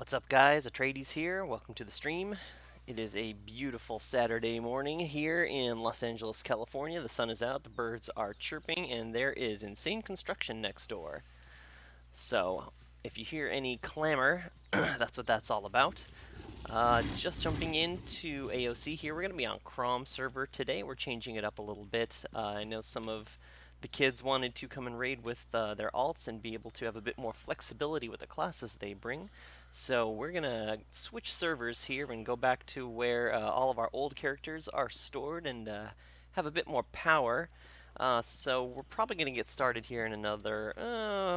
What's up, guys? Atreides here. Welcome to the stream. It is a beautiful Saturday morning here in Los Angeles, California. The sun is out, the birds are chirping, and there is insane construction next door. So, if you hear any clamor, that's what that's all about. Just jumping into AOC here. We're going to be on Crom server today. We're changing it up a little bit. I know some of the kids wanted to come and raid with their alts and be able to have a bit more flexibility with the classes they bring. So we're going to switch servers here and go back to where all of our old characters are stored and have a bit more power. So we're probably going to get started here in another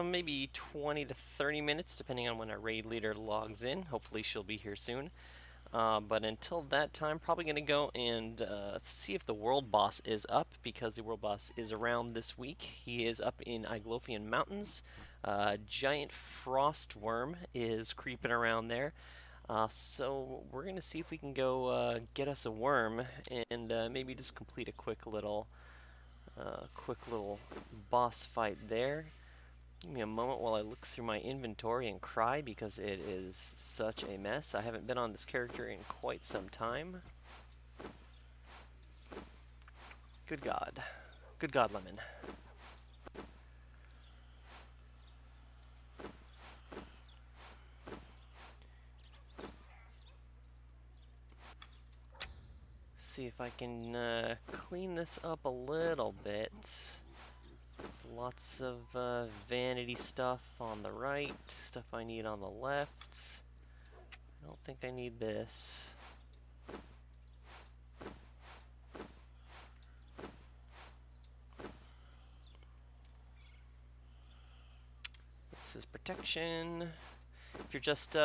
maybe 20 to 30 minutes, depending on when our raid leader logs in. Hopefully she'll be here soon. But until that time, probably going to go and see if the world boss is up, because the world boss is around this week. He is up in Iglothian Mountains. Giant frost worm is creeping around there. So we're going to see if we can go get us a worm and maybe just complete a quick little boss fight there. Give me a moment while I look through my inventory and cry because it is such a mess. I haven't been on this character in quite some time. Good God. Good God, Lemon. See if I can clean this up a little bit. There's lots of vanity stuff on the right, stuff I need on the left. I don't think I need this. This is protection. If you're just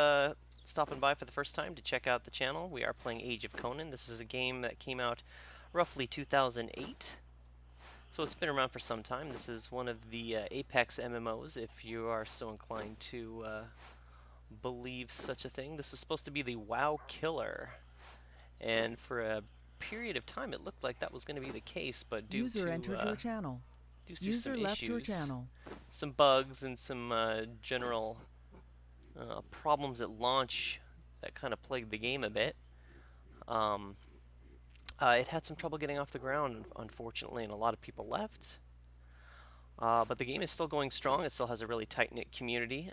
stopping by for the first time to check out the channel, we are playing Age of Conan. This is a game that came out roughly 2008. So it's been around for some time. This is one of the Apex MMOs, if you are so inclined to believe such a thing. This is supposed to be the WoW killer. And for a period of time, it looked like that was going to be the case, but due User to entered your channel. some Left your issues, channel. some bugs, and some general problems at launch that kind of plagued the game a bit, it had some trouble getting off the ground, unfortunately, and a lot of people left. But the game is still going strong. It still has a really tight-knit community.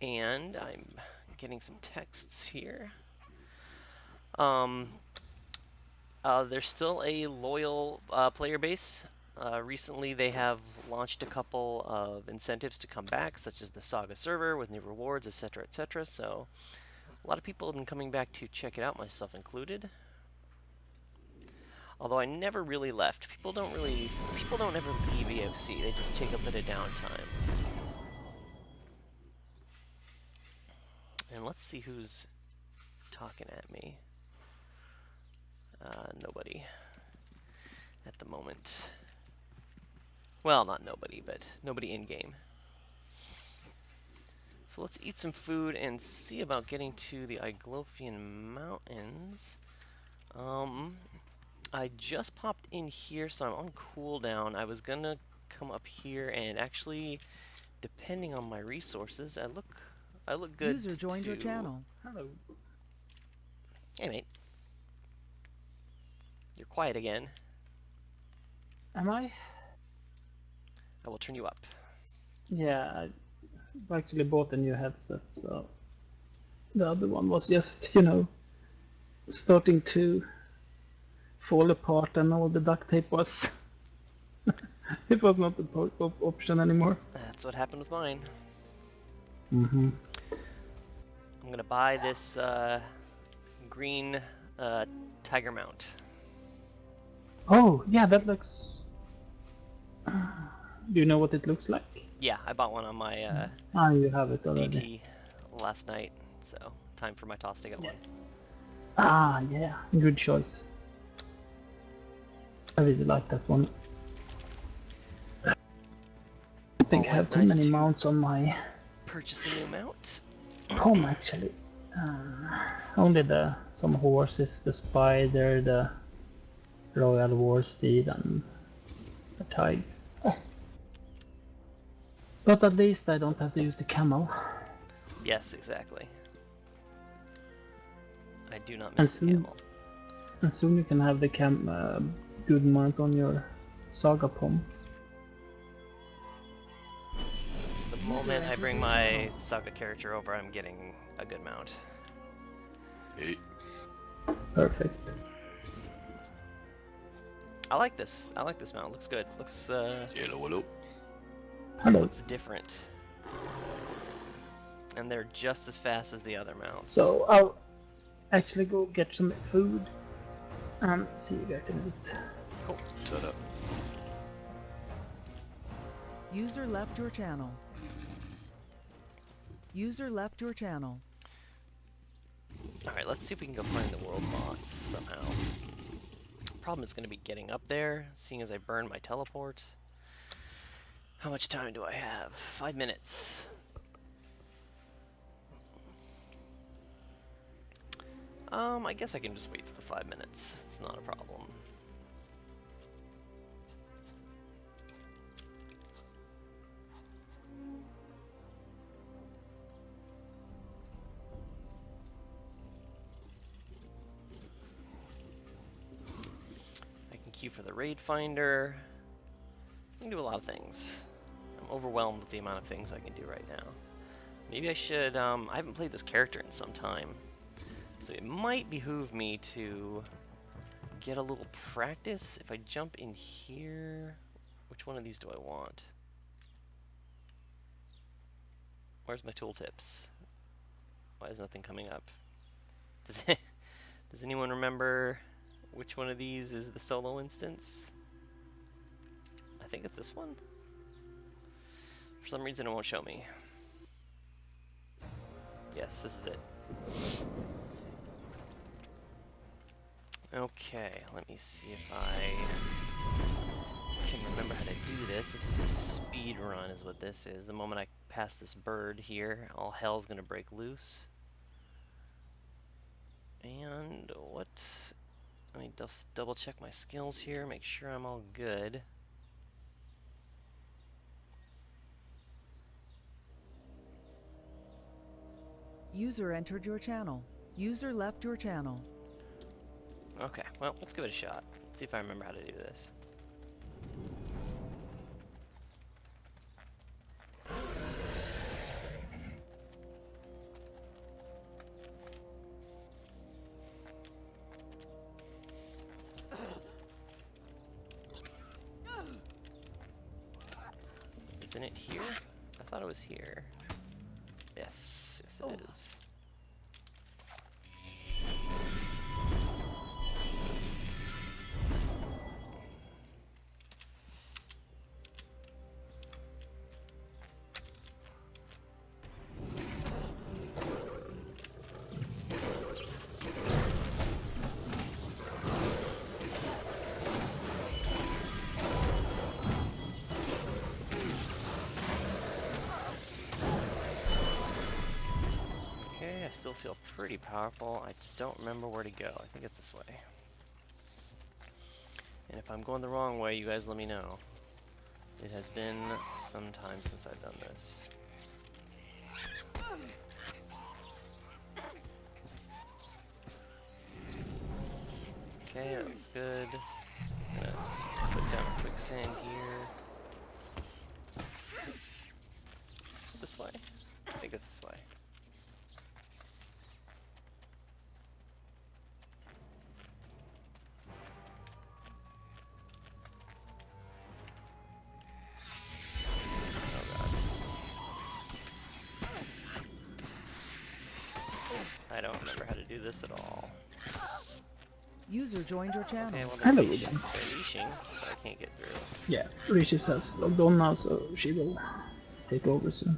And I'm getting some texts here. There's still a loyal player base. Recently, they have launched a couple of incentives to come back, such as the Saga server with new rewards, etc., etc. So, a lot of people have been coming back to check it out, myself included. Although I never really left. People don't ever leave EOC. They just take a bit of downtime. And let's see who's talking at me. Nobody at the moment. Well, not nobody, but nobody in-game. So let's eat some food and see about getting to the Iglothian Mountains. I just popped in here, so I'm on cooldown. I was gonna come up here and actually, depending on my resources, I look good. User joined your channel. Hello. Hey, mate. You're quiet again. Am I? I will turn you up. Yeah, I actually bought a new headset, so the other one was just, you know, starting to fall apart and all the duct tape was... it was not the option anymore. That's what happened with mine. Mm-hmm. I'm gonna buy this green tiger mount. Oh, yeah, that looks... Do you know what it looks like? Yeah, I bought one on my You have it already. DT last night, so time for my toss to get one. Yeah, good choice. I really like that one. I don't think I have too many mounts on my... Purchase a new mount? Com, actually. Only some horses, the spider, the royal war steed, and a tiger. But at least I don't have to use the camel. Yes, exactly. I do not And miss the soon, camel. and soon you can have the good mount on your Saga pom. The moment I bring my Saga character over, I'm getting a good mount. Hey. Perfect. I like this. I like this mount. Looks good. Looks Hello. Hello. looks different. And they're just as fast as the other mounts. So I'll actually go get some food and see you guys in a bit. Cool. Ta-da. User left your channel. User left your channel. Alright, let's see if we can go find the world boss somehow. Problem is going to be getting up there, seeing as I burned my teleport. How much time do I have? 5 minutes. I guess I can just wait for the 5 minutes. It's not a problem. I can queue for the raid finder. I can do a lot of things. I'm overwhelmed with the amount of things I can do right now. Maybe I should, I haven't played this character in some time. So it might behoove me to get a little practice. If I jump in here, which one of these do I want? Where's my tooltips? Why is nothing coming up? Does anyone remember which one of these is the solo instance? I think it's this one. For some reason it won't show me. Yes, this is it. Okay, let me see if I can remember how to do this. This is a speed run is what this is. The moment I pass this bird here, all hell's gonna break loose. And what? Let me just double check my skills here, make sure I'm all good. User entered your channel. User left your channel. Okay, well, let's give it a shot. Let's see if I remember how to do this. Isn't it here? I thought it was here. Yes, yes it is. Okay, I still feel pretty powerful. I just don't remember where to go. I think it's this way. And if I'm going the wrong way, you guys let me know. It has been some time since I've done this. Okay, that looks good. I'm gonna put down a quicksand here. This way? I think it's this way. I don't remember how to do this at all. User joined your channel. Okay, well Hello they're again. leashing, but I can't get through. Yeah, Rishi has logged on now, so she will take over soon.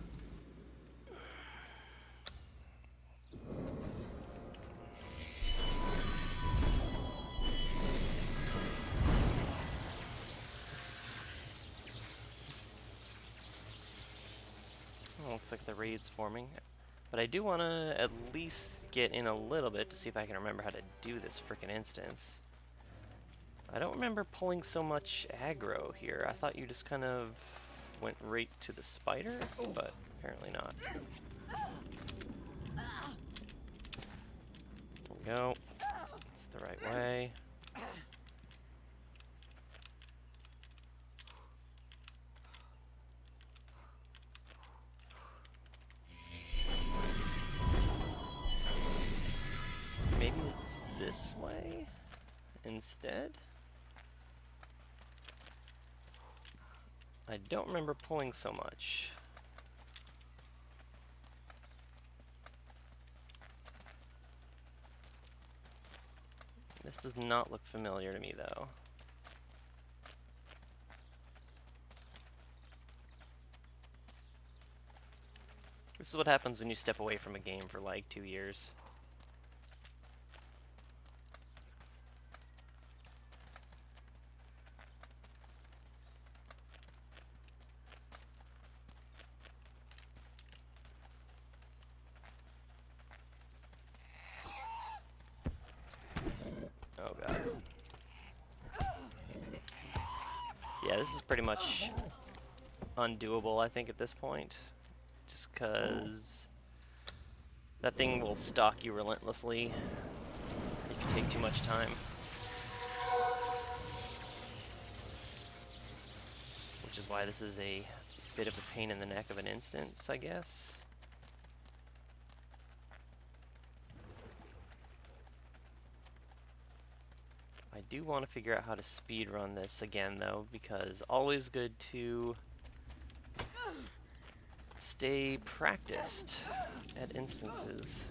Oh, looks like the raid's forming. But I do want to at least get in a little bit to see if I can remember how to do this frickin' instance. I don't remember pulling so much aggro here. I thought you just kind of went right to the spider, but apparently not. There we go. It's the right way. Maybe it's this way instead? I don't remember pulling so much. This does not look familiar to me, though. This is what happens when you step away from a game for like 2 years. Oh god. Yeah, this is pretty much undoable, I think, at this point. Just because that thing will stalk you relentlessly if you take too much time. Which is why this is a bit of a pain in the neck of an instance, I guess. I do want to figure out how to speedrun this again, though, because always good to stay practiced at instances.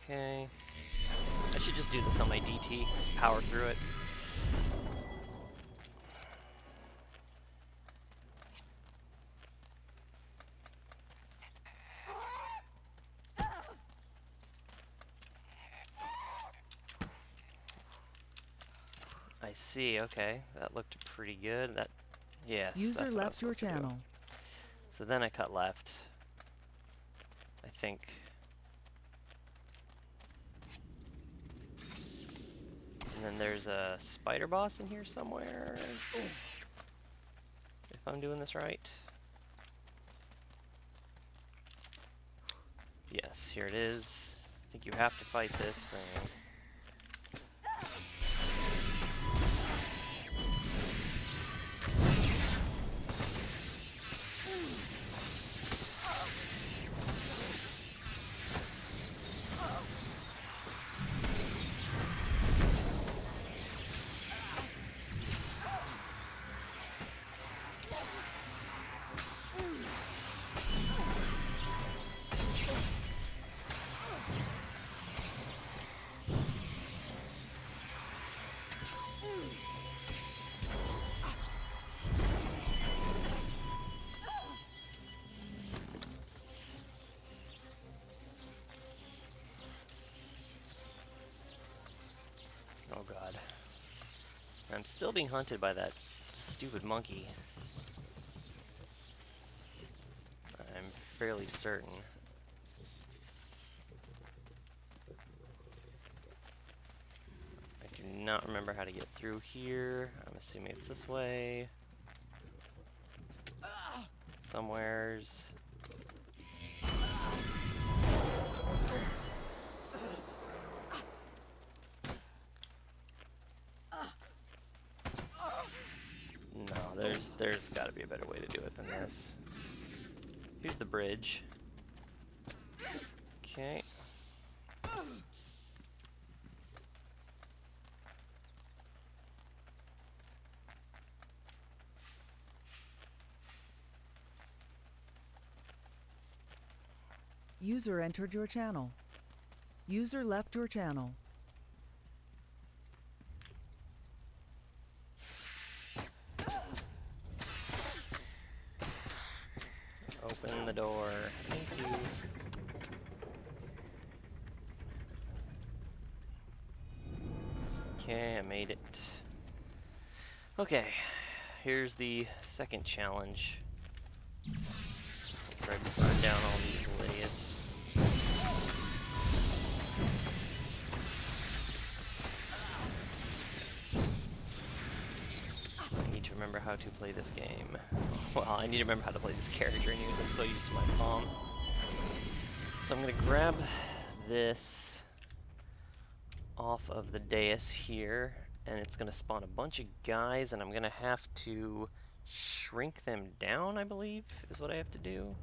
Okay. I should just do this on my DT, just power through it. I see, okay. That looked pretty good. Yes, User that's what I was left your supposed to do. channel. So then I cut left. I think. And then there's a spider boss in here somewhere. If I'm doing this right. Yes, here it is. I think you have to fight this thing. Oh god. I'm still being hunted by that stupid monkey. I'm fairly certain. I do not remember how to get through here. I'm assuming it's this way. Somewheres. No, there's got to be a better way to do it than this. Here's the bridge. Okay. User entered your channel. User left your channel. Open the door. Thank you. Okay, I made it. Okay, here's the second challenge. Try to burn down all these idiots. how to play this game. Well, I need to remember how to play this character anyways. I'm so used to my palm. So I'm going to grab this off of the dais here, and it's going to spawn a bunch of guys, and I'm going to have to shrink them down, I believe, is what I have to do.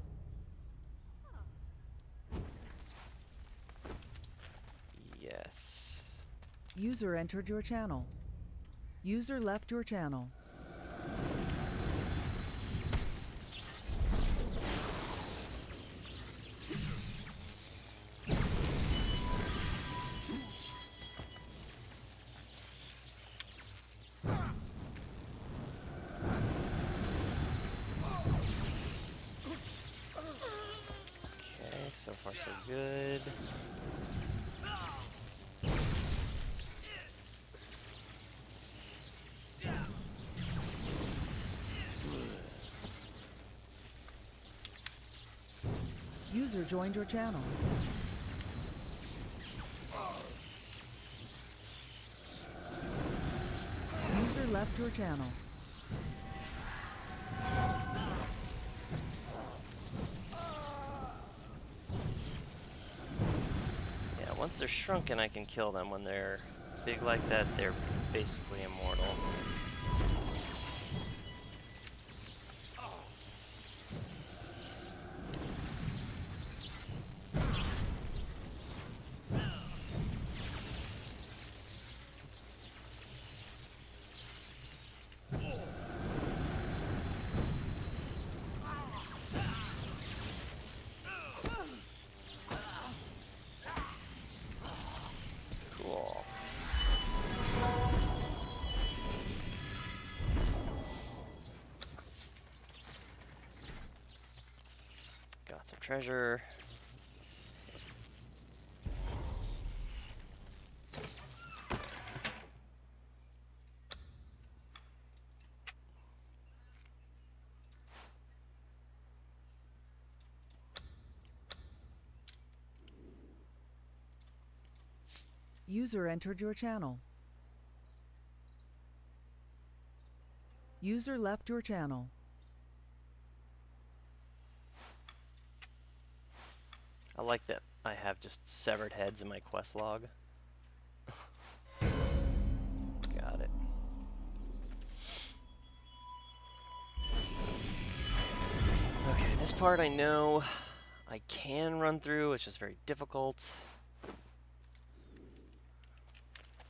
Yes. User entered your channel. User left your channel. Okay, so far so good. User joined your channel. User left your channel. Yeah, once they're shrunken, I can kill them. When they're big like that, they're basically immortal. Cool. Got some treasure. User entered your channel. User left your channel. I like that I have just severed heads in my quest log. Got it. Okay, this part I know I can run through, it's just very difficult.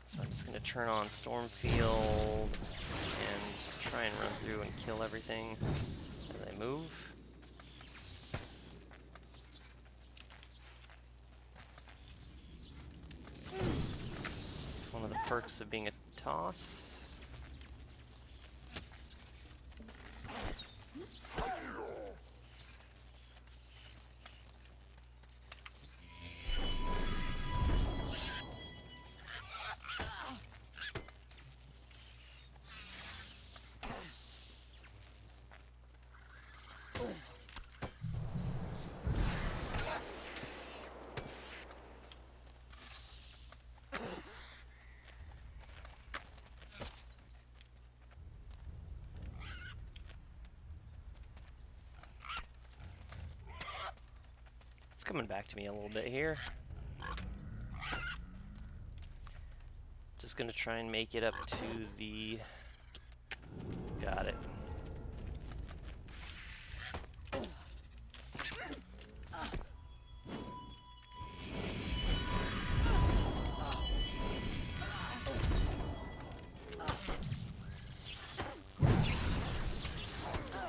So I'm just going to turn on Stormfield and just try and run through and kill everything as I move. It's one of the perks of being a toss. It's coming back to me a little bit here. Just gonna try and make it up to the... Got it.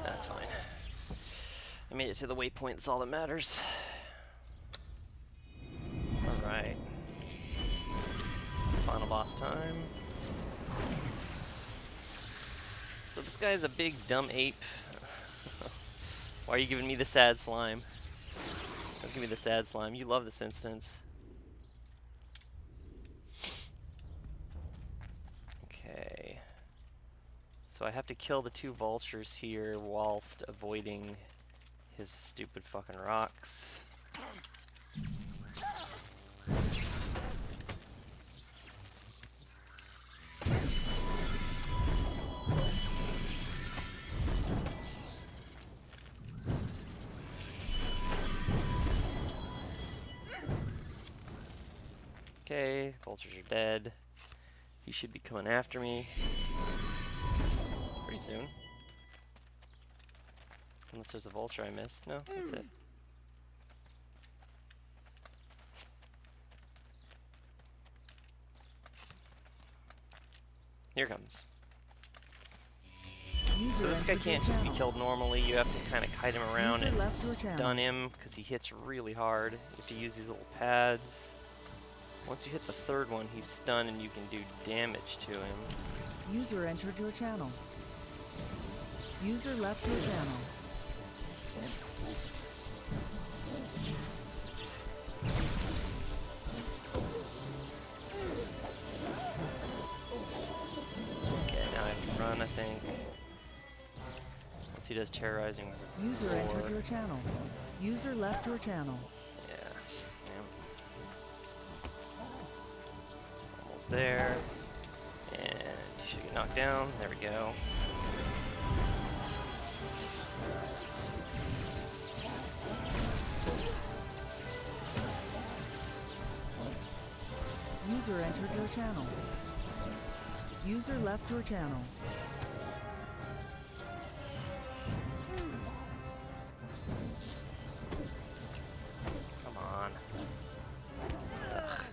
That's fine. I made it to the waypoint, that's all that matters. Alright. Final boss time. So this guy's a big dumb ape. Why are you giving me the sad slime? Don't give me the sad slime. You love this instance. Okay. So I have to kill the two vultures here whilst avoiding his stupid fucking rocks. Okay, vultures are dead. He should be coming after me pretty soon. Unless there's a vulture I missed. No, that's it. Here comes. So this guy can't just be killed normally. You have to kind of kite him around and stun him because he hits really hard. You have to use these little pads. Once you hit the third one, he's stunned and you can do damage to him. User entered your channel. User left your channel. Okay, now I have to run, I think. Once he does terrorizing User roar. entered your channel. User left your channel. Yeah. Almost there. And he should get knocked down. There we go. User entered your channel. User left your channel. Come on. Ugh.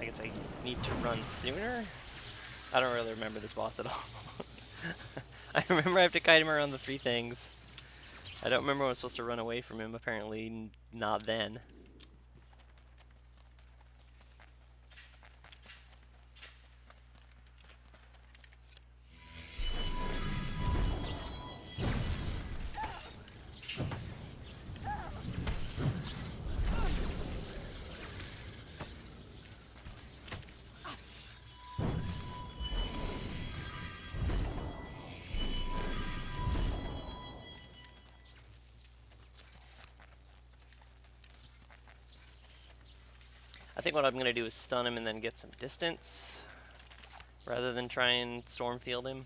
I guess I need to run sooner? I don't really remember this boss at all. I remember I have to kite him around the three things. I don't remember when I'm supposed to run away from him. Apparently not then. I think what I'm going to do is stun him and then get some distance, rather than try and storm field him.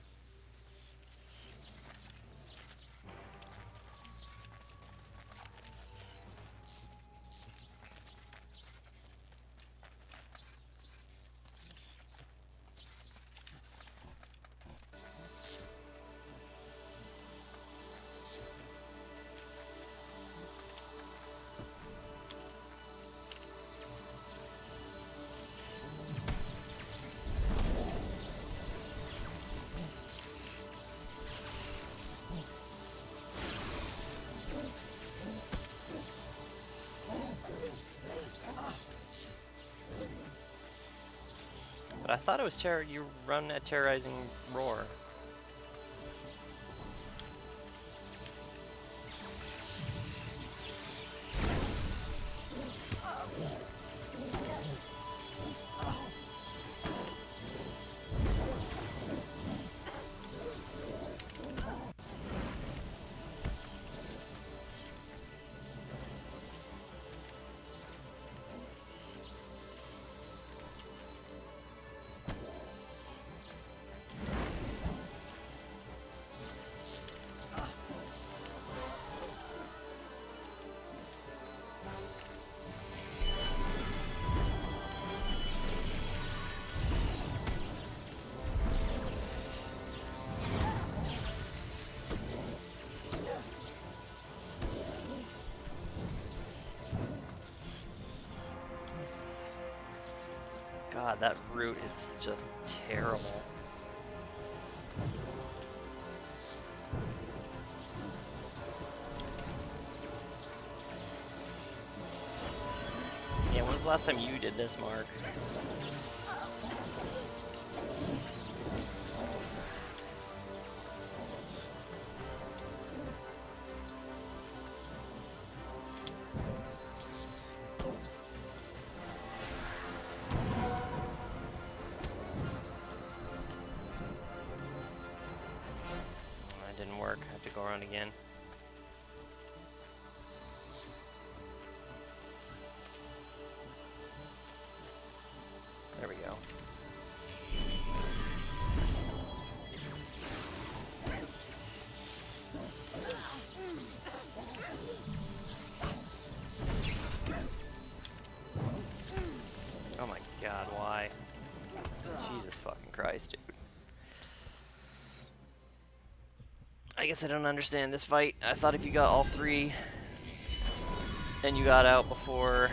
But I thought it was you run a terrorizing roar. God, that root is just terrible. Yeah, when was the last time you did this, Mark? That didn't work. I have to go around again. There we go. Christ, dude. I guess I don't understand this fight. I thought if you got all 3 and you got out before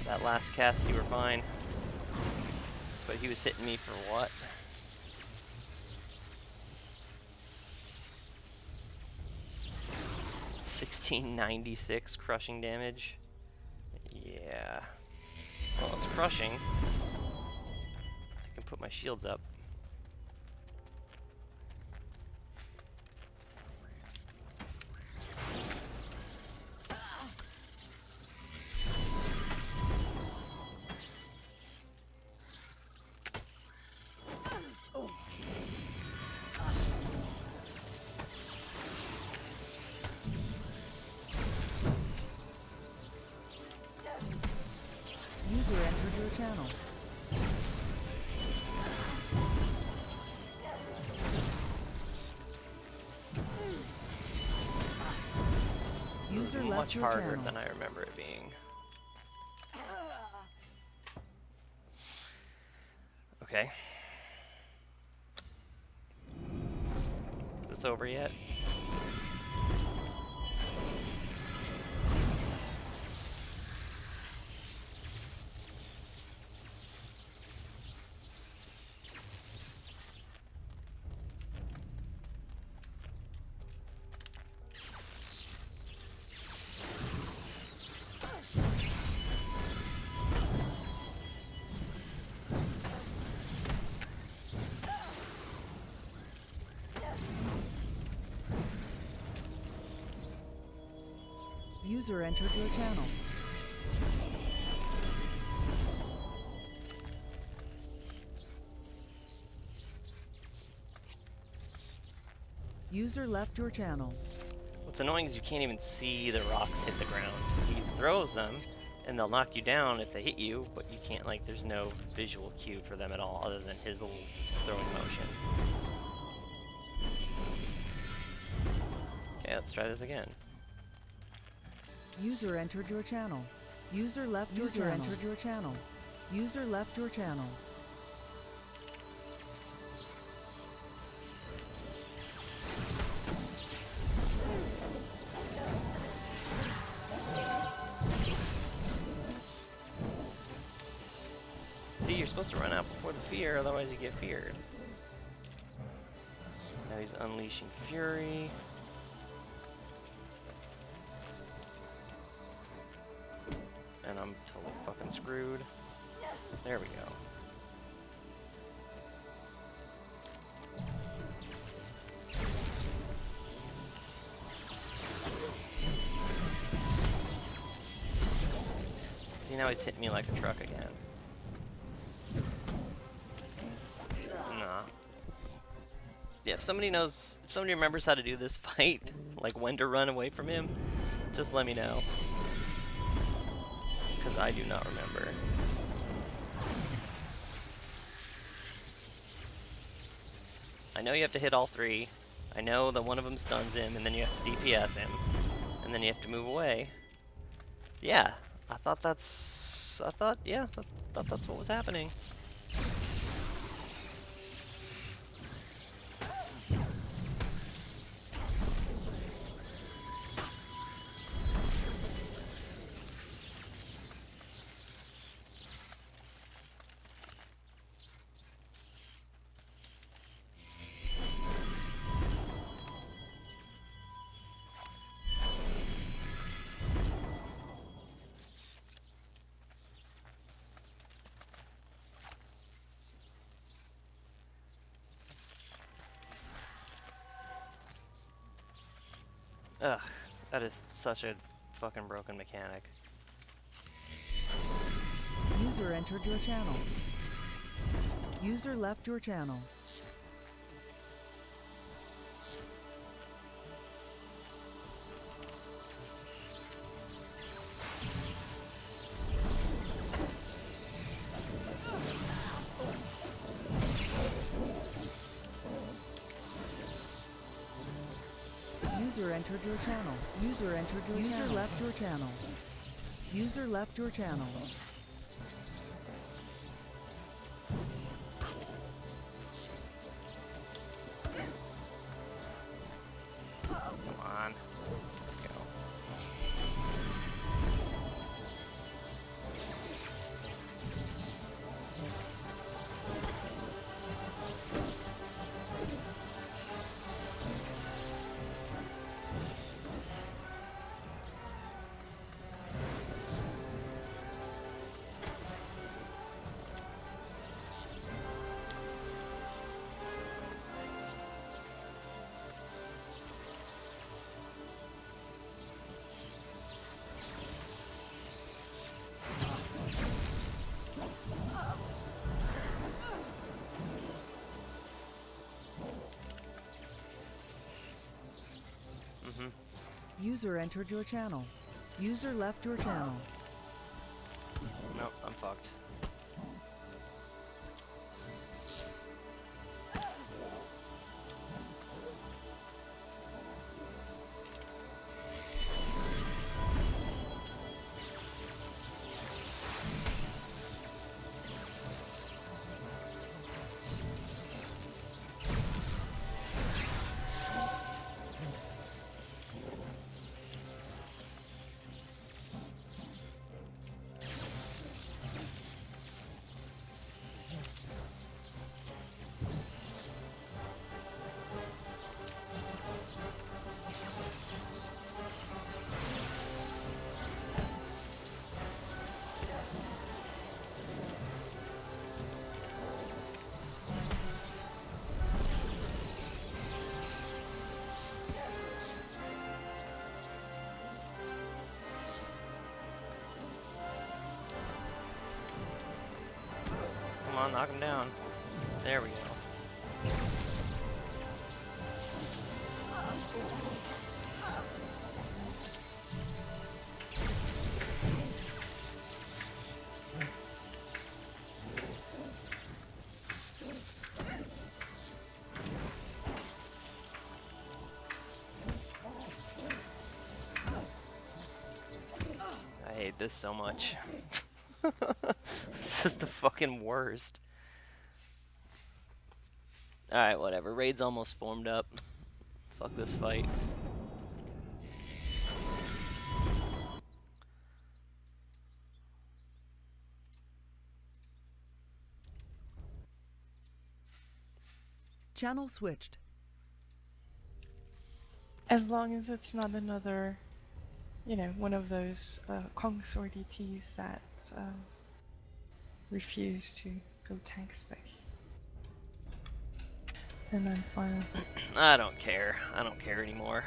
that last cast, you were fine. But he was hitting me for what? $1696 crushing damage. Yeah. Well, it's crushing. I can put my shields up. User entered your channel. User left Much your harder channel. than I remember it being. Okay. Is this over yet? User entered your channel. User left your channel. What's annoying is you can't even see the rocks hit the ground. He throws them, and they'll knock you down if they hit you, but you can't, like, there's no visual cue for them at all other than his little throwing motion. Okay, let's try this again. User entered your channel. User left your channel. User entered your channel. User left your channel. See, you're supposed to run out before the fear, otherwise you get feared. Now he's unleashing fury. And I'm totally fucking screwed. There we go. See, now he's hitting me like a truck again. Nah. Yeah, if somebody remembers how to do this fight, like when to run away from him, just let me know. Because I do not remember. I know you have to hit all 3. I know that one of them stuns him, and then you have to DPS him. And then you have to move away. Yeah, I thought that's what was happening. Ugh, that is such a fucking broken mechanic. User entered your channel. User left your channel. User entered your channel. User entered your channel. User left your channel. User left your channel. User entered your channel. User left your channel. Nope, I'm fucked. Come on, knock him down. There we go. I hate this so much. This is the fucking worst. Alright, whatever. Raid's almost formed up. Fuck this fight. Channel switched. As long as it's not another, you know, one of those Kongs or DTs that refuse to go tank spec. And I'm fine. I don't care. I don't care anymore.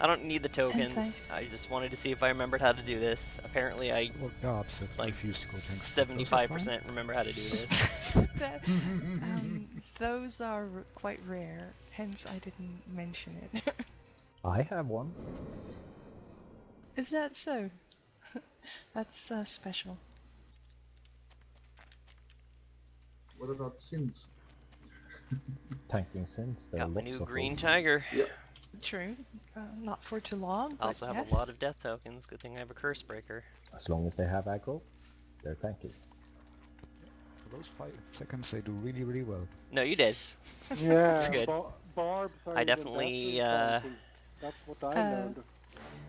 I don't need the tokens. thanks. I just wanted to see if I remembered how to do this. Apparently I, Well, the opposite. like, Refuse to go tank spec. Those are 75% remember how to do this. That, those are quite rare, hence I didn't mention it. I have one. Is that so? That's special. What about sins? Tanking sins. There are Got my lots new of green them. tiger. True. Not for too long. I also but have yes. a lot of death tokens. Good thing I have a curse breaker. As long as they have aggro, they're tanky. For those 5 seconds, they do really, really well. No, you did. Yeah, Good. barbs are I even definitely, better fighting. That's what I learned.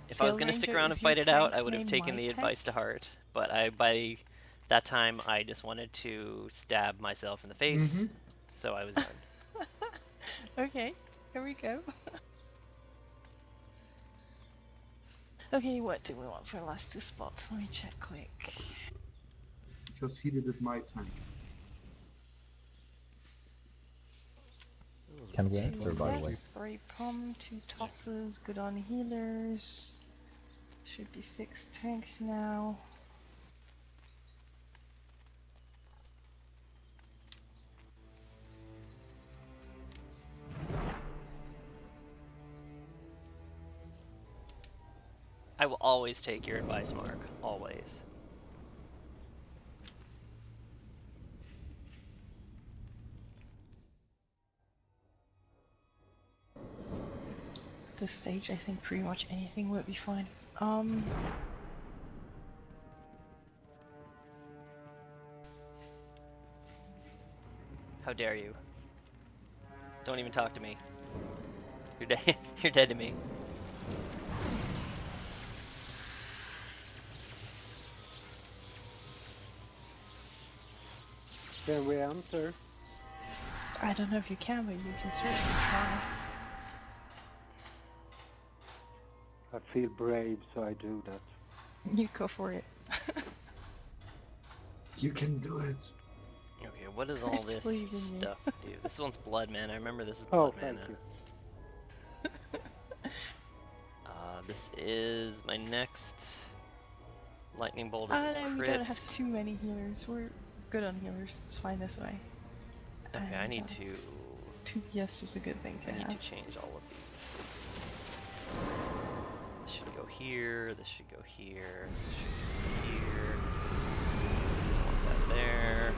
If I was Field gonna stick Ranger around is and your fight it out, I tank's would have name taken the my tank? advice to heart. But by that time, I just wanted to stab myself in the face, so I was done. Okay, here we go. Okay, what do we want for the last 2 spots? Let me check quick. Because he did it my time. Can we 2 enter, by the way? yes, 3 pom, 2 tosses, good on healers. Should be 6 tanks now. I will always take your advice, Mark. Always. At this stage, I think pretty much anything would be fine. How dare you? Don't even talk to me. You're dead. You're dead to me. Can we enter? I don't know if you can, but you can certainly try. I feel brave, so I do that. You go for it. You can do it. Okay, what does all this Believe in me. stuff do? This one's blood mana. I remember this is Oh, blood thank mana. you. This is my next lightning bolt is a No, we crit. don't have too many healers. We're good on healers. It's fine this way. Okay, I And, need to 2 yes is a good thing to I need have. to change all of these. should go here, this should go here, this should go here. Put that there.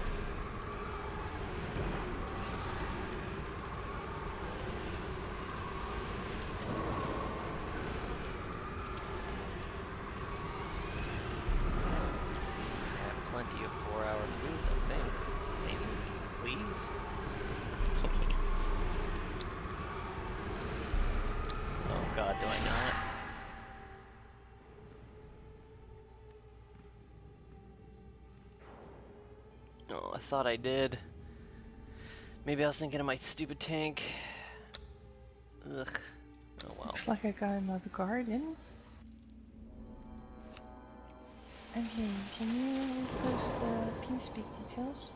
I have plenty of 4-hour foods, I think. Maybe. Please? Please. Oh god, do I not? Oh, I thought I did. Maybe I was thinking of my stupid tank. Ugh. Oh well. Looks like I got another guard in. Okay, can you post the TeamSpeak details?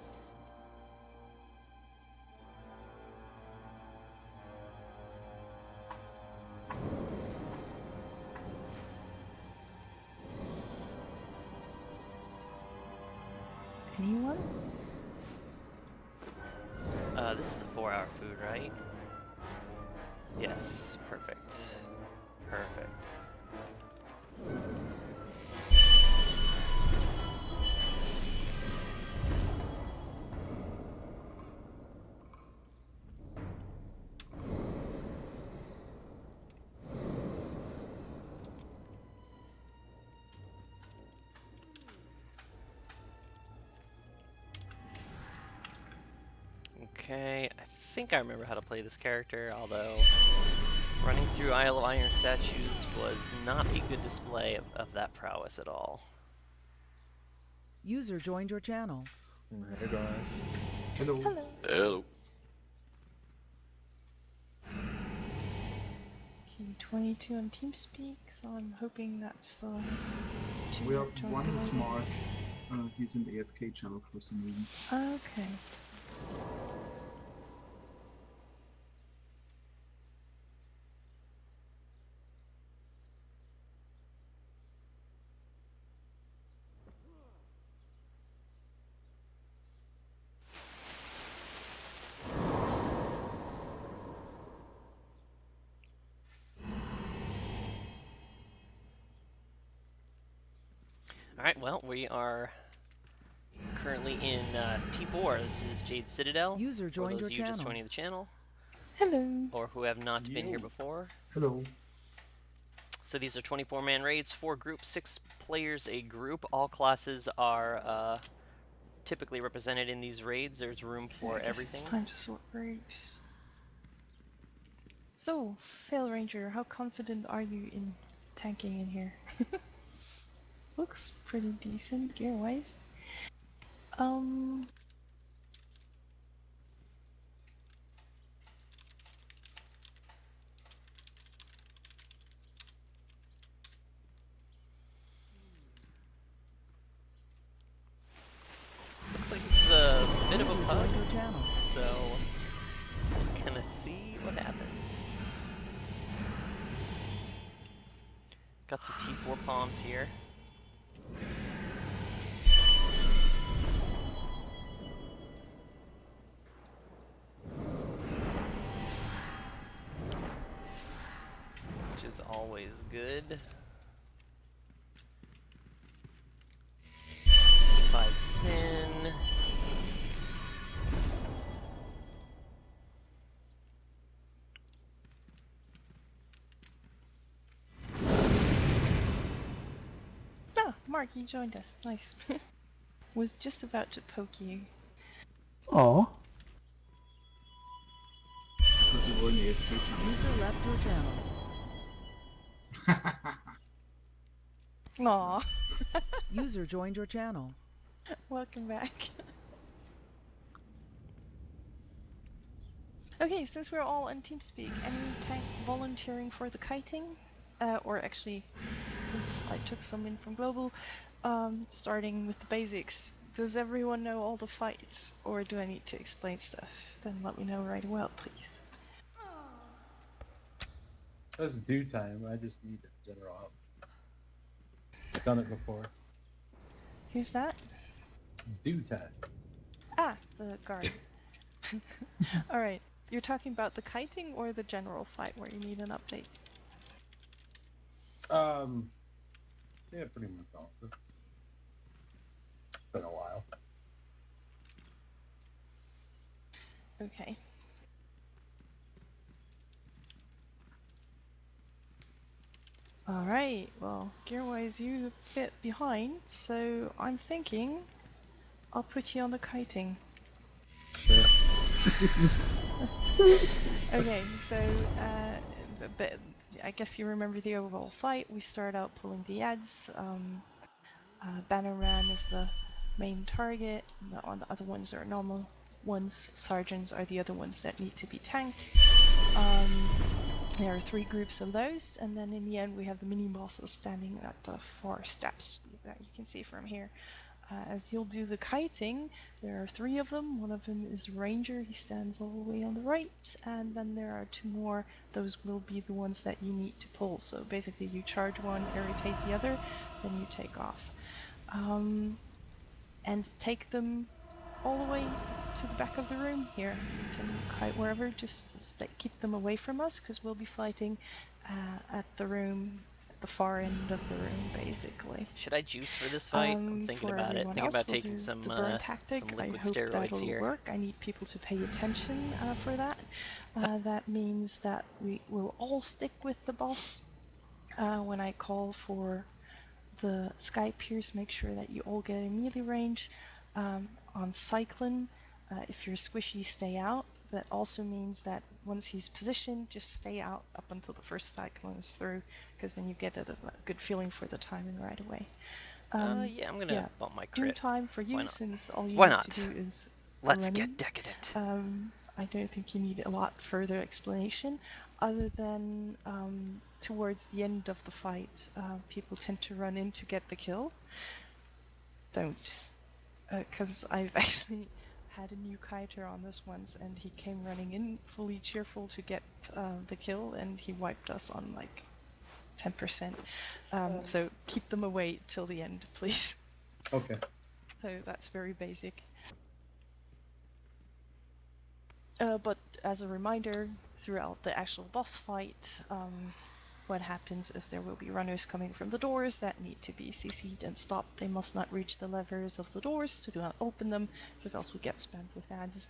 Anyone? This is a 4-hour food, right? Yes, perfect. Perfect. Okay, I think I remember how to play this character, although running through Isle of Iron statues was not a good display of that prowess at all. User joined your channel. Hey guys. Hello. Hello. Hello. Okay, 22 on TeamSpeak, so I'm hoping that's the two We have that one is joined. Mark. He's in the AFK channel for some reason. Okay. Alright, well, we are currently in T4. This is Jade Citadel. User For joined those your of you just channel. joining the channel, Hello. or who have not been here before. Hello. So these are 24-man raids, 4 groups, 6 players a group. All classes are typically represented in these raids. There's room for I guess everything. It's time to sort groups. So, Fail Ranger, how confident are you in tanking in here? Looks pretty decent gear-wise. Looks like this is a bit of User a pub, joined your channel. so gonna see what happens. Got some T4 palms here. Which is always good. 5 sin. Ah, Mark, you joined us. Nice. Was just about to poke you. Oh, Because you were in the AFK channel. User left your channel. Aw. User joined your channel. Welcome back. Okay, since we're all on TeamSpeak, any tank volunteering for the kiting? Or actually, since I took some in from Global, starting with the basics, does everyone know all the fights? Or do I need to explain stuff? Then let me know right away, please. That's due time. I just need a general help. I've done it before. Who's that? Due time. Ah, the guard. Alright, you're talking about the kiting or the general fight where you need an update? Yeah, pretty much all. It's been a while. Okay. Alright, well, gear-wise you're a bit behind, so I'm thinking I'll put you on the kiting. Sure. Okay, so but I guess you remember the overall fight. We start out pulling the ads. Bannerman is the main target. The other ones are normal ones. Sergeants are the other ones that need to be tanked. There are 3 groups of those, and then in the end we have the mini bosses standing at the 4 steps that you can see from here. As you'll do the kiting, there are 3 of them. One of them is Ranger, he stands all the way on the right, and then there are 2 more. Those will be the ones that you need to pull. So basically you charge one, irritate the other, then you take off. And take them all the way to the back of the room here. You can kite wherever, just keep them away from us, because we'll be fighting at the far end of the room, basically. Should I juice for this fight? I'm thinking For about it. everyone Thinking else, about we'll taking do some the burn tactic. I liquid hope steroids that'll here. work. I need people to pay attention for that. That means that we will all stick with the boss. When I call for the Sky Pierce, make sure that you all get a melee range. On Cyclone, if you're squishy, stay out. That also means that once he's positioned, just stay out up until the first Cyclone is through, because then you get a good feeling for the timing right away. Yeah, I'm gonna bump my Doom crit. time for Why you, not? since all you Why need not? to do is Let's running. get decadent. I don't think you need a lot further explanation, other than towards the end of the fight, people tend to run in to get the kill. Don't. Because I've actually had a new kiter on this once, and he came running in fully cheerful to get the kill, and he wiped us on like 10%. So keep them away till the end, please. Okay. So that's very basic. But as a reminder, throughout the actual boss fight, what happens is there will be runners coming from the doors that need to be CC'd and stopped. They must not reach the levers of the doors, so do not open them, because else we get spammed with ads.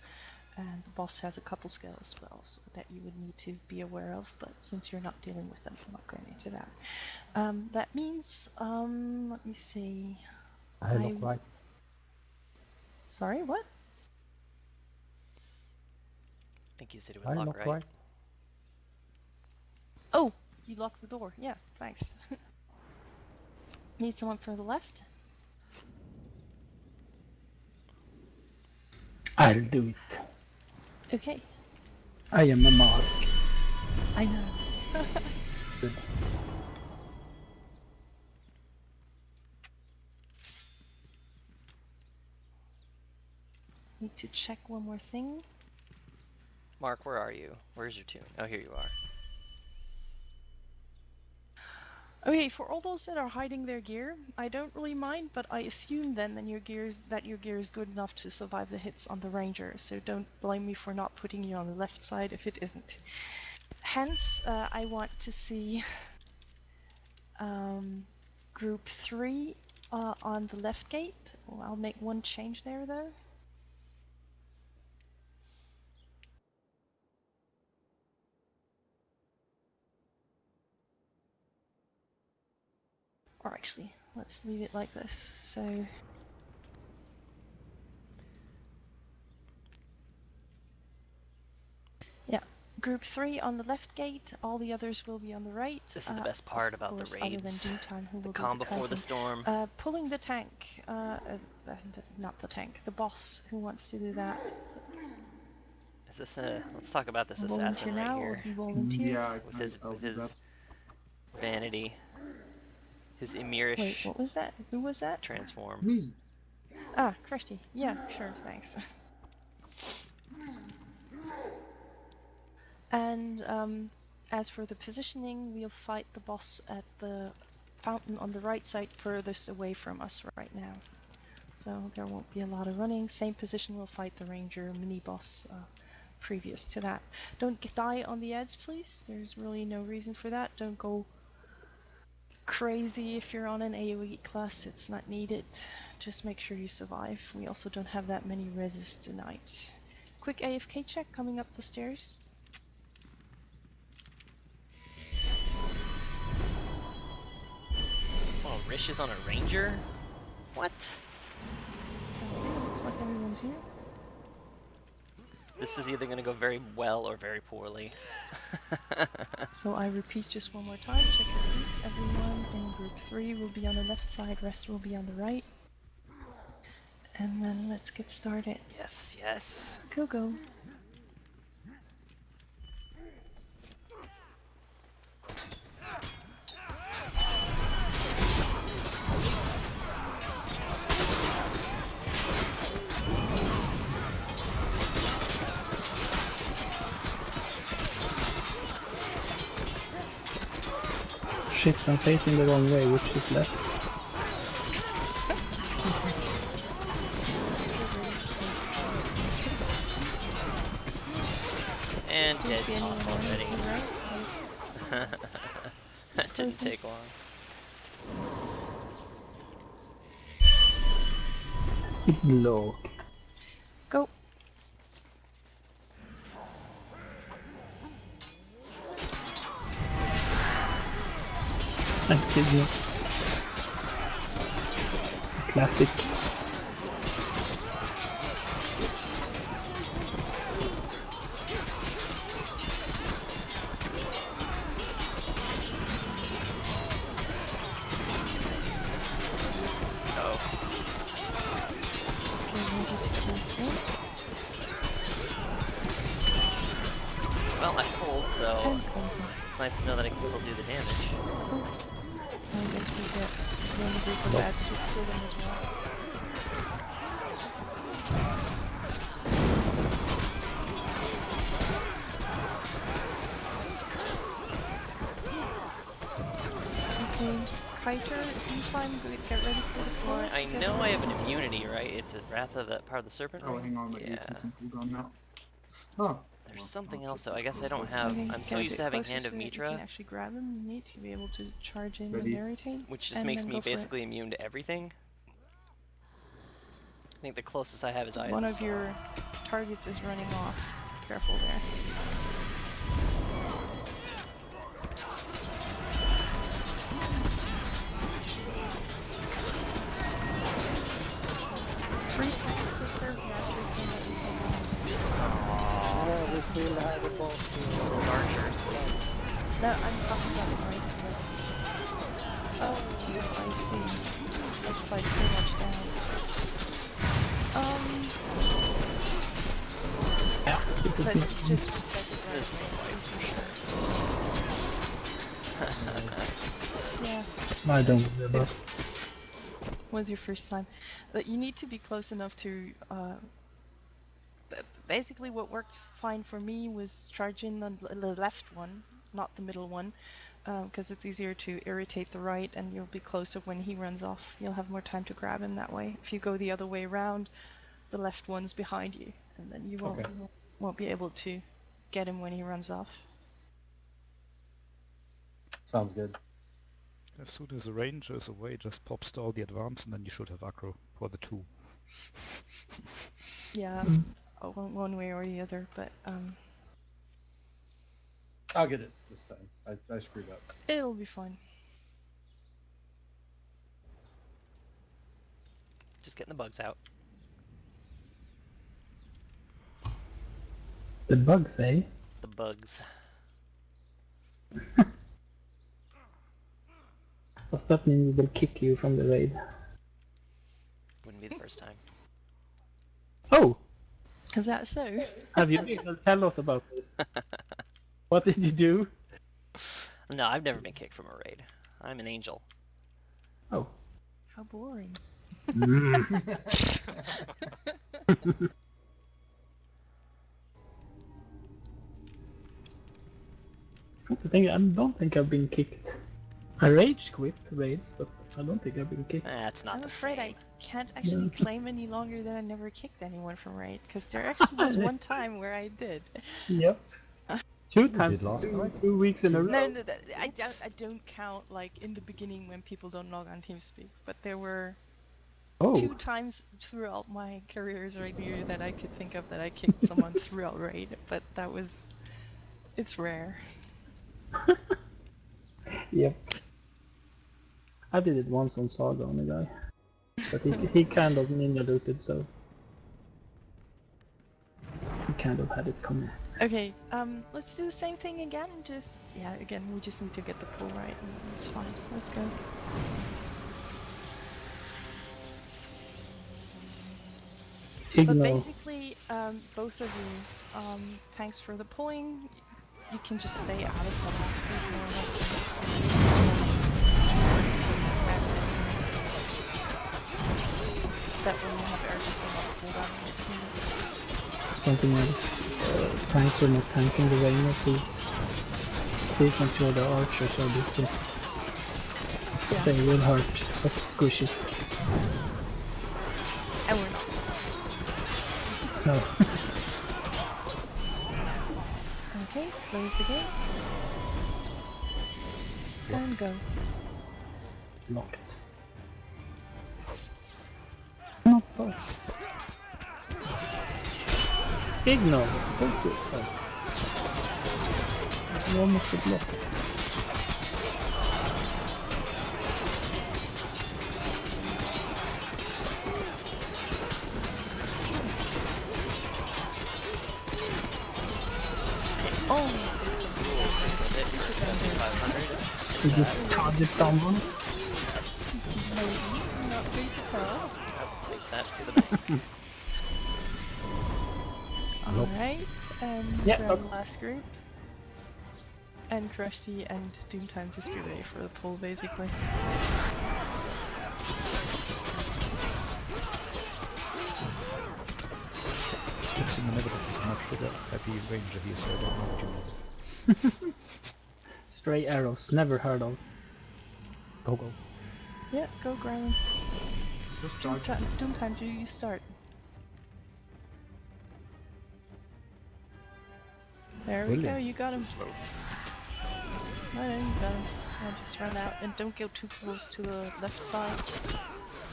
And the boss has a couple skill spells that you would need to be aware of, but since you're not dealing with them, I'm not going into that. That means, let me see. I look right. Sorry, what? I think you said it would I lock, look right? right. Oh, you locked the door. Yeah, thanks. Need someone for the left? I'll do it. Okay. I am a mark. I know. Good. Need to check one more thing. Mark, where are you? Where's your tune? Oh, here you are. Okay, for all those that are hiding their gear, I don't really mind, but I assume then that your gear is good enough to survive the hits on the Ranger, so don't blame me for not putting you on the left side if it isn't. Hence, I want to see group 3 on the left gate. Well, I'll make one change there though. Or actually, let's leave it like this. So yeah, group 3 on the left gate, all the others will be on the right. This is the best part about the raids. The calm before the storm. Pulling the tank, not the tank, the boss who wants to do that. Is this a... Let's talk about this Volunteer assassin right now, here. or you volunteer? Yeah, With his vanity. His Emirish Wait, what was that? Who was that? transform. Me. Ah, Krafty. Yeah, sure, thanks. And as for the positioning, we'll fight the boss at the fountain on the right side, furthest away from us right now. So there won't be a lot of running. Same position, we'll fight the ranger mini-boss previous to that. Don't die on the ads, please. There's really no reason for that. Don't go crazy if you're on an AoE class, it's not needed. Just make sure you survive. We also don't have that many reses tonight. Quick AFK check coming up the stairs. Oh, Rish is on a ranger? What? Okay, looks like everyone's here. This is either going to go very well or very poorly. So I repeat just one more time, check your groups. Everyone in group 3 will be on the left side, rest will be on the right. And then let's get started. Yes, yes. Go, go. Shit, I'm facing the wrong way, which is left. And Didn't dead see anyone toss on already. the right. That didn't take long. It's low. Go. Thanks, Sigma. Classic. Oh. Okay, ready to close in. Well, I pulled, so And closing. it's nice to know that I can still do the damage. I guess we get the only group of bats, just kill them as well. Okay, Kiter, if you find good, get ready for the sword. I know I have an immunity, right? It's a Wrath of the part of the Serpent Oh, ring? hang on, my Yeah. agent's on cooldown now. Oh. There's Well, something I'll else put though. I guess I don't the have. Okay, I'm get so a used bit to having closer Hand of so that you Mitra, can actually grab them. You need to be able to charge in Ready? and irritate. which just and makes then me go for it. basically immune to everything. I think the closest I have is One Iris. of your targets is running off. Careful there. Free text to serve matches so that you take on some Yeah, we still have the boss. Those archers. No, I'm talking about the right side. Oh, I see. Left side pretty much down. This Let's is just reset it right This Yeah, I don't remember. was your first time. But you need to be close enough to basically what worked fine for me was charge in on the left one, not the middle one, because it's easier to irritate the right and you'll be closer when he runs off. You'll have more time to grab him that way. If you go the other way around, the left one's behind you and then you won't be able to get him when he runs off. Sounds good. As soon as the ranger is away, just pop stall the advance and then you should have aggro for the 2. Yeah, one way or the other, but I'll get it this time. I screwed up. it'll be fine. Just getting the bugs out. The bugs, eh? The bugs. Does that mean we will kick you from the raid? Wouldn't be the first time. Oh! Is that so? Have you been? Tell us about this. What did you do? No, I've never been kicked from a raid. I'm an angel. Oh. How boring. The thing, I don't think I've been kicked. I rage quit raids, but I don't think I've been kicked. That's not I'm the afraid same. I can't actually claim any longer that I never kicked anyone from raid, because there actually was one time where I did. Yep. Two did times, last night? 2 weeks in a row. No, I don't count like in the beginning when people don't log on TeamSpeak, but there were Oh, 2 times throughout my career as a raid leader that I could think of that I kicked someone throughout raid, but it's rare. yep. I did it once on Saga on a guy, but he kind of ninja looted, so he kind of had it coming. Okay, let's do the same thing again. Again, we just need to get the pool right, and it's fine. Let's go. But Ignore. basically, both of you, thanks for the pulling. You can just stay out of the last group more or less. And just that way you have everything up cooldown on your team. Something else. Tanks are not tanking the Rainer, please. Please make sure the archers are busy. Yeah. They will hurt us squishies. And we're not. No. Okay, close the gate. And go. Locked. Not bad. Ignore. Focus. We almost got lost. It to 7,500. Did you charge it downward? Maybe. Not free to tell. I'll take that to the bank. Alright, and Yeah, grab okay. the last group. And Krusty and Doomtime just be ready for the pull, basically. It's in the middle of so much for the heavy ranger here, so I don't know what you know. Stray arrows, never heard of. Go, go. Yeah, go grab him. Just charge. Doomtime, do you start? There we go, you got him. Alright, you got him. I'll just run out and don't go too close to the left side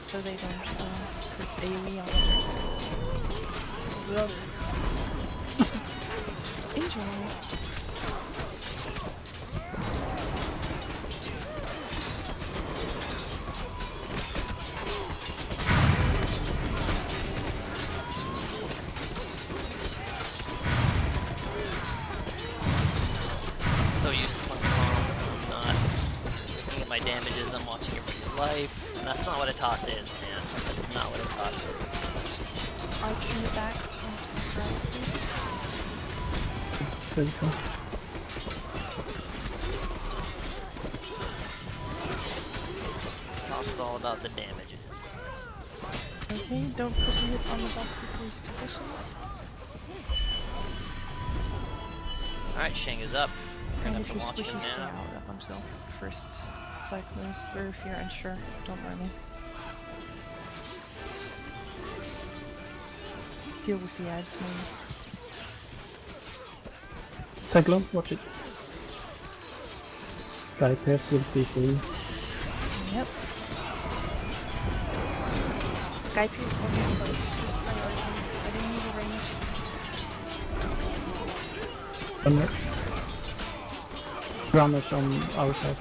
so they don't put AoE on us. Enjoy. So used to playing Conan, I'm not looking at my damages, I'm watching everybody's life, and that's not what a toss is, man. That is not what a toss is. I'll turn it back onto the right, please. Good call. Toss is all about the damages. Okay, don't put a hit on the boss before he's positioned. Alright, Shang is up. We're And gonna if have you're to watch him squishy, stay now. out up until first cyclist, or if you're unsure, don't run in. Deal with the ads maybe. Cyclone, watch it. Guy pass will be soon. Yep. Sky Pierce will be close. First priority. I didn't need a range. Runner. Runners on our side.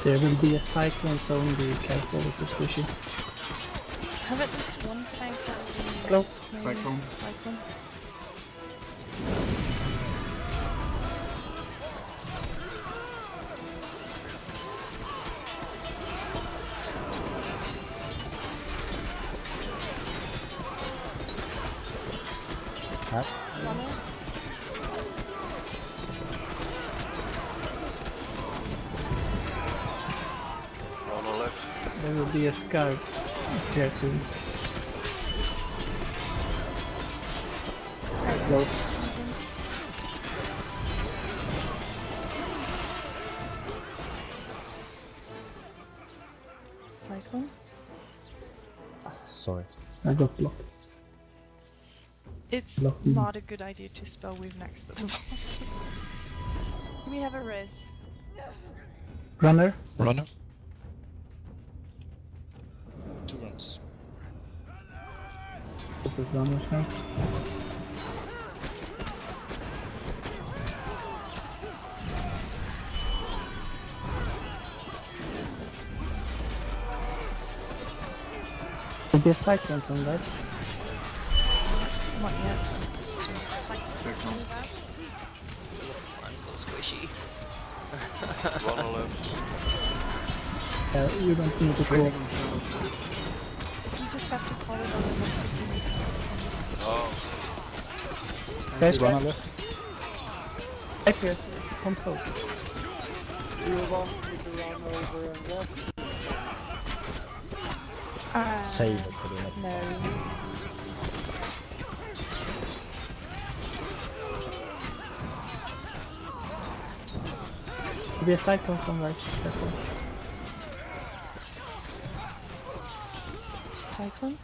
There will be a cyclone zone, be careful with the squishy. Have at least one tank that will be Close. Cyclone. Cyclone. Hat. Runner. On the left. There will be a scout here soon. Close. Cyclone. Sorry. I got blocked. It's Blocked. not a good idea to spell weave next to the boss. We have a res. Runner. Runner. 2 runs. Focus runners now. There'll be a cyclone soon, guys. Not yet. I'm so squishy. Runner left. You don't need to call. You just have to call it on the list if you need to. Oh, Guys, Runner run. left. Right here. Come close. Do you want me to run over and left? Save it for the next No. There'll be a cyclone soon, guys. Careful. Cyclone.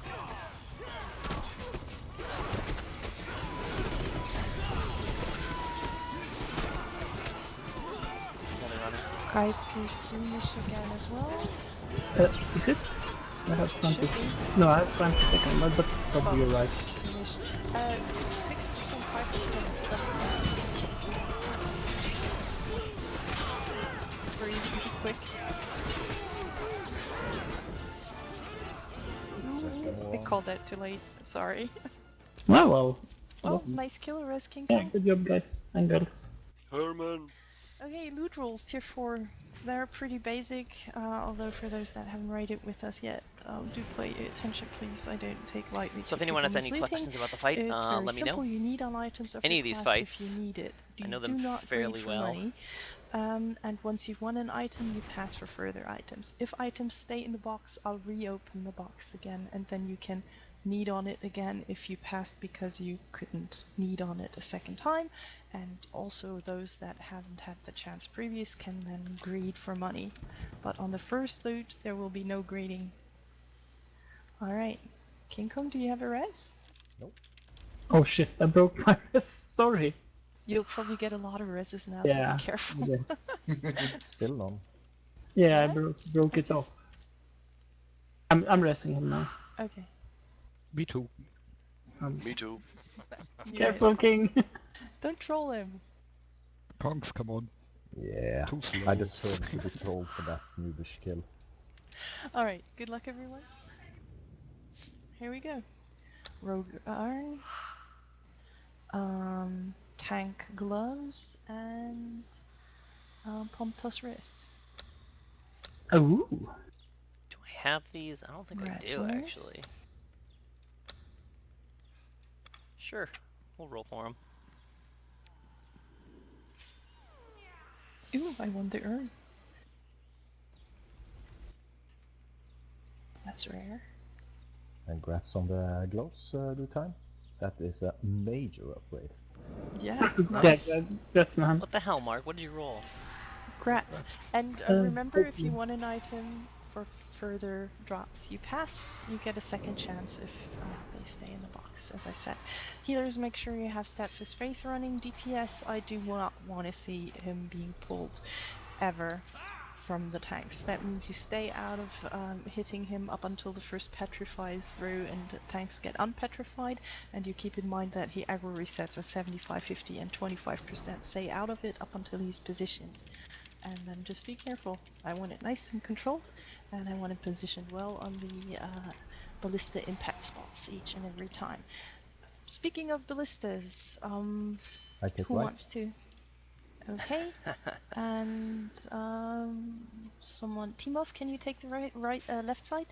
Sky Pursuish again as well. Is it? I have 20. Should be. No, I have 20 seconds, but probably you're right. Pursuish. 6%, 5%, that's pretty quick. I called that too late, sorry. Well. Oh, nice kill, Res King Yeah, Kong. good job, guys and girls. Herman. Okay, loot rules, tier 4. They're pretty basic, although for those that haven't raided with us yet, do pay attention please, I don't take lightly So if to anyone has people any misleading. questions about the fight, It's very let me simple. know. You need on items of Any your of these class fights, if you need it. I know them do not fairly greed for well. money. And once you've won an item, you pass for further items. If items stay in the box, I'll reopen the box again, and then you can need on it again if you passed because you couldn't need on it a second time. And also those that haven't had the chance previous can then greed for money. But on the first loot, there will be no greeding. Alright. King Kong, do you have a res? Oh shit, I broke my wrist. Sorry. You'll probably get a lot of reses now, Yeah. so be careful. Okay. Still none. Yeah, I What? broke I it just- off. I'm resting him now. Okay. Me too. Me too. Careful, King. Don't troll him. Kongs, come on. Yeah. Too slow. I deserve to be trolled for that noobish kill. Alright, good luck everyone. Here we go. Rogue Iron. Tank gloves and Pomptos wrists. Oh. Do I have these? I don't think I do, Razzles. actually. Sure, we'll roll for them. Ooh, I won the urn. That's rare. Congrats on the gloves, do time. That is a major upgrade. Yeah, Yeah, nice. that's man. What the hell, Mark? What did you roll? Congrats. And remember, if you want an item for further drops, you pass, you get a second chance if they stay in the box, as I said. Healers, make sure you have Steadfast Faith running. DPS, I do not want to see him being pulled ever from the tanks. That means you stay out of hitting him up until the first petrifies through and the tanks get unpetrified, and you keep in mind that he aggro resets at 75, 50 and 25%. Stay out of it up until he's positioned. And then just be careful. I want it nice and controlled, and I want it positioned well on the ballista impact spots each and every time. Speaking of ballistas, I take who right. wants to? Okay. And someone, Timov, can you take the left side?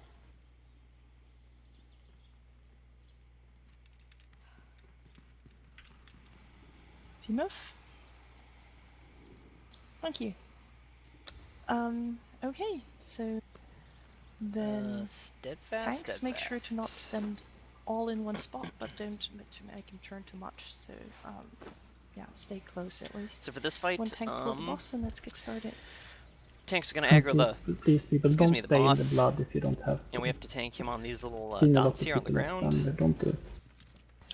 Timov? Thank you. Okay, so then Steadfast. tanks, make sure to not stand all in one spot, but don't make him turn too much, so yeah, stay close at least. So for this fight, One tank for the boss, and let's get started. Tank's gonna aggro the, Please, people, excuse don't me, the stay in boss. the blood if you don't have to. And we have to tank him on these little Seen a lot dots of here on the people have done ground. that, don't do it.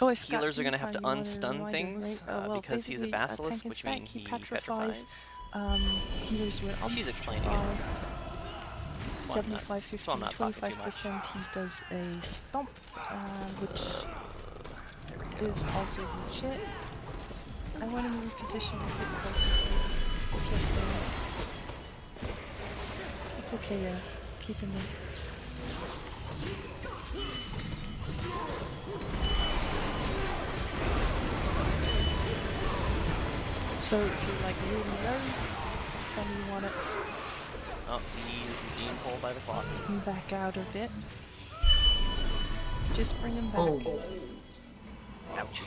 Oh, I forgot Healers are to gonna have to tell you one unstun reminder, things right? Well, because he's a basically, basilisk, tank and which spec, means he petrifies. petrifies. Healers will She's explaining it. 75, 50, that's why I'm not talking too much. 25% he does a stomp, which is also good shit. I want to move position a bit closer to Kirsten. It's okay, yeah. Keep him in. So if you're like really low, then you want it. Oh, he's being pulled by the clock. Back out a bit. Just bring him back. Oh. Ouch.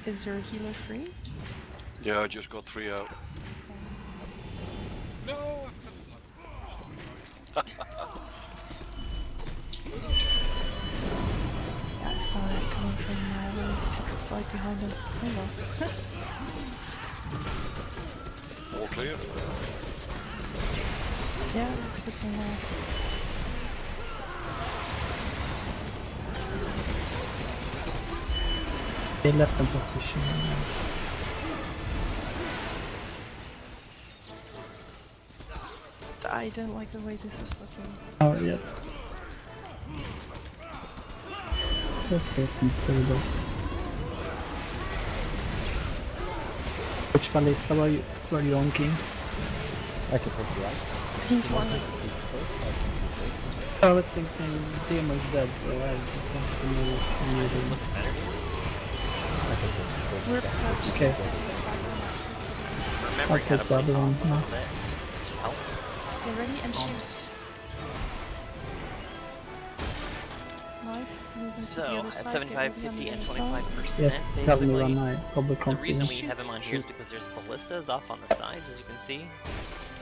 Is there a healer free? Yeah, I just got 3 out. No! Yeah, I saw that coming from my little petrified behind him. Oh well. All clear. Yeah, looks like I have. They left in position. I don't like the way this is looking. Oh, yeah. Okay, stable. Which ballista were you on, King? I can take the right. He's one. I was thinking Demo is dead, so I just want to move immediately. We're approaching. Okay. Remembering I'll how to take the play other one boss a now. little bit. Just helps. Get ready and shoot. Nice. Moving to the So, other at side, 75, get ready on 50, the and other 25%, Yes, tell me when basically. I probably The can't see reason him. we have him on here is because there's ballistas off on the sides, as you can see.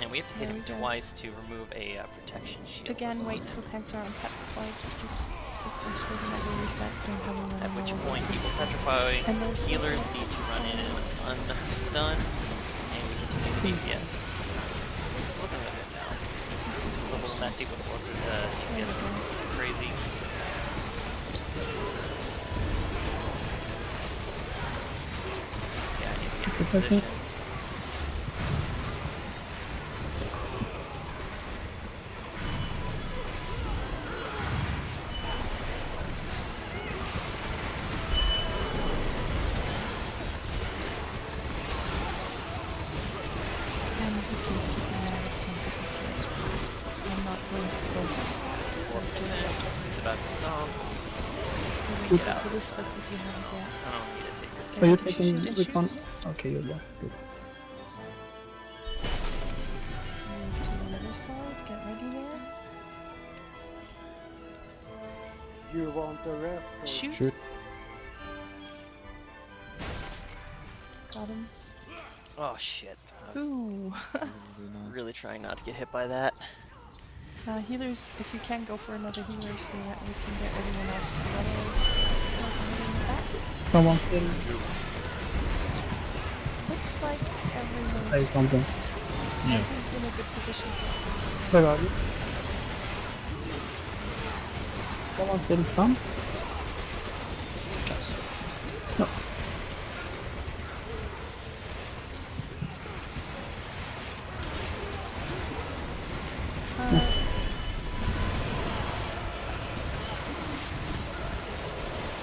And we have to hit There him we go. twice to remove a protection shield. Again, that's all. wait till tanks are unpetrified. Just I suppose another reset. Don't have them At which anymore. point people petrify, And there's healers also- need to run in and unstun, and we continue the DPS. It's looking a bit now. It's a little messy with what his DPS is crazy. Yeah, I need to get in position. And you can keep an eye on some DPS rules. I'm not going to close this. 4%. He's about to stomp. Get Get out out this this time. stuff if you haven't yet. I don't need to take this. Are you Shoot, shoot, taking shoot, which shoot. one? Okay, you're left. Good. Move to the other side. Get ready there. You want the rest? Or... Shoot. Shoot. Got him. Oh shit. I was Ooh. really trying not to get hit by that. Healers, if you can go for another healer so that we can get everyone else to the back. Someone still Looks like say everyone's something. Yeah. in a good position so far. Where are you? Someone still come? No.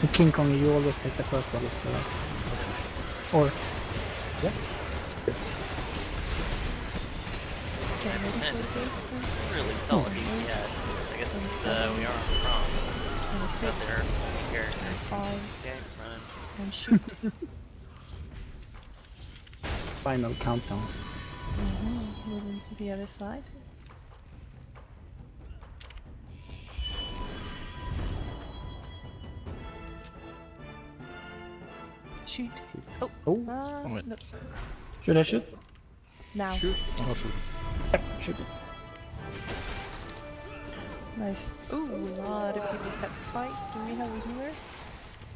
The King Kong, you always take the first one, so... Or... Yeah? Okay, ready Percent. for This this? is really solid DPS. I guess it's, we are on the front. And But six, they're main characters. 5, Okay, run. and shoot. Final countdown. Moving to the other side. Shoot. Oh. Oh. Wait. No. Should I shoot? Now. Shoot. Oh, shoot. Shoot. Nice. Ooh, a lot of people that fight. Do we have a healer?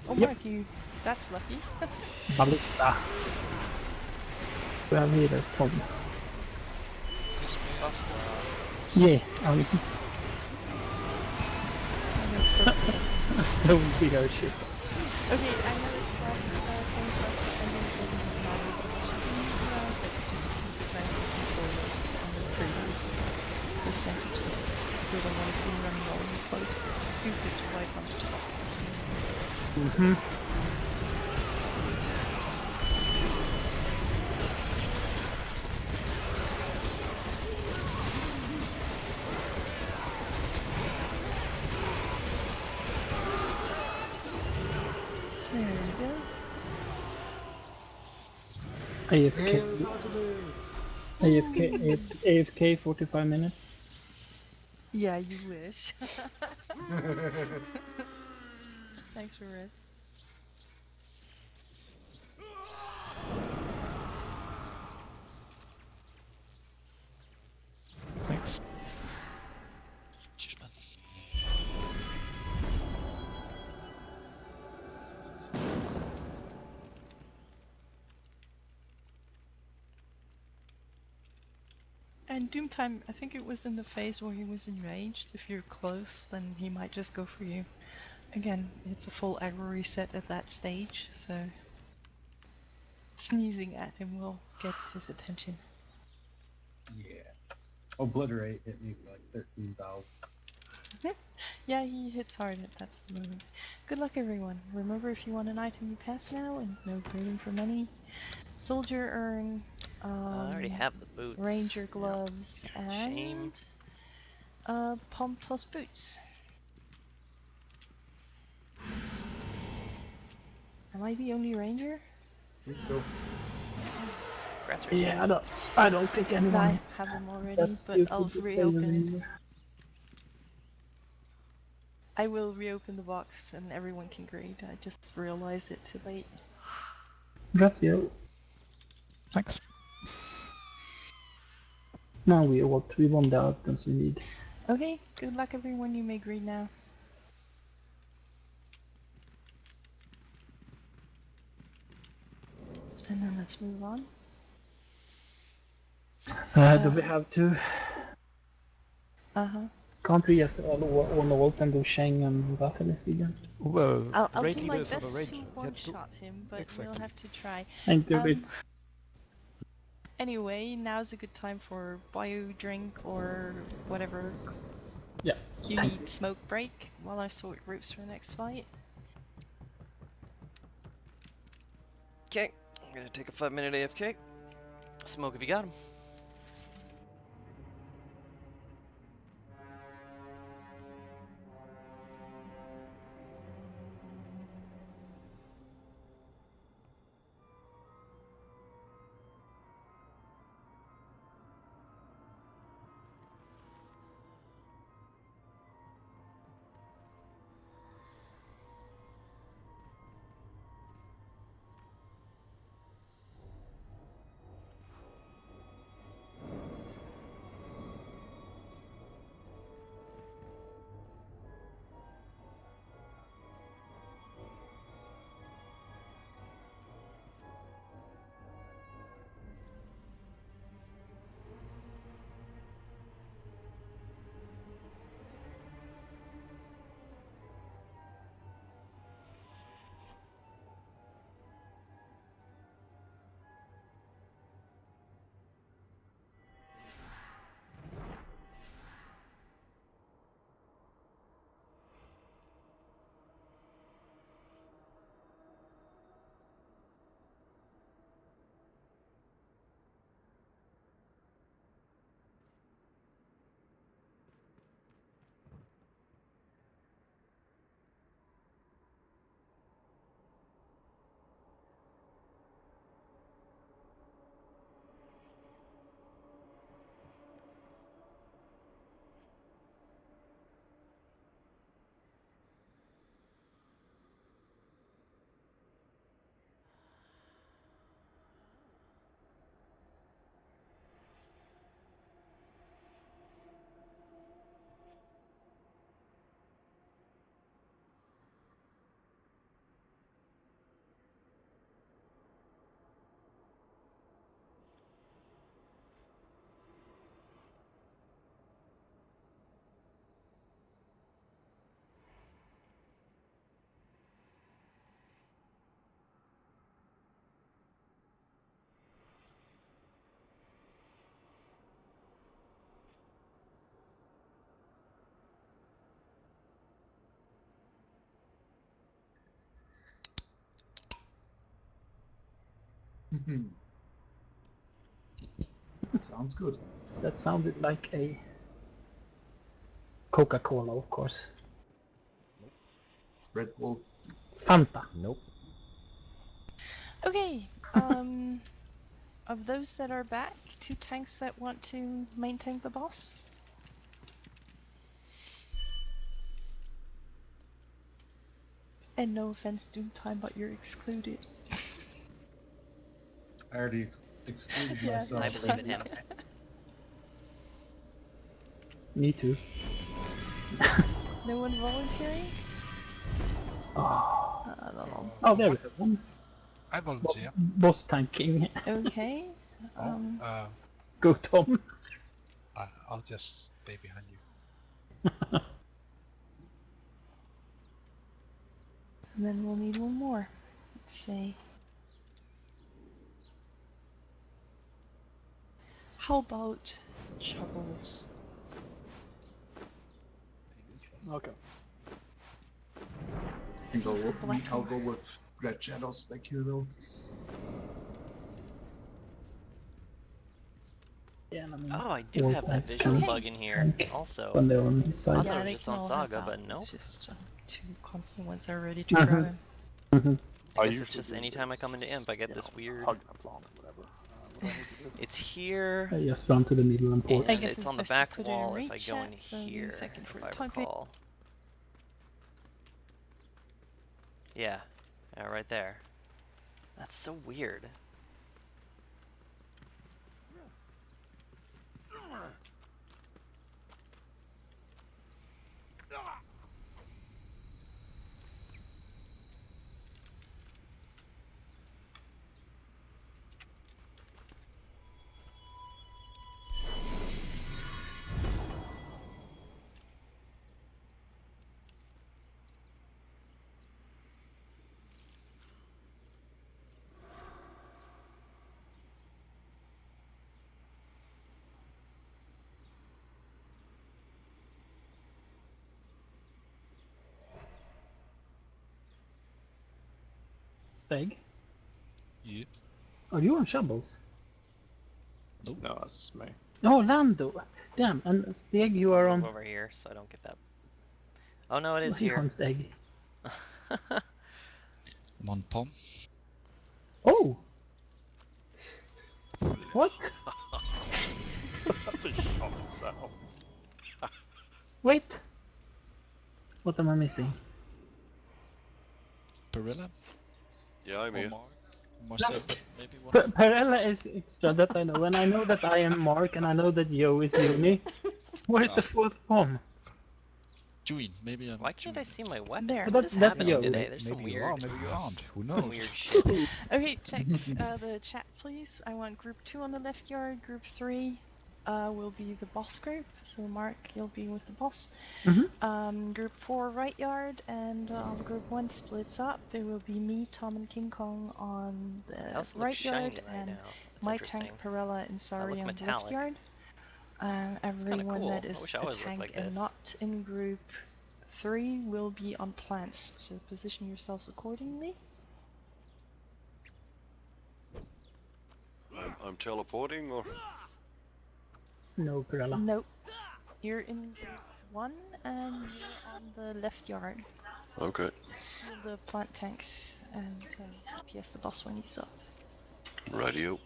Oh, Yep. Mark, you. That's lucky. Ballista. We have healers, Tom. Kiss me, Oscar. Yeah, Stone beer shit. Okay, I know it's last thing for us, and it doesn't matter so much as the user round, but just keep trying to control it on the previous percentages. Still don't want to see running all in close. It's stupid to wipe on this boss. There we go. AFK 45 minutes. Yeah, you wish. Thanks for rest. Thanks. Cheers, man. And Doomtime, I think it was in the phase where he was enraged. If you're close, then he might just go for you. Again, it's a full aggro reset at that stage, so sneezing at him will get his attention. Yeah. Obliterate hit me for like 13,000. Yeah, he hits hard at that moment. Good luck, everyone. Remember, if you want an item, you pass now, and no grading for money. Soldier urn, I already have the boots. ranger gloves, Shame. and palm toss boots. Am I the only ranger? I think so. Grats, Yeah, I don't think anyone. I have them already, That's but stupid I'll to play reopen them it. anymore. I will reopen the box and everyone can grade. I just realized it too late. Grazie. Thanks. Now we won the items we need. Okay, good luck everyone, you may grade now. And then let's move on. Do we have to? Uh-huh. Can't we just all and do Sheng and Basilisk again? Well, I'll raid do my leaders have best arranged. to Yeah, one-shot him, but we'll exactly. have to try. Ain't do it. Anyway, now's a good time for bio drink or whatever Yeah. you need. Smoke break while I sort groups for the next fight. Okay, I'm gonna take a 5-minute AFK. Smoke if you got him. Sounds good. That sounded like a Coca-Cola, of course. Red Bull. Fanta. Nope. Okay. Of those that are back, 2 tanks that want to maintain the boss. And no offense, Doom Time, but you're excluded. I already excluded Yeah, myself. I believe in him. Me too. No one volunteering? Oh, I don't know. oh there we go. I volunteer. Boss tanking. Okay. Go, Tom. I'll just stay behind you. And then we'll need one more. Let's see. How about Chuckles? Okay. I'll go with Red Shadows back here though. Yeah, I mean, Oh, I do all have that tanks visual can bug in here. tank Also, when they're on the I side. thought Yeah, it was they just can on all Saga, help but out. nope. It's just 2 constant ones are ready to throw in. I guess it's just anytime I come into Imp, I get this weird. It's here, I just run to the middle and port. I and guess it's it's on the best to back put it in wall if I reach go in chat, so give me a here, second for if I typing. recall. Yeah, right there. That's so weird. Steg, Yep. are you on shovels? Nope. No, that's me. Oh, Lando. Damn, and Steg, you are on. Move over here so I don't get that. Oh no, it is You're here. on Steg. I'm on Pom. Oh. What? That's a shock sound. Wait. What am I missing? Perilla? Yeah, I'm Or here. Mark? Marcel? Maybe one of them? Perella is extra, that I know, and I know that I am Mark, and I know that Joe is Uni. Where's the fourth Pom? Juin, maybe I'm Why can't I see my weapons? There. What is That's happening Yo. today? There's some Maybe you weird, are, maybe you aren't. Who knows? some weird shit. Okay, check the chat, please. I want group 2 on the left yard. Group 3 will be the boss group. So Mark, you'll be with the boss. Group 4 right yard, and group 1 splits up. There will be me, Tom, and King Kong on the House looks right shiny yard, right and now. That's my interesting. tank Perella and Sari on the left metallic. yard. kinda Everyone cool. that I is wish I a always looked tank like and this. not in group 3 will be on plants. So position yourselves accordingly. I'm teleporting, or No, Perella. Nope. You're in group 1 and you're on the left yard. okay, The plant tanks and PS the boss when he's up. radio.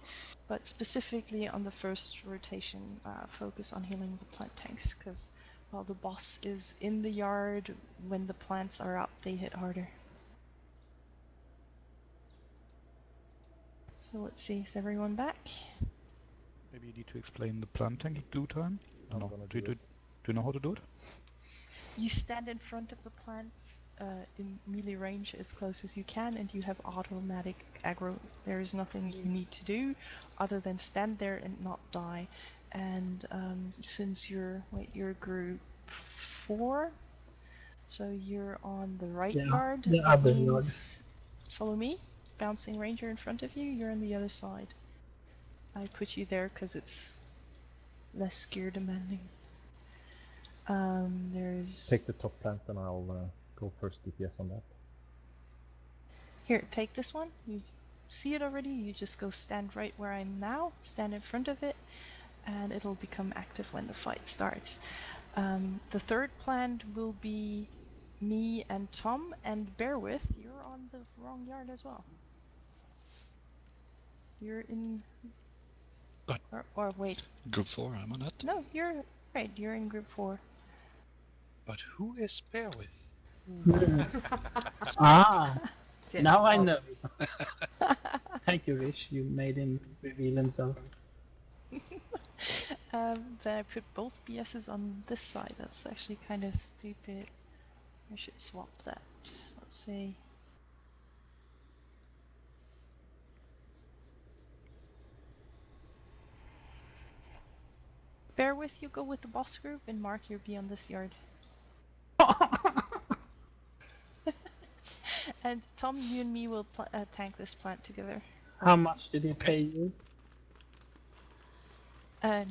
But specifically on the first rotation, focus on healing the plant tanks, because while the boss is in the yard, when the plants are up, they hit harder. So let's see, is everyone back? Maybe you need to explain the plant tanking glue time? I'm No. gonna Do do it. you know how to do it? You stand in front of the plants in melee range as close as you can, and you have automatic aggro. There is nothing you need to do other than stand there and not die. And since you're group 4, so you're on the right Yeah, yard. the That other yard. means follow me. Bouncing ranger in front of you. You're on the other side. I put you there because it's less gear demanding. There's Take the top plant and I'll go first DPS on that. Here, take this one. You see it already, you just go stand right where I'm now, stand in front of it, and it'll become active when the fight starts. The third plant will be me and Tom, and bear with, you're on the wrong yard as well. You're in... But or wait. Group 4, am I not? No, you're right, you're in group 4. But who is bear with? Now I know. Thank you, Rich. You made him reveal himself. Then I put both BSs on this side. That's actually kind of stupid. I should swap that. Let's see. Bear with, you go with the boss group, and Mark, you'll be on this yard. And Tom, you and me will tank this plant together. How much did he pay you?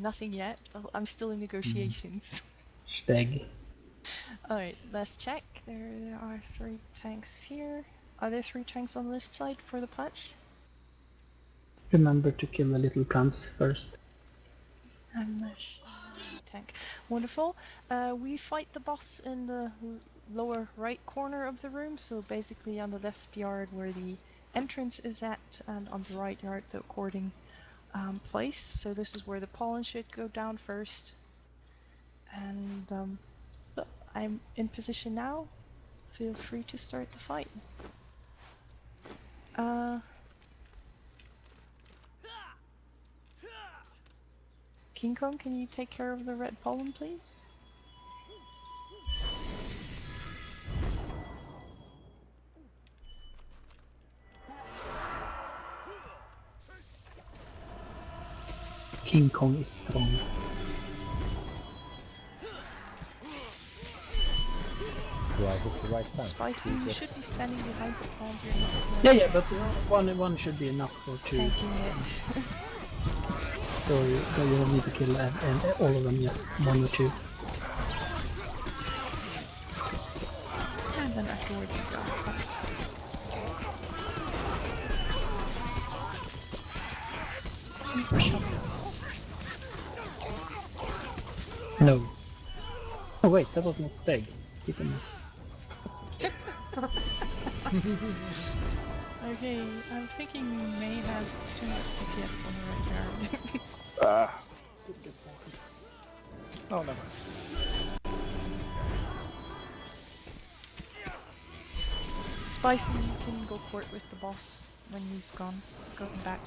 Nothing yet. Oh, I'm still in negotiations. Steg. Alright, let's check. There are 3 tanks here. Are there 3 tanks on the left side for the plants? Remember to kill the little plants first. Tank. Wonderful. We fight the boss in the lower right corner of the room, so basically on the left yard where the entrance is at, and on the right yard the according place. So this is where the pollen should go down first. And I'm in position now. Feel free to start the fight. King Kong, can you take care of the red pollen, please? King Kong is strong. Do I hit the right time? Spicy, you should be standing behind the plant. Yeah, but one should be enough for 2. Tanking it. So you don't need to kill all of them, just 1 or 2. And then afterwards you go. No. Oh wait, that was not Steg. Keep in mind. Okay, I'm thinking we may have too much TTF on the right yard. Oh, never. Spicy, you can go court with the boss when he's gone. Going back.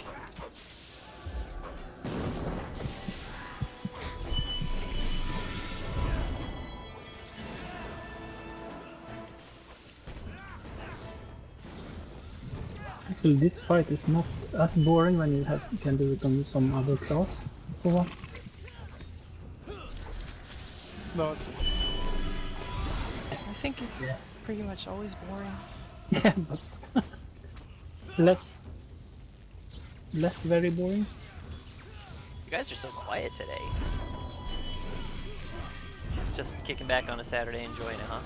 Actually, this fight is not as boring when you can do it on some other class. For once. No, I think it's pretty much always boring. Yeah, but less very boring. You guys are so quiet today. Just kicking back on a Saturday, enjoying it, huh?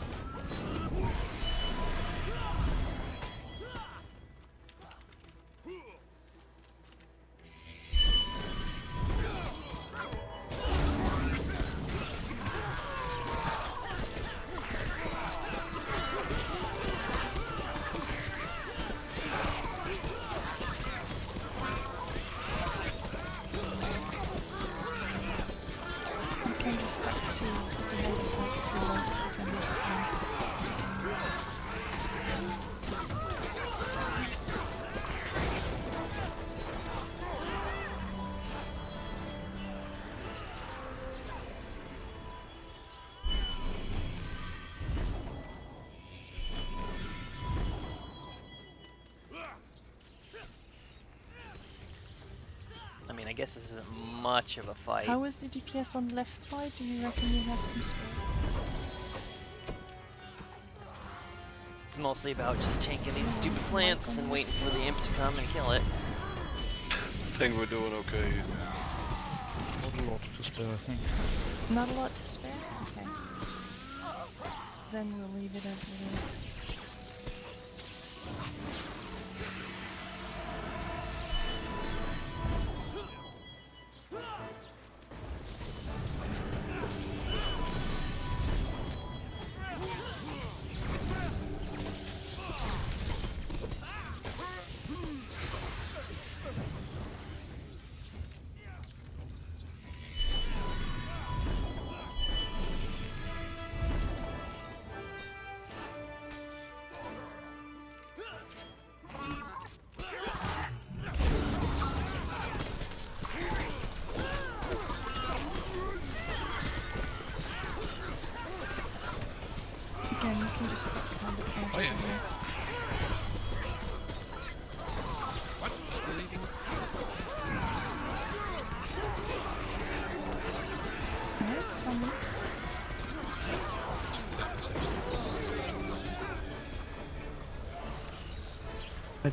I guess this isn't much of a fight. How is the DPS on the left side? Do you reckon you have some spare? It's mostly about just tanking these stupid plants and waiting for the imp to come and kill it. I think we're doing okay. not a lot to spare, I think. Not a lot to spare? Okay. Then we'll leave it as it is.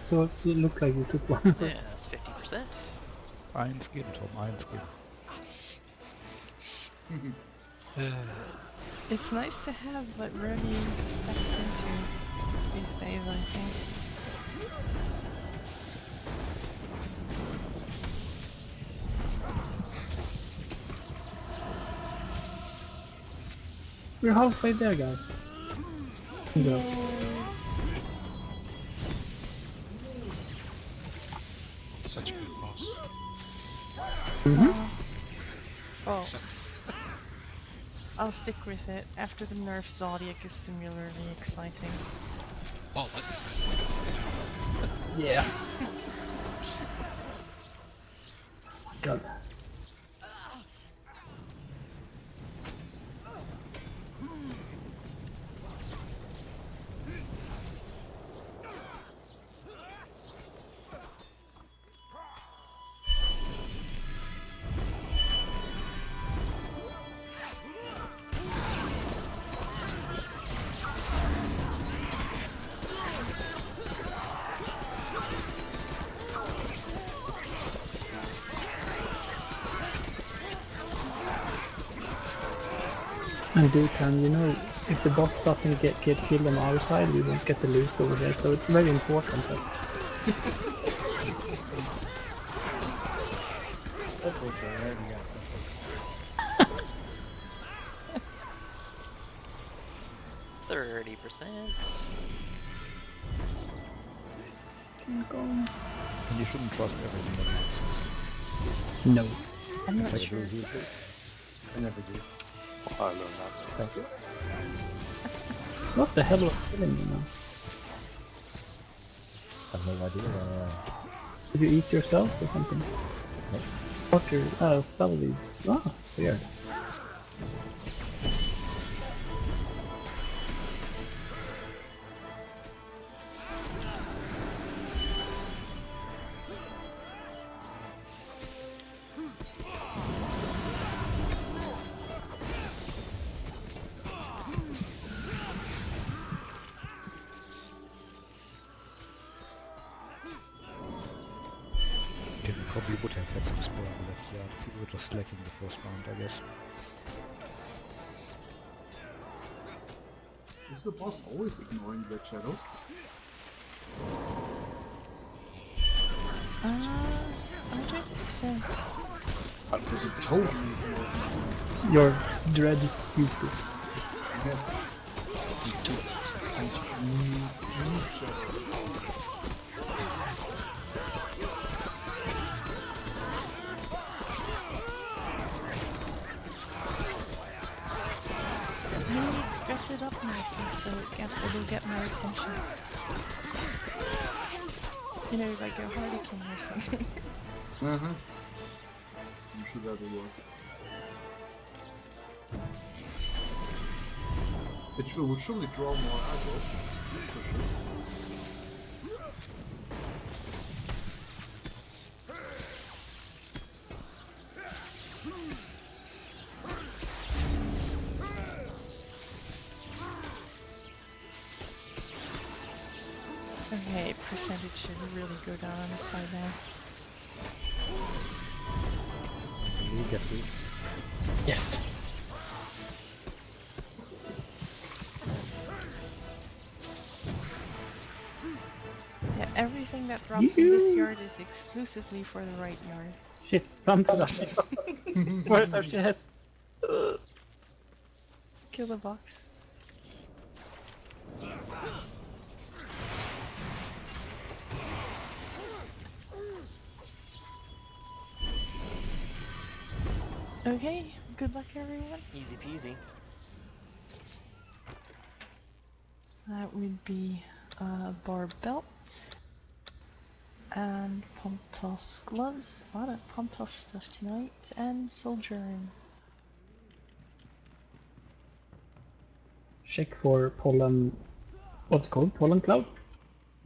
So it looked like you took one. Yeah, that's 50%. Iron skin, Tom, iron skin. It's nice to have, but rarely expect into these days, I think. We're halfway there, guys. Go. Such a good boss. Oh. I'll stick with it. After the nerf, Zodiac is similarly exciting. Oh, Yeah. God. And Dukan, you know, if the boss doesn't get killed on our side, we won't get the loot over there, so it's very important that... That's okay, I already got something. 30%. And you shouldn't trust everything that happens. No. I'm not Take a sure. blue heal, please. I never do. I learned that. Thank you. What the hell was killing me now? I have no idea. Did you eat yourself or something? No. What your fatalities? Ah, weird. You probably would have had some spare left, yeah, if you were just lacking the first round, I guess. Is the boss always ignoring red shadows? I don't think so. Because it totally ignoring. Your dread is stupid. Yeah. me too. Dress it up nicely so it'll get more attention. You know, like a harlequin or something. Uh-huh. I'm sure that will work. It will surely draw more aggro, for sure. Okay, percentage should really go down on the side now. You get through. Yes. Yeah, everything that drops in this yard is exclusively for the right yard. Shit, run to that. Where's our chest? Kill the box. Okay, good luck everyone. Easy peasy. That would be bar belt and Pomtos gloves. A lot of Pomtos stuff tonight, and soldiering. Check for pollen... What's it called? Pollen cloud?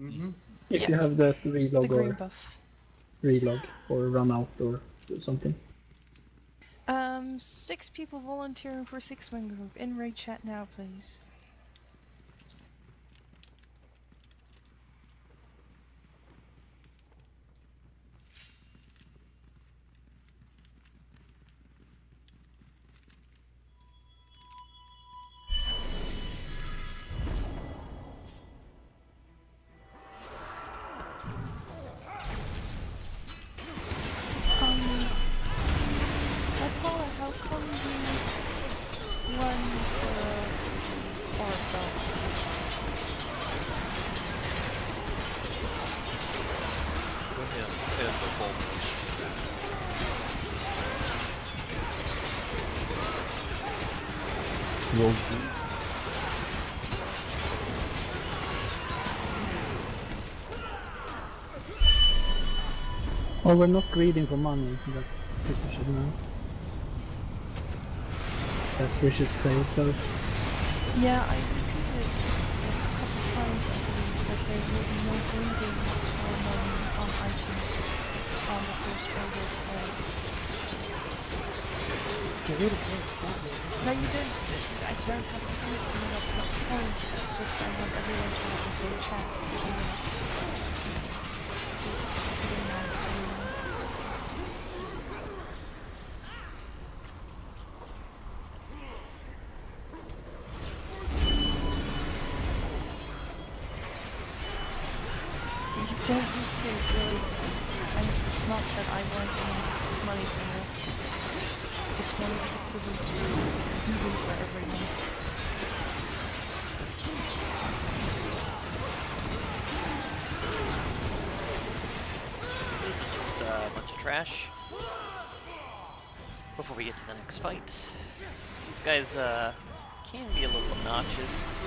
Mm-hmm. If Yeah. you have that The relog green or buff. relog or run out or something. 6 people volunteering for 6-man group. In raid chat now, please. full mage. Roll Oh, we're not greeding for money. That's people should know. As we should say so. Yeah, I repeated it a couple times, I believe, that there will be no greeting on items on the first puzzle. No, you don't. I don't have to do it to me, that's not the point. It's just I want everyone to have the same chance. You don't need to, really. It's not that I want any money from this. Just wanted it to be even for everyone. This is just a bunch of trash. Before we get to the next fight, these guys can be a little obnoxious.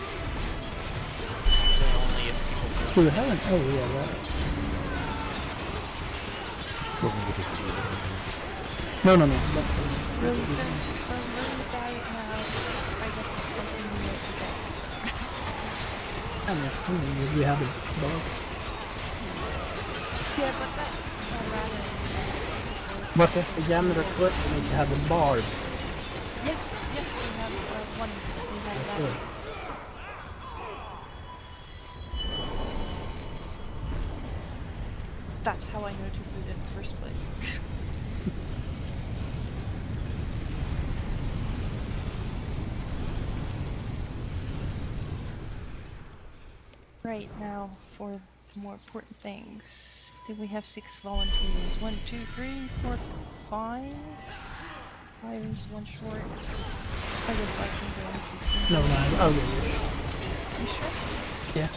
Only if people Do we have an... Oh, yeah, right. No. Really, from learning the guy now, I guess it's something you need to get. I'm assuming we have a dog. Yeah, but that's not random. Was it the general question if you have a bard? Yes, we have one. We have that. That's how I noticed it in the first place. Right now, for the more important things. Did we have 6 volunteers? 1, 2, 3, 4, 5? 5 is 1 short. I guess I can go on 16. No, I'll go. You sure? Yeah.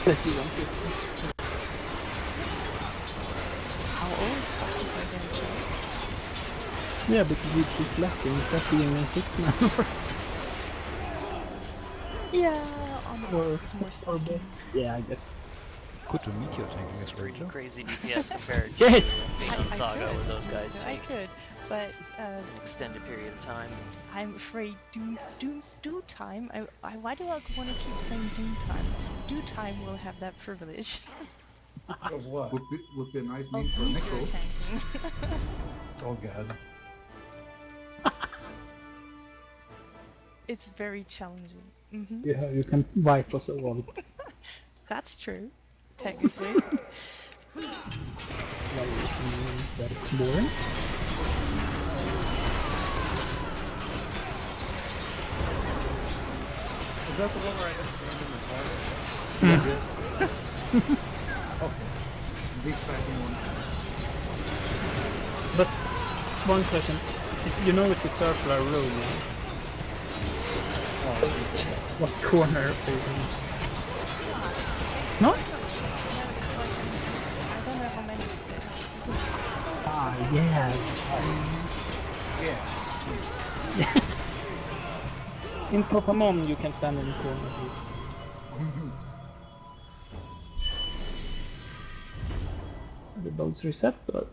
Let's see one. How old is that by then, Jade? Yeah, because we just left him. He's not being a 6-man. Yeah, on the box is more sneaky. Yeah, I guess. Good to meet you, taking It's this pretty ranger. crazy DPS compared to Yes! being on Saga with those guys I take could, but an extended period of time. I'm afraid do time. Why do I want to keep saying doom time? Do time will have that privilege. Of what? Would be a nice Of name for meteor Necro. tanking. Oh god. It's very challenging. Yeah, you can wipe us all. That's true, technically. Why is that boring? Is that the one where I just screamed in the toilet? Yes. Okay. Big exciting one. But one question, you know it's a circular room, right? What corner are you in? No? I don't know how many there are. Ah, yeah. Yeah. In Pokemon you can stand in the corner. Are the boats reset or?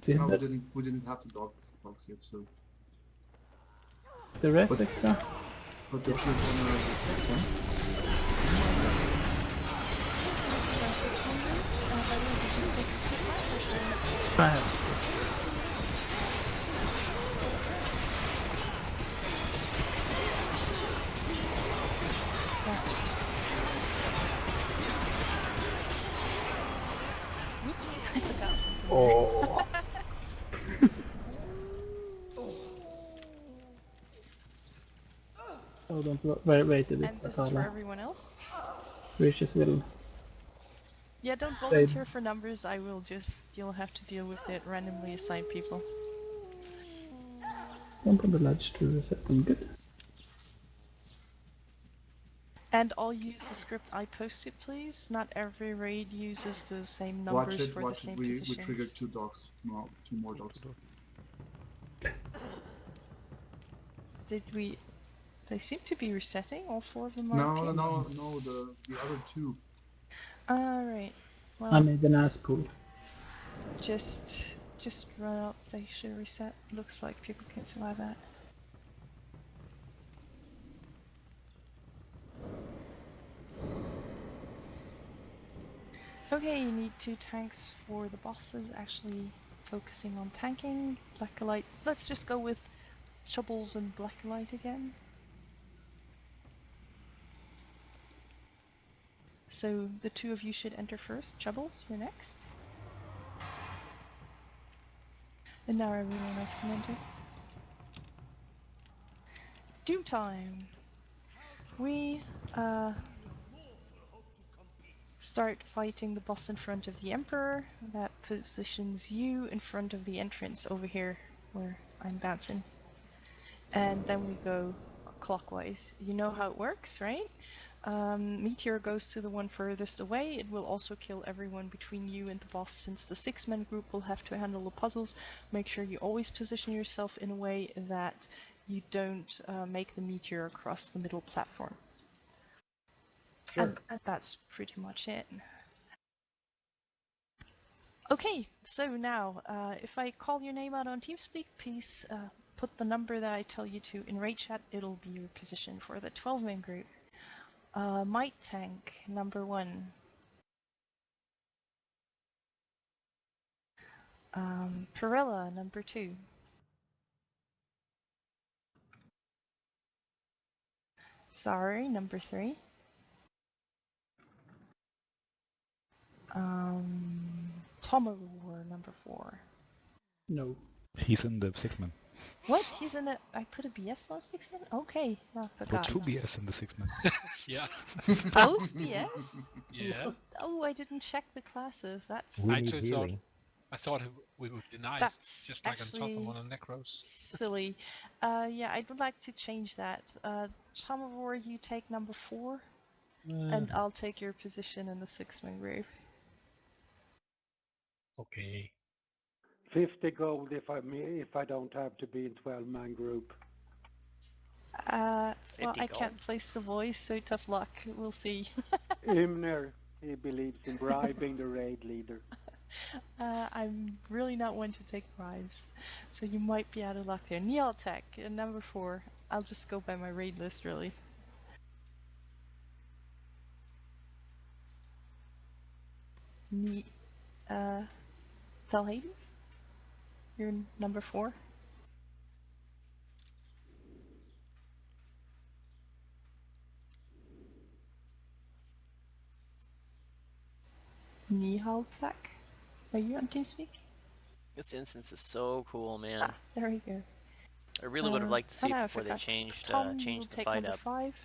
Did No, that we didn't have the dogs yet, so. the rest But- extra? But if you're gonna reset them, I have. That's Whoops, I forgot something. Oh. Oh, don't wait a bit. And this is for everyone else. Riches will. Yeah, don't volunteer for numbers. You'll have to deal with it. Randomly assign people. Jump on the ledge to reset them. Good. And I'll use the script I posted, please. Not every raid uses the same Watch numbers it, for the watch it. same We positions. triggered 2 dogs. No, 2 more dogs. Did we... They seem to be resetting. All 4 of them are No, okay. no, the other 2. Alright. Well, I made an ass pool. just run up. They should reset. Looks like people can survive that. Okay, you need 2 tanks for the bosses, actually focusing on tanking. Blacklight. Let's just go with Shovels and Blacklight again. So the 2 of you should enter first. Shovels, you're next. And now everyone else can enter. Doom time! We start fighting the boss in front of the Emperor. That positions you in front of the entrance over here where I'm bouncing. And then we go clockwise. You know how it works, right? Meteor goes to the one furthest away. It will also kill everyone between you and the boss, since the 6-man group will have to handle the puzzles. Make sure you always position yourself in a way that you don't make the meteor across the middle platform. Sure. And that's pretty much it. Okay, so now, if I call your name out on TeamSpeak, please put the number that I tell you to in raid chat. It'll be your position for the 12-man group. Might Tank, number 1. Perilla, number 2. Sorry, number 3. Tomahawk, number 4. No. He's in the 6-man. What? He's in a... I put a BS on 6-man? Okay, I Put forgot. 2 BS in the 6-man. Yeah. Both BS? Yeah. Oh, I didn't check the classes. That's... We I need actually healing. thought we would deny it, That's just like on actually Totham on the Necros. silly. Yeah, I would like to change that. Tomahawk, you take number 4, and I'll take your position in the 6-man group. Okay. 50 gold if I don't have to be in 12-man group. Well, 50 I gold. can't place the voice, so tough luck. We'll see. Ymnir, he believes in bribing the raid leader. I'm really not one to take bribes, so you might be out of luck there. Nealtech, number 4. I'll just go by my raid list, really. Thalhaven? You're number 4. Nihaltech? Are you on TeamSpeak? This instance is so cool, man. Ah, there we go. I really would have liked to see now it I before they forgot. changed Tom, changed will the take fight number up. 5.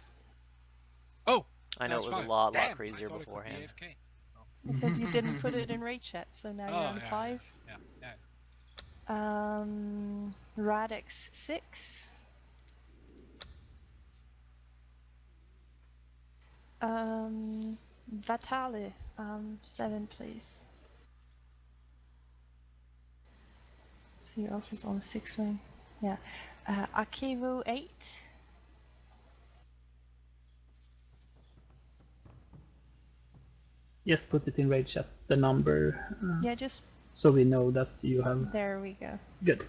Oh! I know that's it was fine. a lot Damn, crazier I thought it could be beforehand. AFK. Because you didn't put it in raid chat, so now you're on 5. Yeah. Radix 6. Vatali, 7, please. Let's see who else is on the 6-wing. Yeah. Akivo 8. Just put it in raid chat, the number, Yeah, just... so we know that you have... There we go. Good.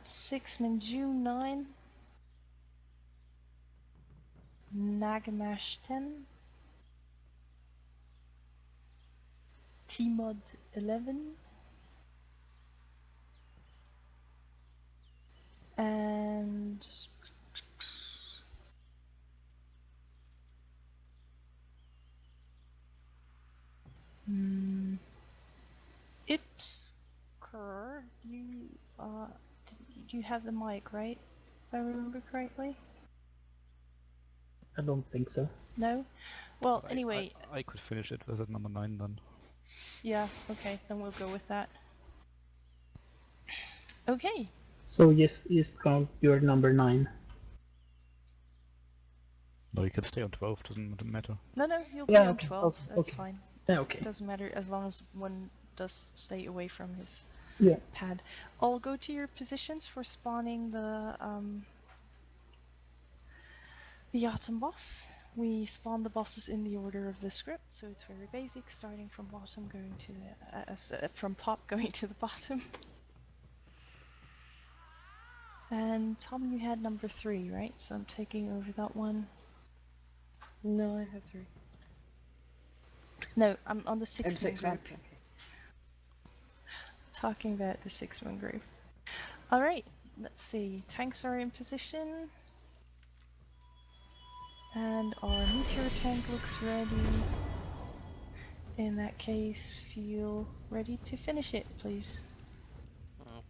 6-man June 9. Nagamash 10. T-Mod 11. And... It's... you have the mic, right? If I remember correctly? I don't think so. No? Well, But anyway... I could finish it as at number 9 then. Yeah, okay, then we'll go with that. Okay. So yes, count your number 9. No, you can stay on 12, doesn't matter. No, you'll be Yeah, on okay, 12. okay, That's okay. fine. Yeah, okay. It doesn't matter as long as one does stay away from his Yeah. pad. I'll go to your positions for spawning the Autumn boss. We spawn the bosses in the order of the script, so it's very basic, starting from bottom, going to the, from top, going to the bottom. And Tom, you had number 3, right? So I'm taking over that one. No, I have 3. No, I'm on the And 6-man 6 man. group. Talking about the 6-man group. Alright, let's see. Tanks are in position. And our meteor tank looks ready. In that case, feel ready to finish it, please.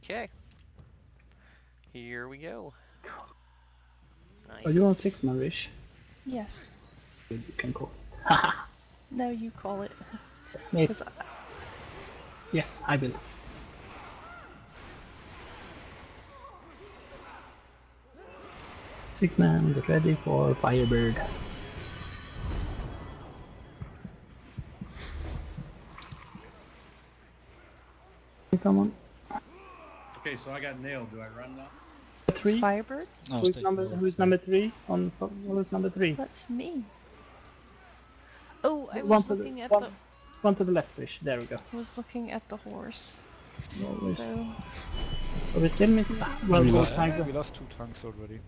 Okay. Here we go. Nice. Are you on 6-man, Rish? Yes. You can call. No, you call it. Maybe. Yes, I will. Six man, get ready for Firebird. Someone? Okay, so I got nailed. Do I run now? 3? Firebird? Who's number 3? Who's number 3? That's me. Oh, I One was to looking the, at one, the... one to the left-ish. There we go. I was looking at the horse. Always. So... So we still miss... Well, we, both lost, tanks we lost 2 tanks already.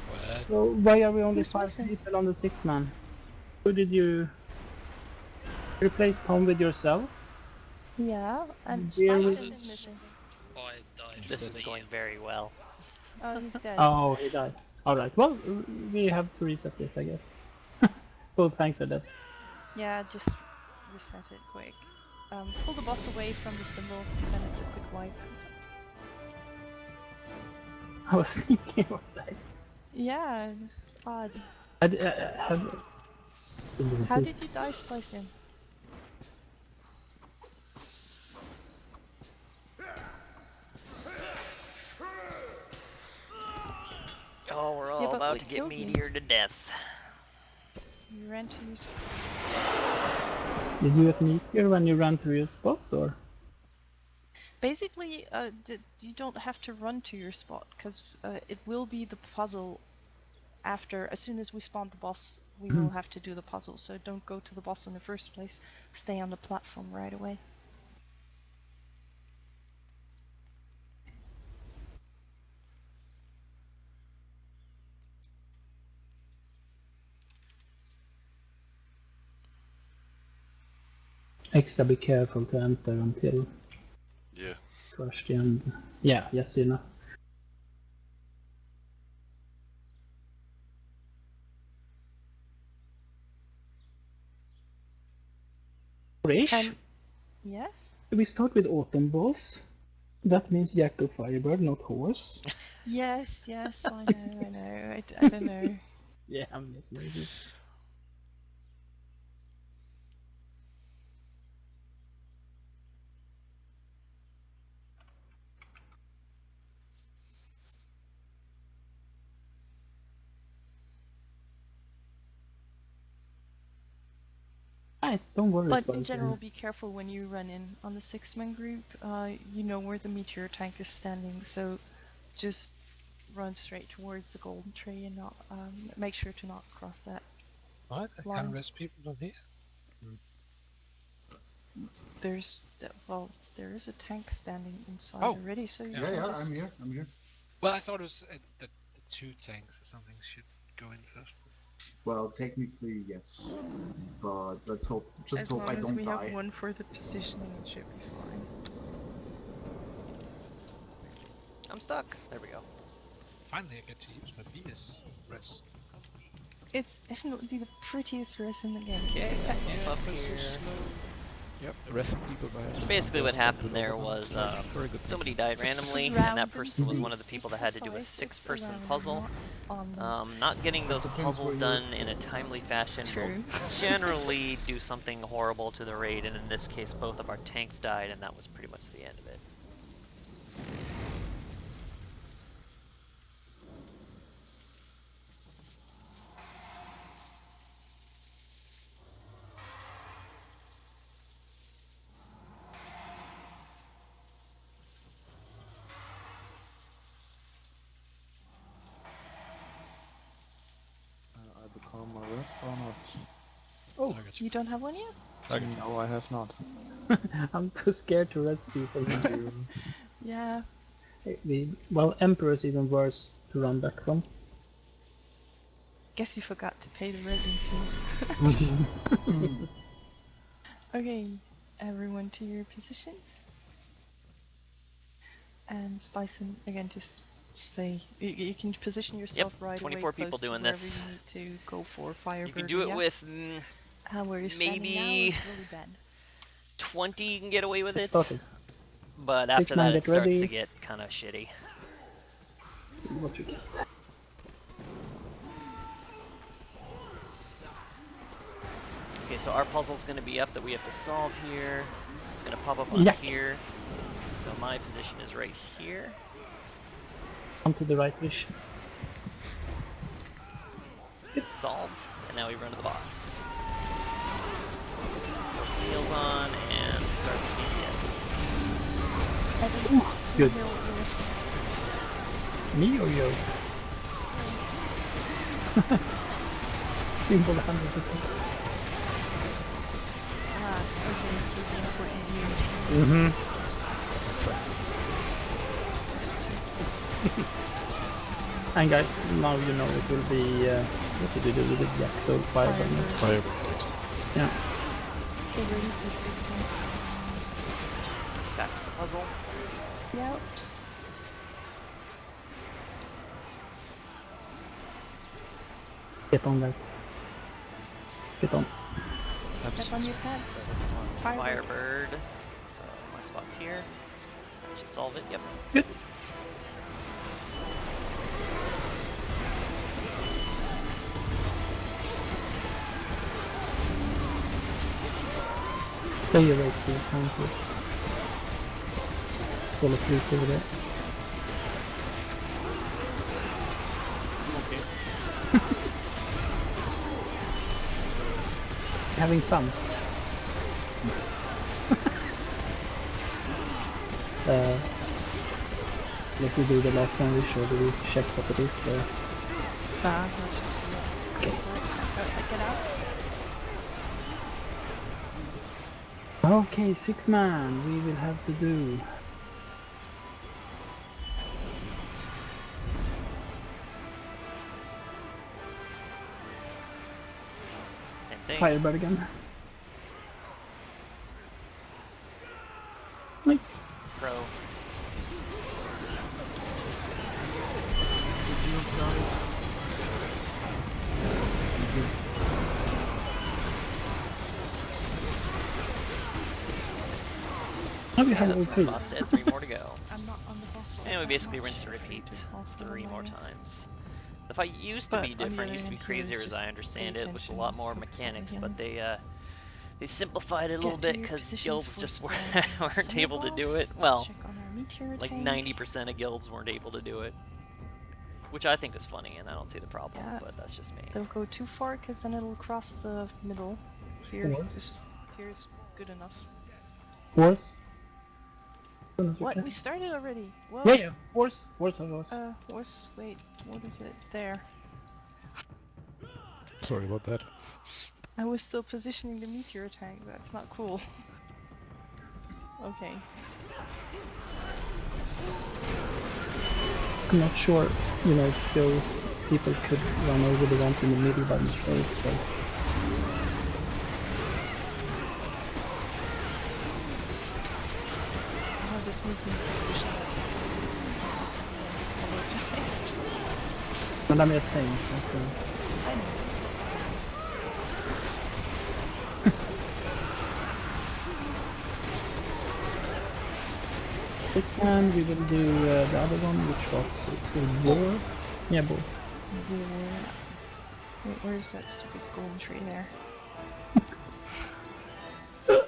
What? So why are we only Who's 5 missing? people on the 6-man? Who did you... replace Tom with yourself? Yeah, and Dear Spison with- is missing. I died. This is going very well. Oh, he's dead. Oh, he died. Alright, well, we have to reset this, I guess. Both tanks are dead. Yeah, just reset it quick. Pull the boss away from the symbol, then it's a quick wipe. I was thinking of that. Yeah, this was odd. How did you die, Splicing? Oh, we're all Yeah, but about what to get killed you? meteored to death. You ran to your spot. Did you get meteor when you ran through your spot, or? Basically, you don't have to run to your spot, because it will be the puzzle after, as soon as we spawn the boss, we will have to do the puzzle, so don't go to the boss in the first place, stay on the platform right away. Extra be careful to enter until Yeah. towards the end. Yeah, yes, you know. Rish, Yes? we start with Autumn Boss. That means Jack of Firebird, not horse. Yes, I know, I don't know. Yeah, I'm missing it. Alright, don't worry. But in Spicy. general, be careful when you run in on the 6-man group. You know where the meteor tank is standing, so just run straight towards the golden tree and not make sure to not cross that. What? I line. can't rest people on here? There's there is a tank standing inside Oh. already, so you Yeah, can yeah, just... I'm here. Well, I thought it was that the 2 tanks or something should go in first. Well, technically, yes. But let's hope, just As hope long I as don't we die. have one for the positioning, it should be fine. I'm stuck. There we go. Finally, I get to use my Venus res. It's definitely the prettiest res in the game. Okay, Yeah, up but so here. slow. Yep, the rest of people by So basically what happened there was very good. somebody died randomly, and Round that person was one of the people that had to do a precise, it's 6-person around puzzle. on them. Not getting those Depends puzzles where done in a timely fashion will True. generally do something horrible to the raid, and in this case both of our tanks died, and that was pretty much the end of it. or not? Oh, You don't have one yet? No, I have not. I'm too scared to res people. Yeah. Well, Emperor is even worse to run back from. Guess you forgot to pay the resin fee. Okay, everyone to your positions. And Spicen, again, just stay. You can position yourself right 24 away people close to doing wherever this. you need to go for Firebird. You can do it with where you're maybe standing now is really bad. 20 you can get away with it. Perfect. But 6 after man, that it get starts ready. to get kind of shitty. See what you get. Okay, so our puzzle's going to be up that we have to solve here. It's going to pop up on here. So my position is right here. Come to the right wish. It's solved, and now we run to the boss. Throw some heals on and start the BTS. Good. Me or you? Simple 100%. Okay, so the important view. And guys, now you know it will be what did you do with the Jack Soul Firebird? Yeah. Okay, ready for 6 minutes. Back to the puzzle. Yep. Get on, guys. Get on. Step on your pads. So this one's Firebird. So my spot's here. Should solve it, yep. Good. Stay awake for your time, please. Fall asleep over there. Having fun. Let's do the last one, or do we check what it is? Let's just do it. Okay. Get out. Okay, 6 man, we will have to do. Same thing. Firebird again. Nice. Pro. Now we have all That's my 3. boss dead, 3 more to go. I'm not on the boss. And we basically rinse and repeat 3 more times. The fight used to be different, used to be crazier as I understand it, with a lot more mechanics, but they simplified it a little bit because guilds just weren't able to do it. Well, like 90% of guilds weren't able to do it. Which I think is funny, and I don't see the problem, but that's just me. Don't go too far, because then it'll cross the middle. Here's good enough. Horse? What? We started already? Whoa. Yeah, horse. Horse. Horse, wait, what is it? There. Sorry about that. I was still positioning the meteor tank, that's not cool. Okay. I'm not sure, if people could run over the ones in the middle by mistake, so. Oh, this makes me suspicious. But I'm just saying. I know. This time we will do the other one, which was War. Yeah, War. Wait, where's that stupid golden tree there? Good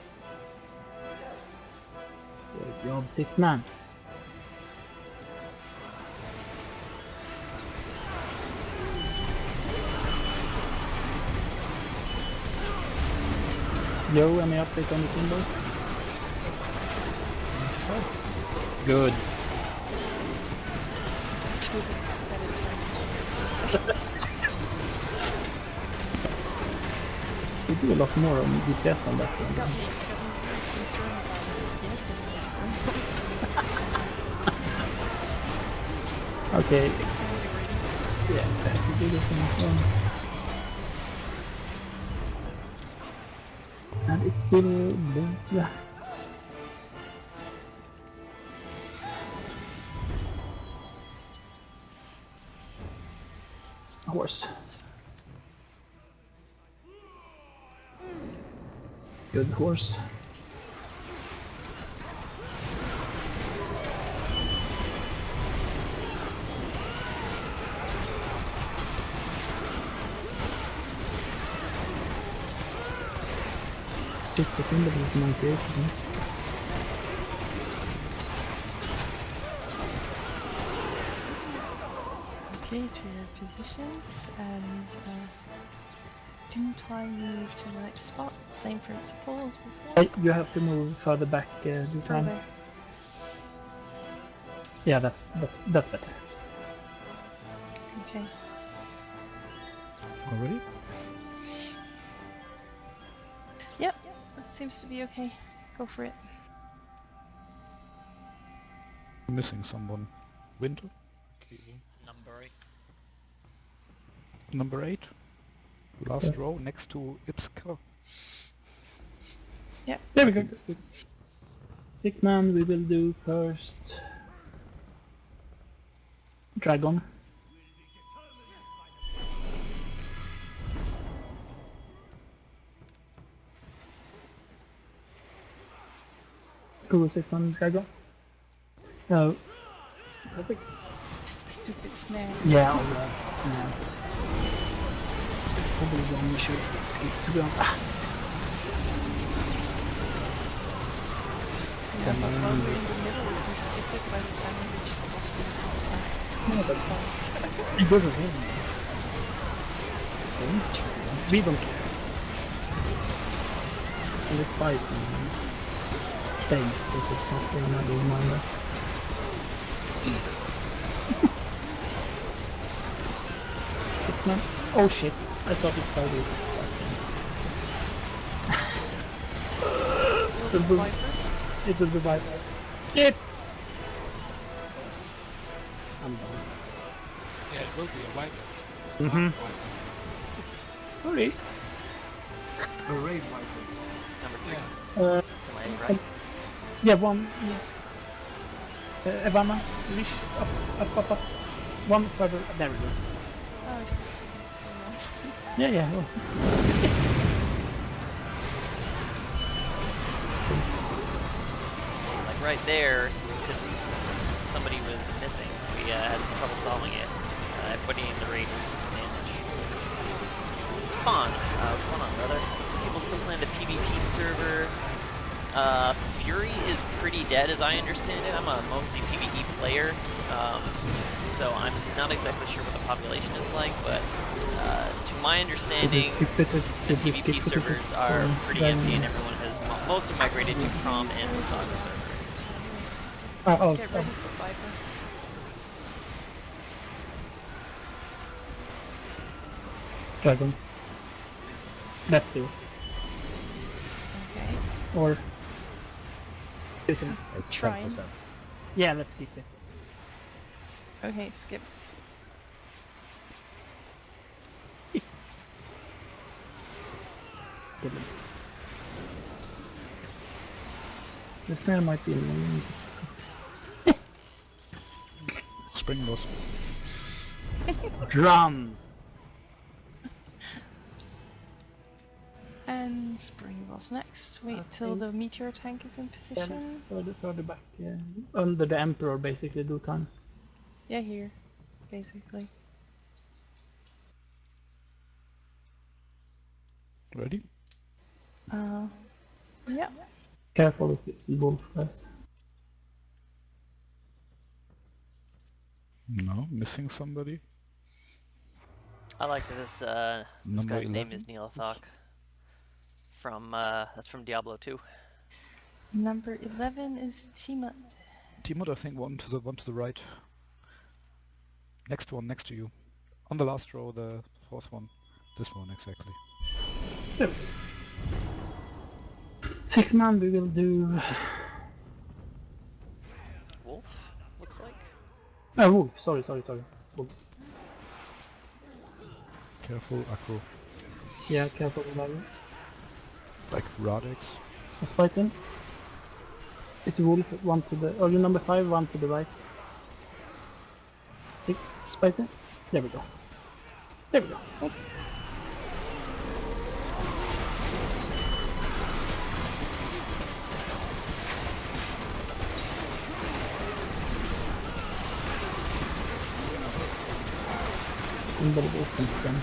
job, 6 man. Yo, any update on the symbol? Good. We do a lot more on DPS on that one. Got me less concerned about DPS than Okay. Yeah, I have to do this one as well. And it will... Yeah. Horse. Good horse. Shit, the symbol is 98, isn't it? Okay, to your positions, and do try and move to the next spot. Same principle as before. You have to move further back, do time. Further. Yeah, that's better. Okay. Already? Yep, that seems to be okay. Go for it. Missing someone. Winter? Okay, number 8. Number 8. Last row next to Ipska. Yep. There we go. 6 man, we will do first... Dragon. Google 6 man Dragon. No. Perfect. Stupid snare. Yeah, oh yeah, snare. It's probably one we should skip to be honest. Yeah, but while we're in the middle, we can skip it by the time we reach the boss. No, that's fine. It doesn't hit me. We don't care. And the spice and things, if it's something I don't mind that. Shit, man. Oh shit, I thought it fell with. It will be Viper. Shit! I'm done. Yeah, it will be a wiper. Mm-hmm. Sorry. Parade Viper. Number 3. Yeah. To my right. Yeah, one. Yeah. Evanna, Lish, up. One further. There we go. Oh, it's taking so long. Yeah. Oh. Like right there, it's because somebody was missing. We had some trouble solving it. Everybody in the raid was taking damage. Spawn, what's going on, brother? People still playing the PvP server. Fury is pretty dead as I understand it. I'm a mostly PvE player, so I'm not exactly sure what the population is like, but to my understanding, the PvP servers are pretty empty and everyone has mostly migrated to Trom and the Saga server. Oh, Get ready for Viper. Dragon. Let's do it. Okay. Or... It's Trying. 10%. Yeah, let's skip it. Okay, skip. The snare might be annoying. Spring loss. Run! And Spring was next. Wait till the meteor tank is in position. Further back, yeah. Under the Emperor, basically, do time. Yeah, here, basically. Ready? Yeah. Careful if it's wolf, guys. No, missing somebody. I like that this Number guy's name 11. is Neelathok. That's from Diablo 2. Number 11 is Timot. Timot, I think one to the right. Next one, next to you. On the last row, the fourth one. This one, exactly. There we go. 6 man we will do... Wolf, looks like. Wolf, sorry. Wolf. Careful, Akro. Yeah, careful with that. Like Radix. Let's fight him. It's Wolf, one to the... Oh, you're number 5, one to the right. 6, fight him. There we go. Okay. Unbelievable system.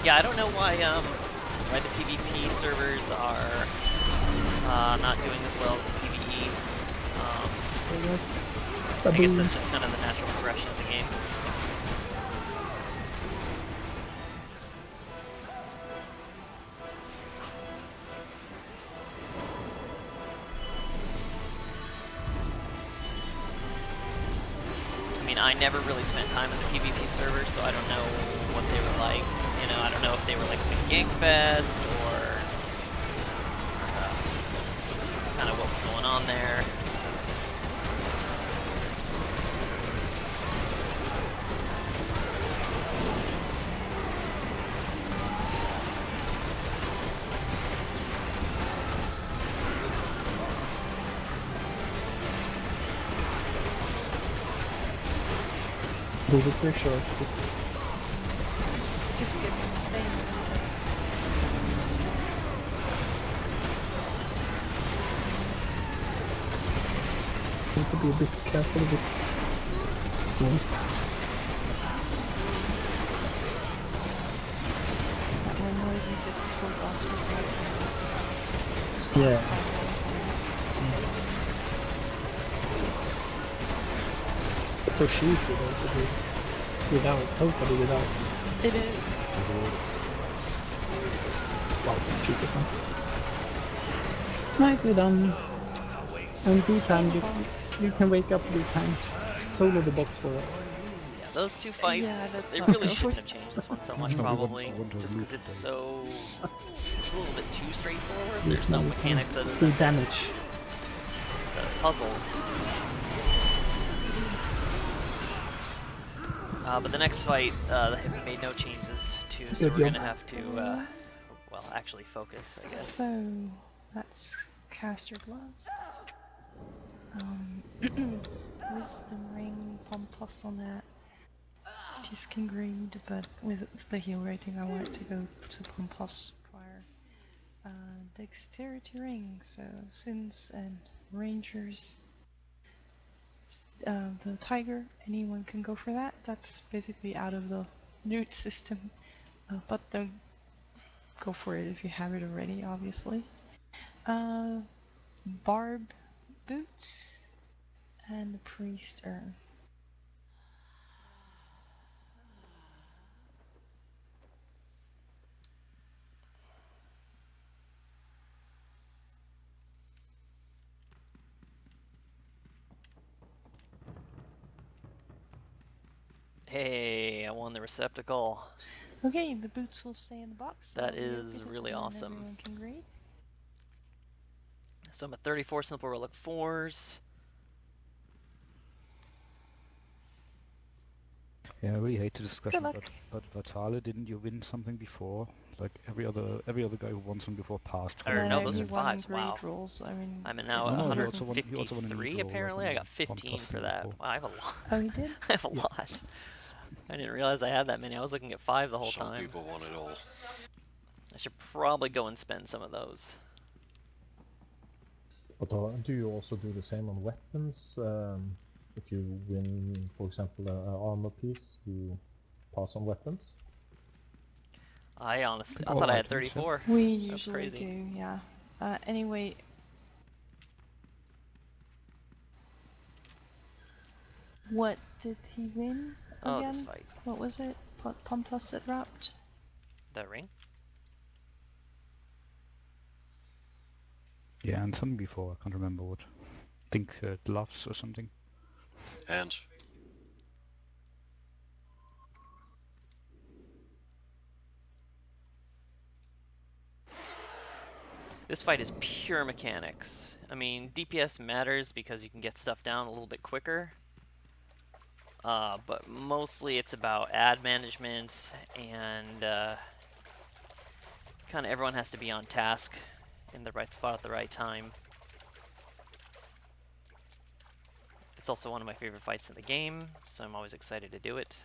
Yeah, I don't know why the PvP servers are not doing as well as the PvE. I guess that's just kind of the natural progression of the game. I mean, I never really spent time in the PvP servers, so I don't know what they were like. You know, I don't know if they were like a big gank fest or kind of what was going on there. Do this very short. Just to get them to stay in the You need to be a bit careful with Wolf. That one might be difficult boss with Yeah. It's so cheap to do without, totally without. It is. Wow, 3%. Nicely done. And do time, you can wake up do time. Solo the box for it. Yeah, those two fights, that's they not really good. shouldn't have changed this one so much, probably, just because it's so... It's a little bit too straightforward. There's no mechanics other Do than damage. the puzzles. But the next fight, we made no changes to, so we're gonna have to, well, actually focus, I guess. So, that's caster gloves. Wisdom ring, palm toss on that. Tisk and greed, but with the heal rating I want it to go to palm toss prior. Dexterity ring, so sins and rangers. The tiger, anyone can go for that. That's basically out of the loot system, but don't go for it if you have it already, obviously. Barb boots and the priest urn. Hey, I won the receptacle. Okay, the boots will stay in the box. So That we'll is get it really and awesome. Everyone can grade. So I'm at 34 simple relic 4s. Yeah, I really hate the discussion, Good luck. but Vatale, didn't you win something before? Like every other guy who won something before passed. Or no, those are you won 5s. grade Wow. rolls. I mean, I'm at now No, he also won- he also won a 153 league roll, apparently. like I on got 15 Podcast for that. before. Wow, I have a lot. oh, you did? I have a lot. I didn't realize I had that many. I was looking at 5 the whole Some time. people want it all. I should probably go and spend some of those. But do you also do the same on weapons? If you win, for example, an armor piece, you pass on weapons? I honestly, I Oh, thought I had items, yeah. 34. We That's usually crazy. do, yeah. Anyway. What did he win Oh, again? this fight. What was it? Palm toss that wrapped? That ring? Yeah, and something before, I can't remember what. I think gloves or something. Hands. This fight is pure mechanics. I mean, DPS matters because you can get stuff down a little bit quicker. But mostly it's about ad management and kind of everyone has to be on task in the right spot at the right time. It's also one of my favorite fights in the game, so I'm always excited to do it.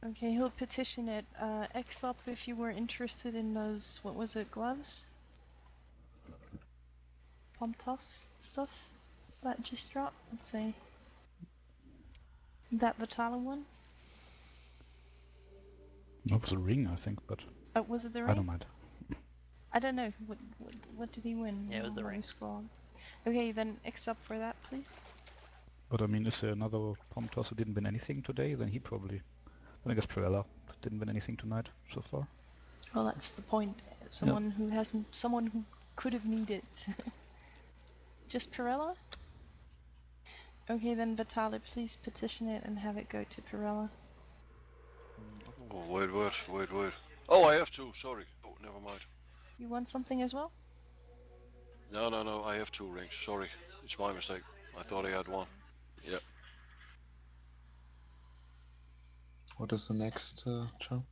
Okay, he'll petition it. X up if you were interested in those, what was it, gloves? Palm toss stuff that just dropped, let's say. That Vitala one? That was a ring, I think, but Was it the I ring? don't mind. I don't know. What did he win? Yeah, it was the Let me ring. scroll. Okay, then X up for that, please. But I mean, is there another palm toss who didn't win anything today? Then he probably. Then I guess Perella didn't win anything tonight so far. Well, that's the point. Someone who hasn't, someone who could have needed. Just Perella? Okay, then Vitali, please petition it and have it go to Perella. Oh, wait. Oh, I have two, sorry. Oh, never mind. You want something as well? No, I have 2 rings, sorry. It's my mistake. I thought I had 1. Yeah. What is the next turn?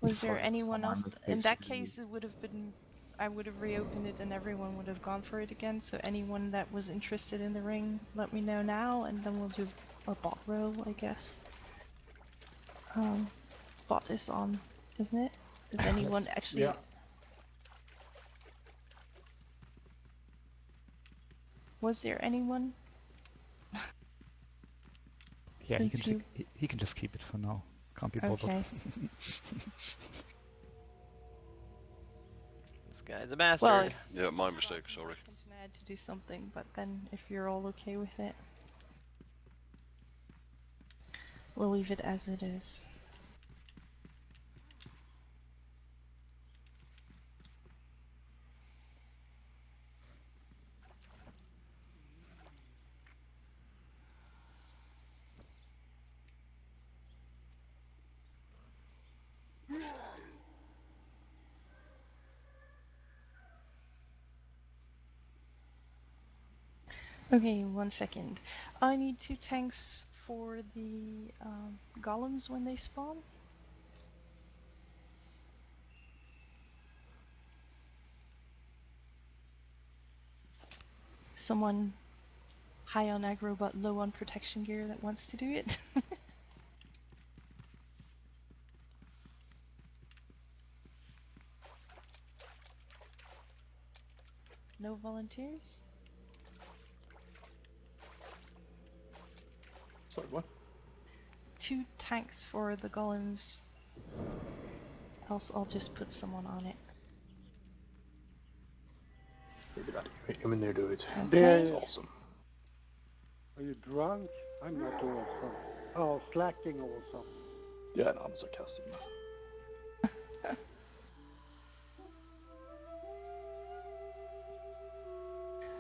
Was there anyone else? In that Basically- case, it would have been. I would have reopened it and everyone would have gone for it again. So anyone that was interested in the ring, let me know now, and then we'll do a bot roll, I guess. Bot is on, isn't it? Does anyone actually? Yeah. Was there anyone? Yeah, Since he can just keep it for now. Can't be bothered. Okay. This guy's a bastard. Well, Yeah, my mistake, sorry. I had to do something, but then if you're all okay with it, we'll leave it as it is. Okay, 1 second. I need 2 tanks for the golems when they spawn. Someone high on aggro but low on protection gear that wants to do it. No volunteers? Sorry, what? 2 tanks for the golems. Else I'll just put someone on it. Maybe that. I mean, they do it. Okay. It's awesome. Are you drunk? I'm not awesome. Oh, slacking also. Yeah, no, I'm sarcastic.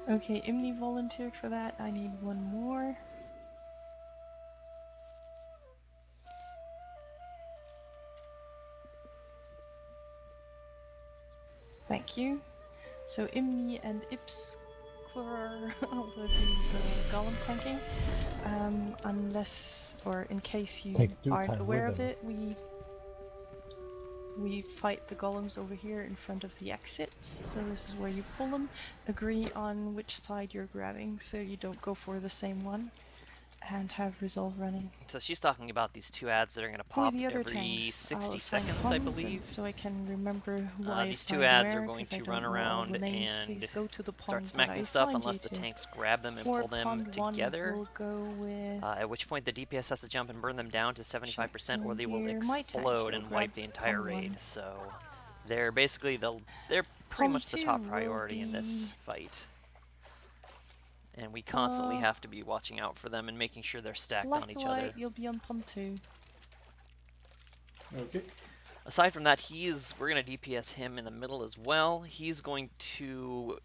Okay, Imni volunteered for that. I need 1 more. Thank you. So Imni and Ips will do the golem tanking. Unless, or in case you Take due aren't time aware with of them. it, we fight the golems over here in front of the exit. So this is where you pull them. Agree on which side you're grabbing so you don't go for the same one. And have resolve running. So she's talking about these 2 ads that are going to For pop the other every tanks, 60 I'll assign seconds, I comms, and believe. so I can remember who I These 2 assigned ads where, are going 'cause I to don't run know all around the names. and Please go to the start pond that smacking I stuff assigned unless you the to. tanks grab them and For pull them pond together. 1, we'll go with At which point the DPS has to jump and burn them down to 75% or they will here. My tank explode will and grab wipe the entire pond 1. raid. So they're basically they're pretty Pond much the 2 top will priority in this be- fight. And we constantly have to be watching out for them and making sure they're stacked on each other. Blacklight, you'll be on pond 2. Okay. Aside from that, we're going to DPS him in the middle as well. He's going to,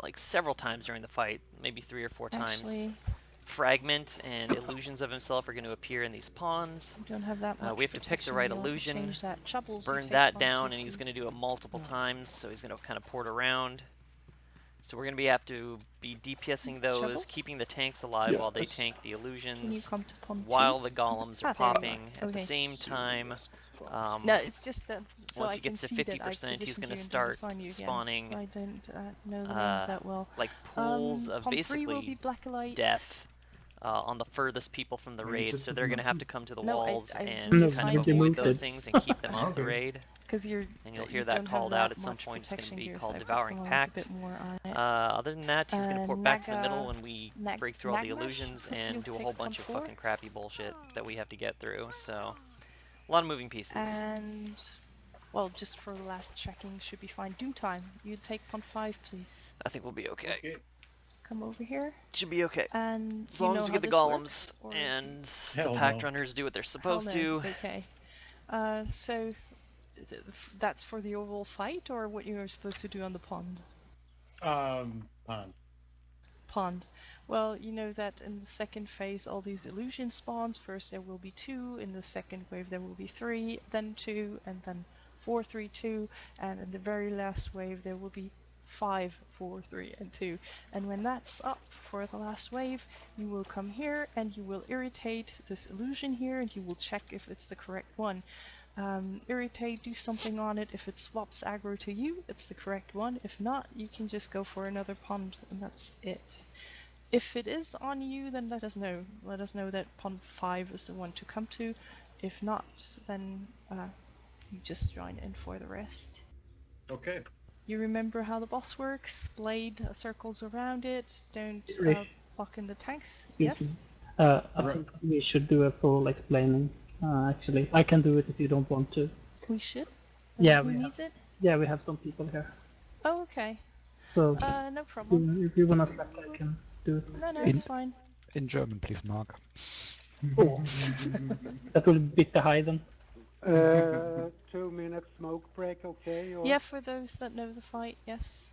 like several times during the fight, maybe 3 or 4 times, Actually, fragment and illusions of himself are going to appear in these pawns. you don't have that much We have to pick the protection. right You'll have to illusion, change that. Troubles, you burn take that pond down, 2, and he's going please. to do it multiple times, so he's going to kind of port around. So we're going to have to be DPSing those, Troubles? keeping the tanks alive while they Yes. tank the Can you illusions, come to pond 2? while the golems are Ah, there you are. popping at the Okay. same time. No, it's just that so Once I he can gets to see that I've 50%, he's positioned going you to and start assign you again. spawning I don't know the names that well. like pools of Pond 3 will be basically Blacklight. death on the furthest people from the Well, you raid, just so put they're them going to on have two. to come to the No, walls I and No, kind you of avoid moved those it. things and keep them off the Okay. raid. Because you're And you'll you hear that don't have called out that at some much point. It's going to protection be gear, so called I put Devouring someone with Pact. a bit more on it. Other than that, he's going to port back to the middle Naga- when we Nag- break through all the Nagmash? illusions You'll and do a take whole bunch of pond 4? fucking crappy bullshit that we have to get through. So, a lot of moving pieces. And well, just for the last checking should be fine. Doom time. You take pond 5, please. I think we'll be okay. Okay. Come over here. Should be okay. And As you long know as we how get the this golems works, or- and the Hell pact no. runners do what they're Hell supposed no. to. Okay. So that's for the overall fight, or what you are supposed to do on the pond? Pond. Pond. Well, you know that in the second phase, all these illusion spawns. First there will be 2. In the second wave there will be 3, then 2, and then 4, 3, 2, and in the very last wave there will be 5, 4, 3, and 2. And when that's up for the last wave, you will come here and you will irritate this illusion here, and you will check if it's the correct one. Irritate, do something on it. If it swaps aggro to you, it's the correct one. If not, you can just go for another pond, and that's it. If it is on you, then let us know. Let us know that pond 5 is the one to come to. If not, then you just join in for the rest. Okay. You remember how the boss works? Blade circles around it. Don't Riff. block in the tanks. Excuse Yes? me. I think we should do a full explaining. Actually, I can do it if you don't want to. We should? Yeah, Who we needs it? Yeah, we have some people here. Oh, okay. So No problem. if you wanna slap, I can do it. No, it's fine. In German, please, Mark. Oh, that will be the high then. 2-minute smoke break, okay? Or... Yeah, for those that know the fight, yes.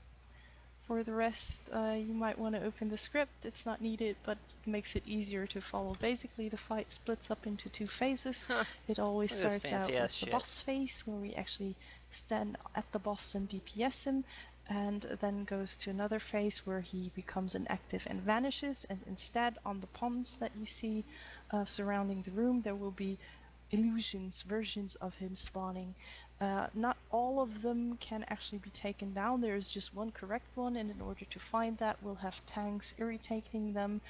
For the rest, you might want to open the script. It's not needed, but it makes it easier to follow. Basically, the fight splits up into 2 phases. It always Look at this starts out fancy-ass with the shit. boss phase, where we actually stand at the boss and DPS him, and then goes to another phase where he becomes inactive and vanishes, and instead on the ponds that you see surrounding the room, there will be illusions, versions of him spawning. Not all of them can actually be taken down. There is just one correct one, and in order to find that, we'll have tanks irritating them.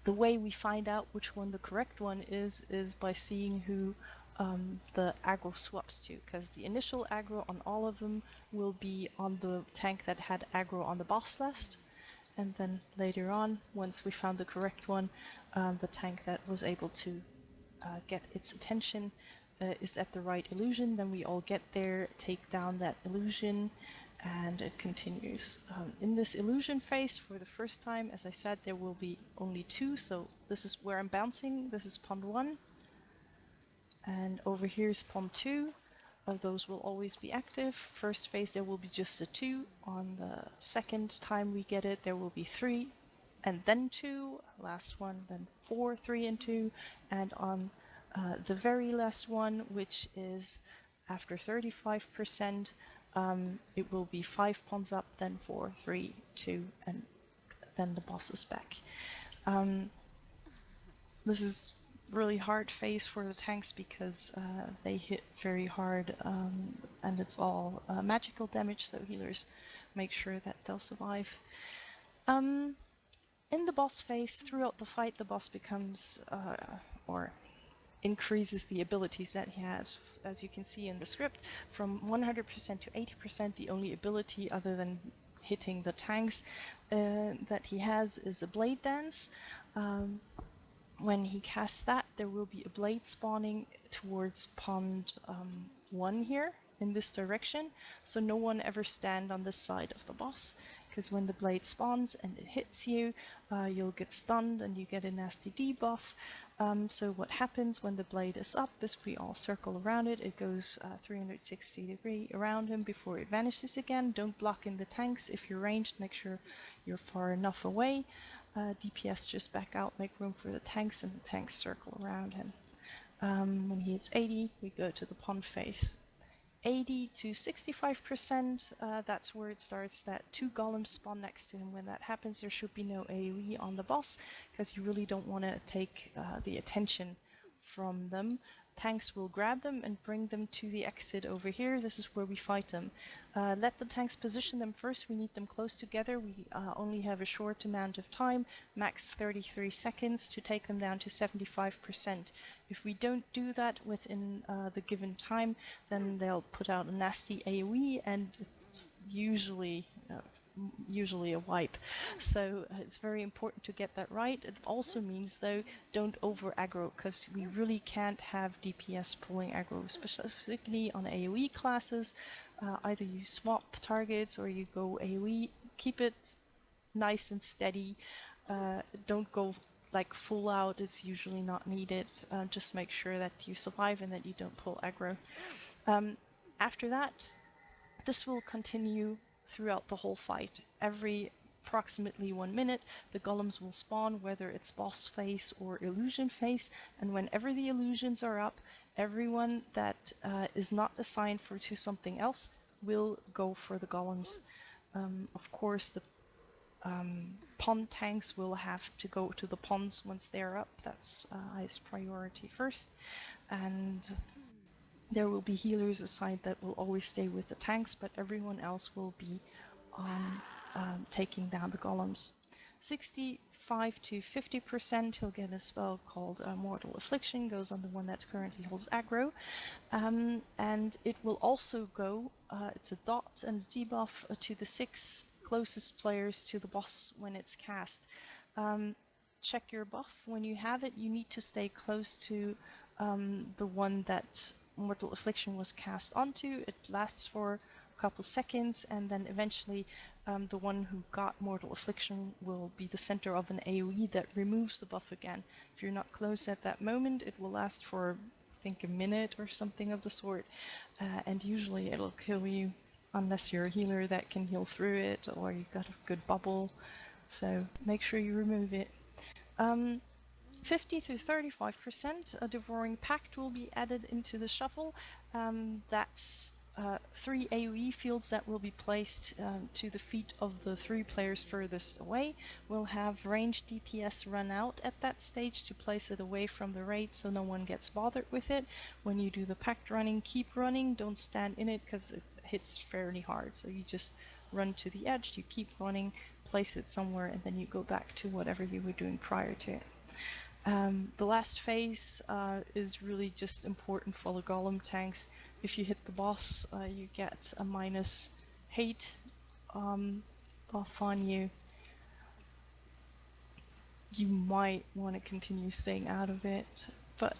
The way we find out which one the correct one is by seeing who the aggro swaps to, because the initial aggro on all of them will be on the tank that had aggro on the boss last, and then later on, once we found the correct one, the tank that was able to get its attention is at the right illusion. Then we all get there, take down that illusion, and it continues. In this illusion phase, for the first time, as I said, there will be only 2, so this is where I'm bouncing. This is pond 1, and over here is pond 2. Those will always be active. First phase there will be just a 2. On the second time we get it, there will be 3, and then 2. Last one, then 4, 3, and 2, and on the very last one, which is after 35%, it will be 5 ponds up, then 4, 3, 2, and then the boss is back. This is really hard phase for the tanks because they hit very hard, and it's all magical damage, so healers make sure that they'll survive. In the boss phase, throughout the fight, the boss becomes, or increases the abilities that he has. As you can see in the script, from 100% to 80%, the only ability other than hitting the tanks that he has is a blade dance. When he casts that, there will be a blade spawning towards pond 1 here, in this direction, so no one ever stand on this side of the boss. because when the blade spawns and it hits you, you'll get stunned and you get a nasty debuff. So what happens when the blade is up is we all circle around it. It goes 360 degrees around him before it vanishes again. Don't block in the tanks. If you're ranged, make sure you're far enough away. DPS just back out, make room for the tanks, and the tanks circle around him. When he hits 80, we go to the pond phase. 80 to 65%, that's where it starts that 2 golems spawn next to him. When that happens, there should be no AoE on the boss, because you really don't want to take the attention from them. Tanks will grab them and bring them to the exit over here. This is where we fight them. Let the tanks position them first. We need them close together. We only have a short amount of time, max 33 seconds, to take them down to 75%. If we don't do that within the given time, then they'll put out a nasty AoE, and it's usually a wipe. So it's very important to get that right. It also means, though, don't over aggro, because we really can't have DPS pulling aggro, specifically on AoE classes. Either you swap targets or you go AoE. Keep it nice and steady. Don't go like full out, it's usually not needed. Just make sure that you survive and that you don't pull aggro. After that, this will continue throughout the whole fight. Every approximately 1 minute, the golems will spawn, whether it's boss phase or illusion phase, and whenever the illusions are up, everyone that is not assigned to something else will go for the golems. Of course, the pond tanks will have to go to the ponds once they're up. That's highest priority first. And there will be healers assigned that will always stay with the tanks, but everyone else will be taking down the golems. 65 to 50%, he'll get a spell called Mortal Affliction, goes on the one that currently holds aggro. And it will also go, it's a dot and a debuff to the 6 closest players to the boss when it's cast. Check your buff. When you have it, you need to stay close to the one that Mortal Affliction was cast onto. It lasts for a couple seconds, and then eventually the one who got Mortal Affliction will be the center of an AoE that removes the buff again. If you're not close at that moment, it will last for, I think, a minute or something of the sort, and usually it'll kill you unless you're a healer that can heal through it, or you've got a good bubble. So make sure you remove it. 50 to 35%, a Devouring Pact will be added into the shuffle. That's 3 AoE fields that will be placed to the feet of the 3 players furthest away. We'll have ranged DPS run out at that stage to place it away from the raid so no one gets bothered with it. When you do the pact running, keep running, don't stand in it because it hits fairly hard. So you just run to the edge, you keep running, place it somewhere, and then you go back to whatever you were doing prior to it. The last phase is really just important for the golem tanks. If you hit the boss, you get a minus hate buff on you. You might want to continue staying out of it, but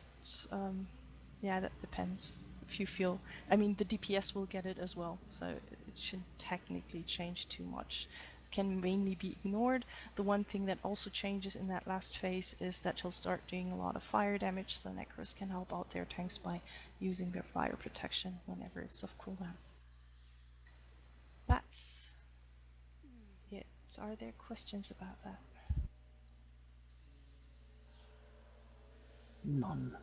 yeah, that depends. If you feel, I mean, the DPS will get it as well, so it shouldn't technically change too much. Can mainly be ignored. The one thing that also changes in that last phase is that he'll start doing a lot of fire damage, so Necros can help out their tanks by using their fire protection whenever it's off cooldown. That's it. Are there questions about that? None.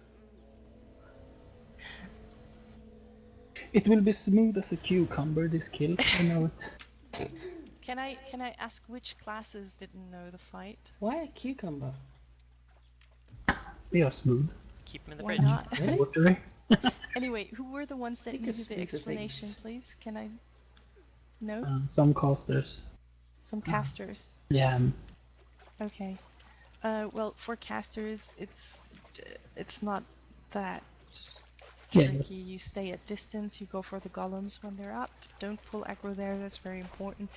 It will be smooth as a cucumber, this kill, I know it. Can I ask which classes didn't know the fight? Why a cucumber? They are smooth. Keep them in the Why fridge. not? Really? Watery. Anyway, who were the ones that Think of needed the smoother explanation, things. please? Can I know? Some casters. Some casters. Yeah. Okay. Well, for casters, it's not that tricky. You stay at distance, you go for the golems when they're up. Don't pull aggro there, that's very important.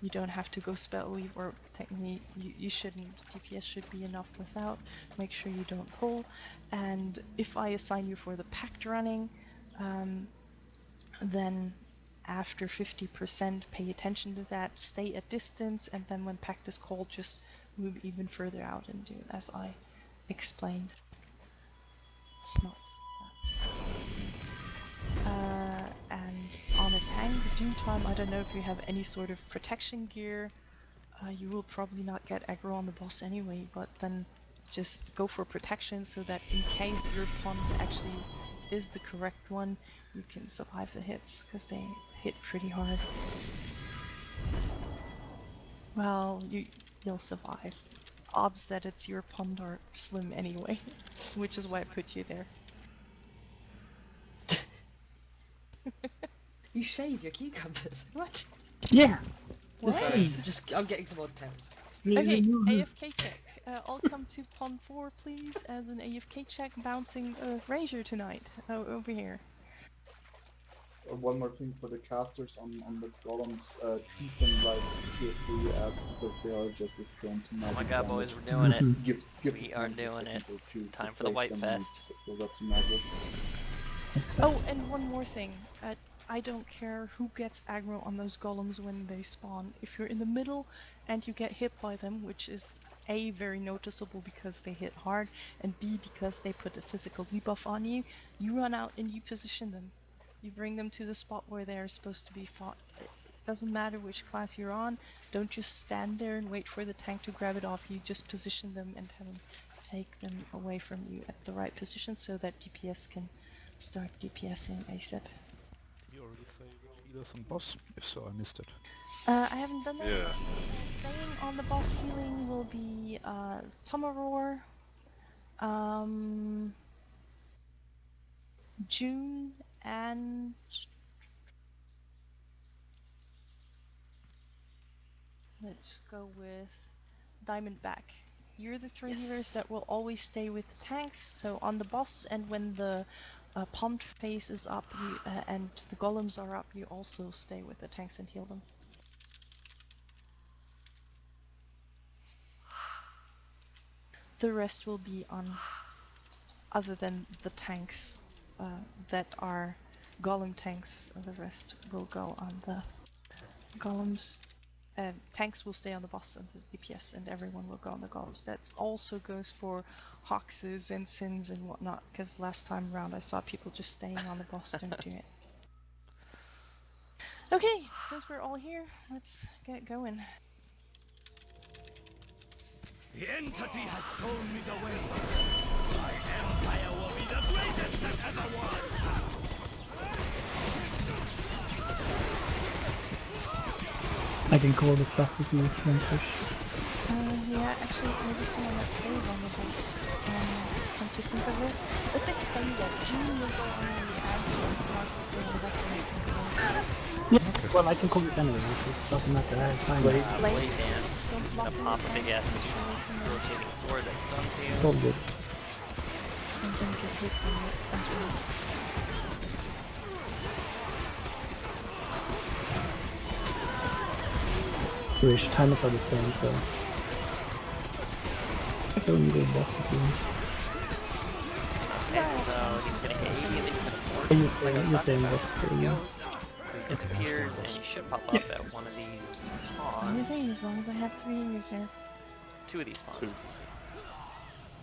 You don't have to go spell weave, or technically you shouldn't. DPS should be enough without. Make sure you don't pull. And if I assign you for the pact running, then after 50%, pay attention to that, stay at distance, and then when pact is called, just move even further out and do it as I explained. It's not that. And on a tank, Doom Time, I don't know if you have any sort of protection gear. You will probably not get aggro on the boss anyway, but then just go for protection so that in case your pond actually is the correct one, you can survive the hits, because they hit pretty hard. Well, you'll survive. Odds that it's your pond are slim anyway, which is why I put you there. You shave your cucumbers. What? Yeah. What? Hey. I'm getting some odd temps. Okay, AFK check. I'll come to pond 4, please, as an AFK check, bouncing a Razor tonight. Over here. One more thing for the casters on the golems, treat them like tier 3 ads because they are just as prone to magic. Oh my god, damage. boys, we're doing it. Give We the are tanks a doing it. second or two Time to for the place White them and Fest. build up some aggro. Oh, and one more thing. I don't care who gets aggro on those golems when they spawn. If you're in the middle and you get hit by them, which is A, very noticeable because they hit hard, and B, because they put a physical debuff on you, you run out and you position them. You bring them to the spot where they are supposed to be fought. It doesn't matter which class you're on, don't just stand there and wait for the tank to grab it off you, just position them and have them take them away from you at the right position so that DPS can start DPSing ASAP. Did you already say which healers on boss? If so, I missed it. I haven't done that. Yeah. Staying on the boss healing will be Tomaror, June, and let's go with Diamondback. You're the three healers that will always stay with the tanks, so on the boss and when the pond phase is up and the golems are up, you also stay with the tanks and heal them. The rest will be on, other than the tanks that are golem tanks, the rest will go on the golems. Tanks will stay on the boss and the DPS, and everyone will go on the golems. That also goes for Hoxes and Sins and whatnot, because last time around I saw people just staying on the boss. Don't do it. Okay, since we're all here, let's get going. The entity has shown me the way. My empire will be the greatest that ever was. I can call the stuff if you want to. Yeah, actually, maybe someone that stays on the boss. Come to think of it. Let's extend that. June will go on the ads and Mark will stay on the boss and I can go. Yeah, well, I can call it anyway, so it doesn't matter. I have time. Blade Dance. He's gonna pop a big ass rotating sword that stuns you. It's all good. And then get hit by it as well. Wish timers are the same, so I can go boss if you want. Okay, so he's gonna hit 80 and then he's gonna force. You're saying boss. So he disappears and he should pop up at one of these pawns. Everything, as long as I have 3 user. 2 of these pawns.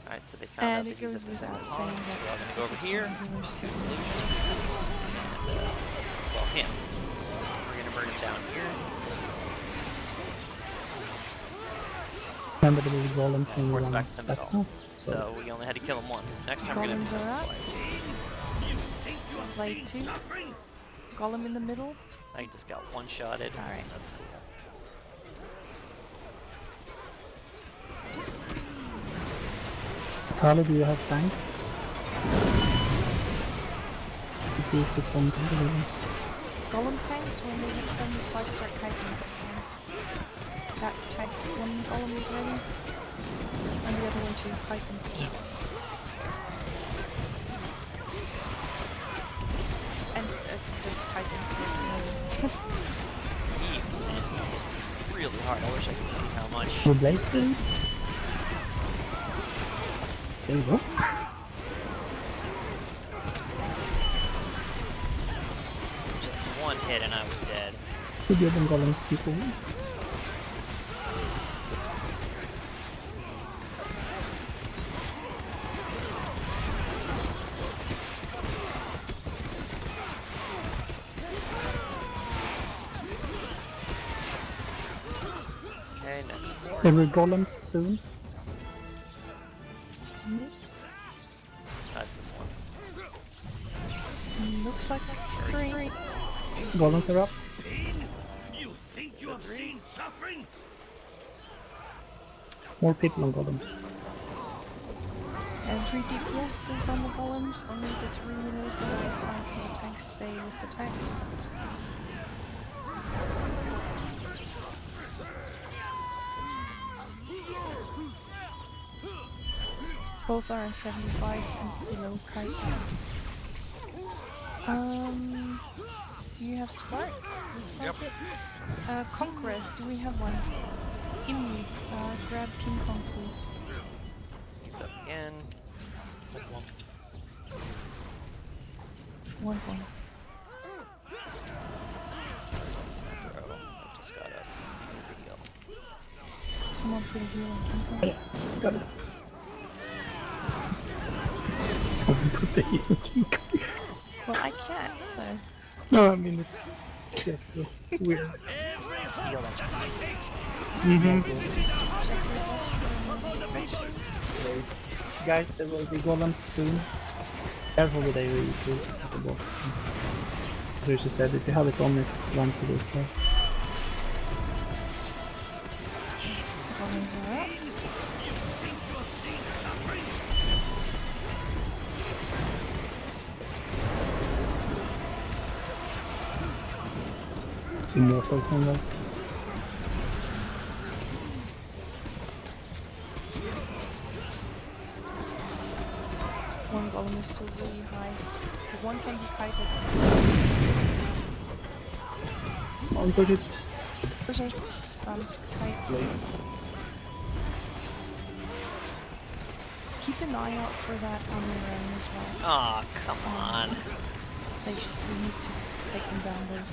Alright, so they found out that he's at the center of the pawns. So we're gonna go over here. Use illusion. And well, him. We're gonna burn him down here. Remember the little golems when you Towards run back to the back middle. now? So we only had to kill him once. Next time we're gonna Golems kill are him up. twice. Blade 2. Golem in the middle. I just got one-shotted. Alright. That's cool. Tali, do you have tanks? If you use it on the golems. Golem tanks, when they hit 75, start kiting. That type 1 golem is ready. And the other one to fight them. And the Titan He really hard. I wish I could see how much. Your blades in? There you go. Just one hit and I was dead. Could you have golems people? Okay, next one. There were golems soon. That's this one. Looks like 3. Golems are up. You think you have seen suffering? More people on golems. Every DPS is on the golems, only the 3 healers that are assigned for the tanks stay with the tanks. Both are 75 and below kite. Do you have Spark? Looks like it. Conquerors, do we have one? Imni, grab King Kong please. He's up again. One. Where's this necro? I just got up. Needs a heal. Someone put a heal on King Kong. Yeah, got it. Someone put the heal on King Kong. Well, I can't, so... No, I mean, it's just weird. Guys, there will be golems soon. Careful with AoE, please, at the bottom. As Rishi said, if you have it on it, run to those stairs. Golems are up. Immortals on that. One golem is still really high. The one can be kited. Come on, push it. Push it. Kite. Keep an eye out for that on your own as well. Aw, come on. We need to take him down there.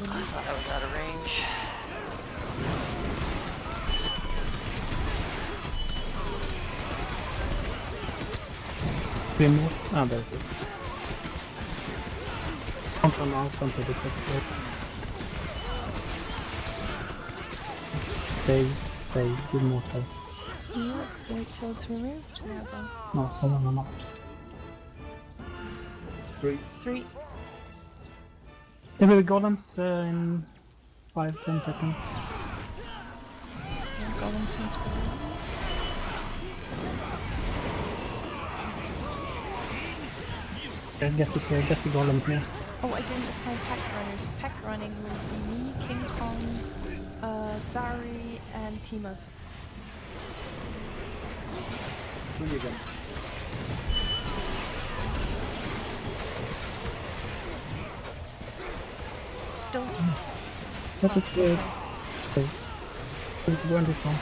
I thought I was out of range. 3 more. Ah, there it is. Control now, control the top. Stay, good more time. Yeah, wait till it's removed. There we go. No, someone I'm out. 3. 3. There will be golems in 5-10 seconds. Yeah, golem seems below. Get the golem here. Oh, I didn't assign pack runners. Pack running will be me, King Kong, Zari, and Teemo. 3 again. Don't. That is good. Okay. Going to burn this one.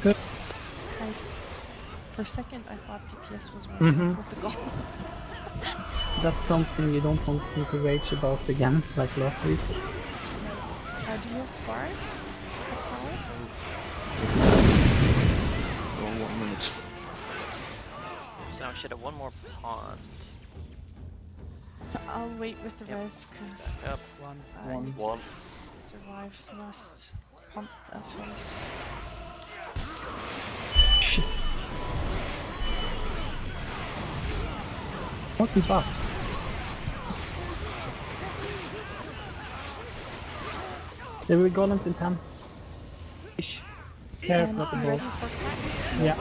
Good. Right. For a second, I thought DPS was running with the golem. That's something you don't want me to rage about again, like last week. Do you have Spark? Go 1 minute. So I should have one more pond. I'll wait with the res, because Back up. I need One. to survive the last pump phase. Shit. What the fuck? There were golems in 10. Ish. Careful And at the ready ball. for pack? Yeah.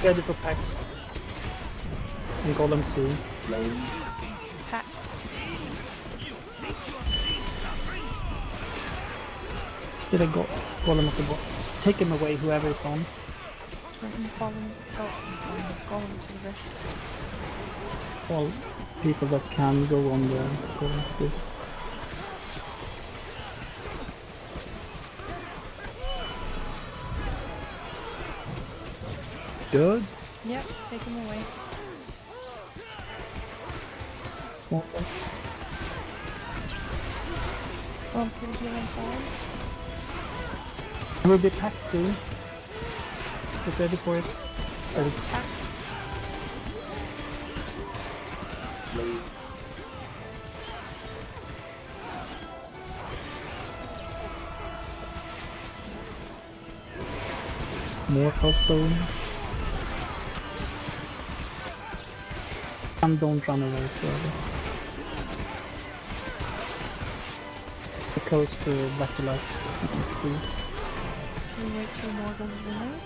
Ready for pack. And golem soon. Packed. Did I go golem at the boss? Take him away, whoever is on. Golem to the rest. All people that can go on the golem, please. Good. Yep, take him away. mortal. Someone put a heal inside. We'll be packed soon. Get ready for it. Ready. Mortal zone. And don't run away further. Close to battle light, please. We wait till Morgan's winning.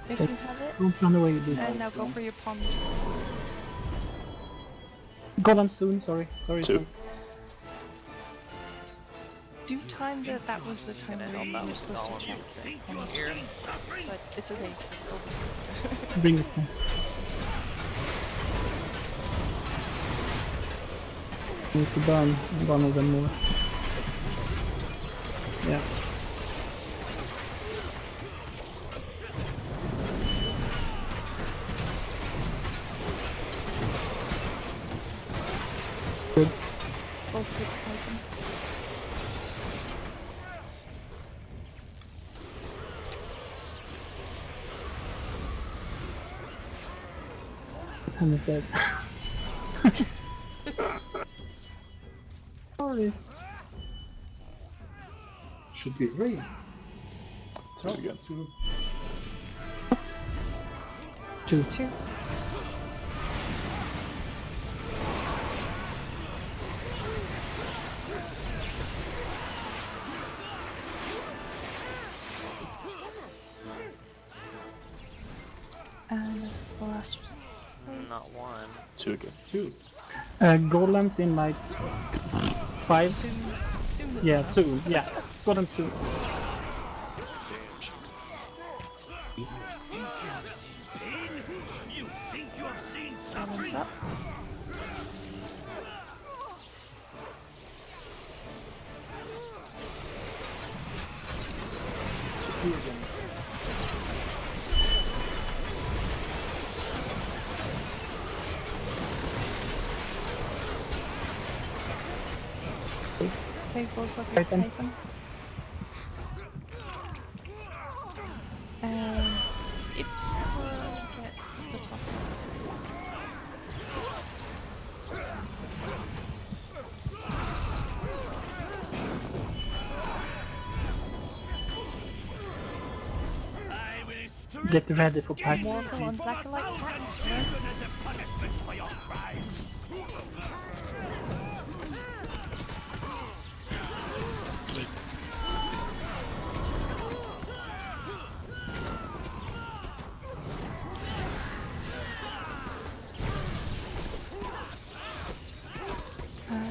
If you have it. Don't run away, dude. And now go for your pond. Golem soon, sorry. Sorry. Do you time that was the time where you were supposed to check the pond here. But it's okay, it's over. Bring it down. Need to burn one of them more. Yeah. Good. Both good items. I'm dead. Sorry. Should be 3. Try it again. 2. 2. And this is the last one. Not 1. 2 again. 2. Golems in like 5. Soon. Yeah, soon. Yeah, golem soon. Golems up. Okay, both of you Titan. Titan. And Ips will get the toss. Get ready for pack. Mortal on Black Light Pack.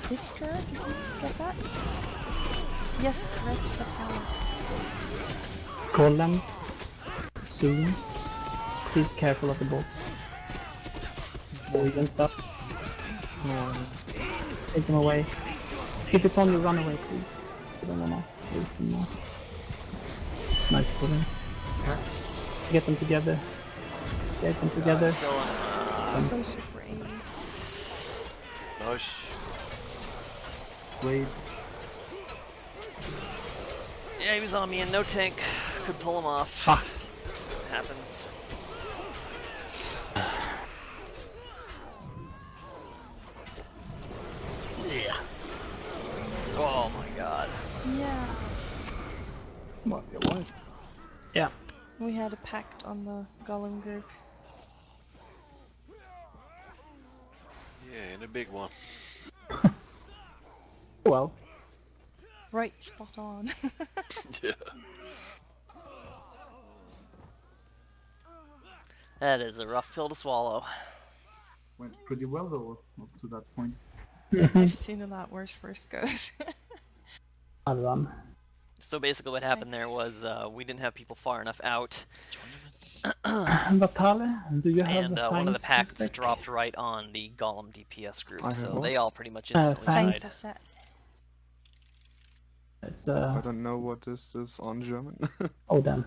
Ips current, did you get that? Yes, rest fatalities. Golems soon. Please careful of the boss. Boy and stuff. Take them away. If it's on you, run away, please. I don't wanna lose them now. Nice pulling. Get them together. Get them together. Go super A. Nice. Blade. Yeah, he was on me and no tank. Could pull him off. Fuck. Happens. Yeah. Oh my god. Yeah. Might be a while. Yeah. We had a pact on the Golem group. Yeah, and a big one. Well. Right, spot on. Yeah. That is a rough pill to swallow. Went pretty well though up to that point. I've seen a lot worse first goes. I'll run. So basically what happened there was we didn't have people far enough out. Vatale, do you have And the one of the fangs pacts spec? dropped right on the Golem DPS group, I have so what? they all pretty much instantly fangs. died. Set. It's I don't know what this is on German. oh damn.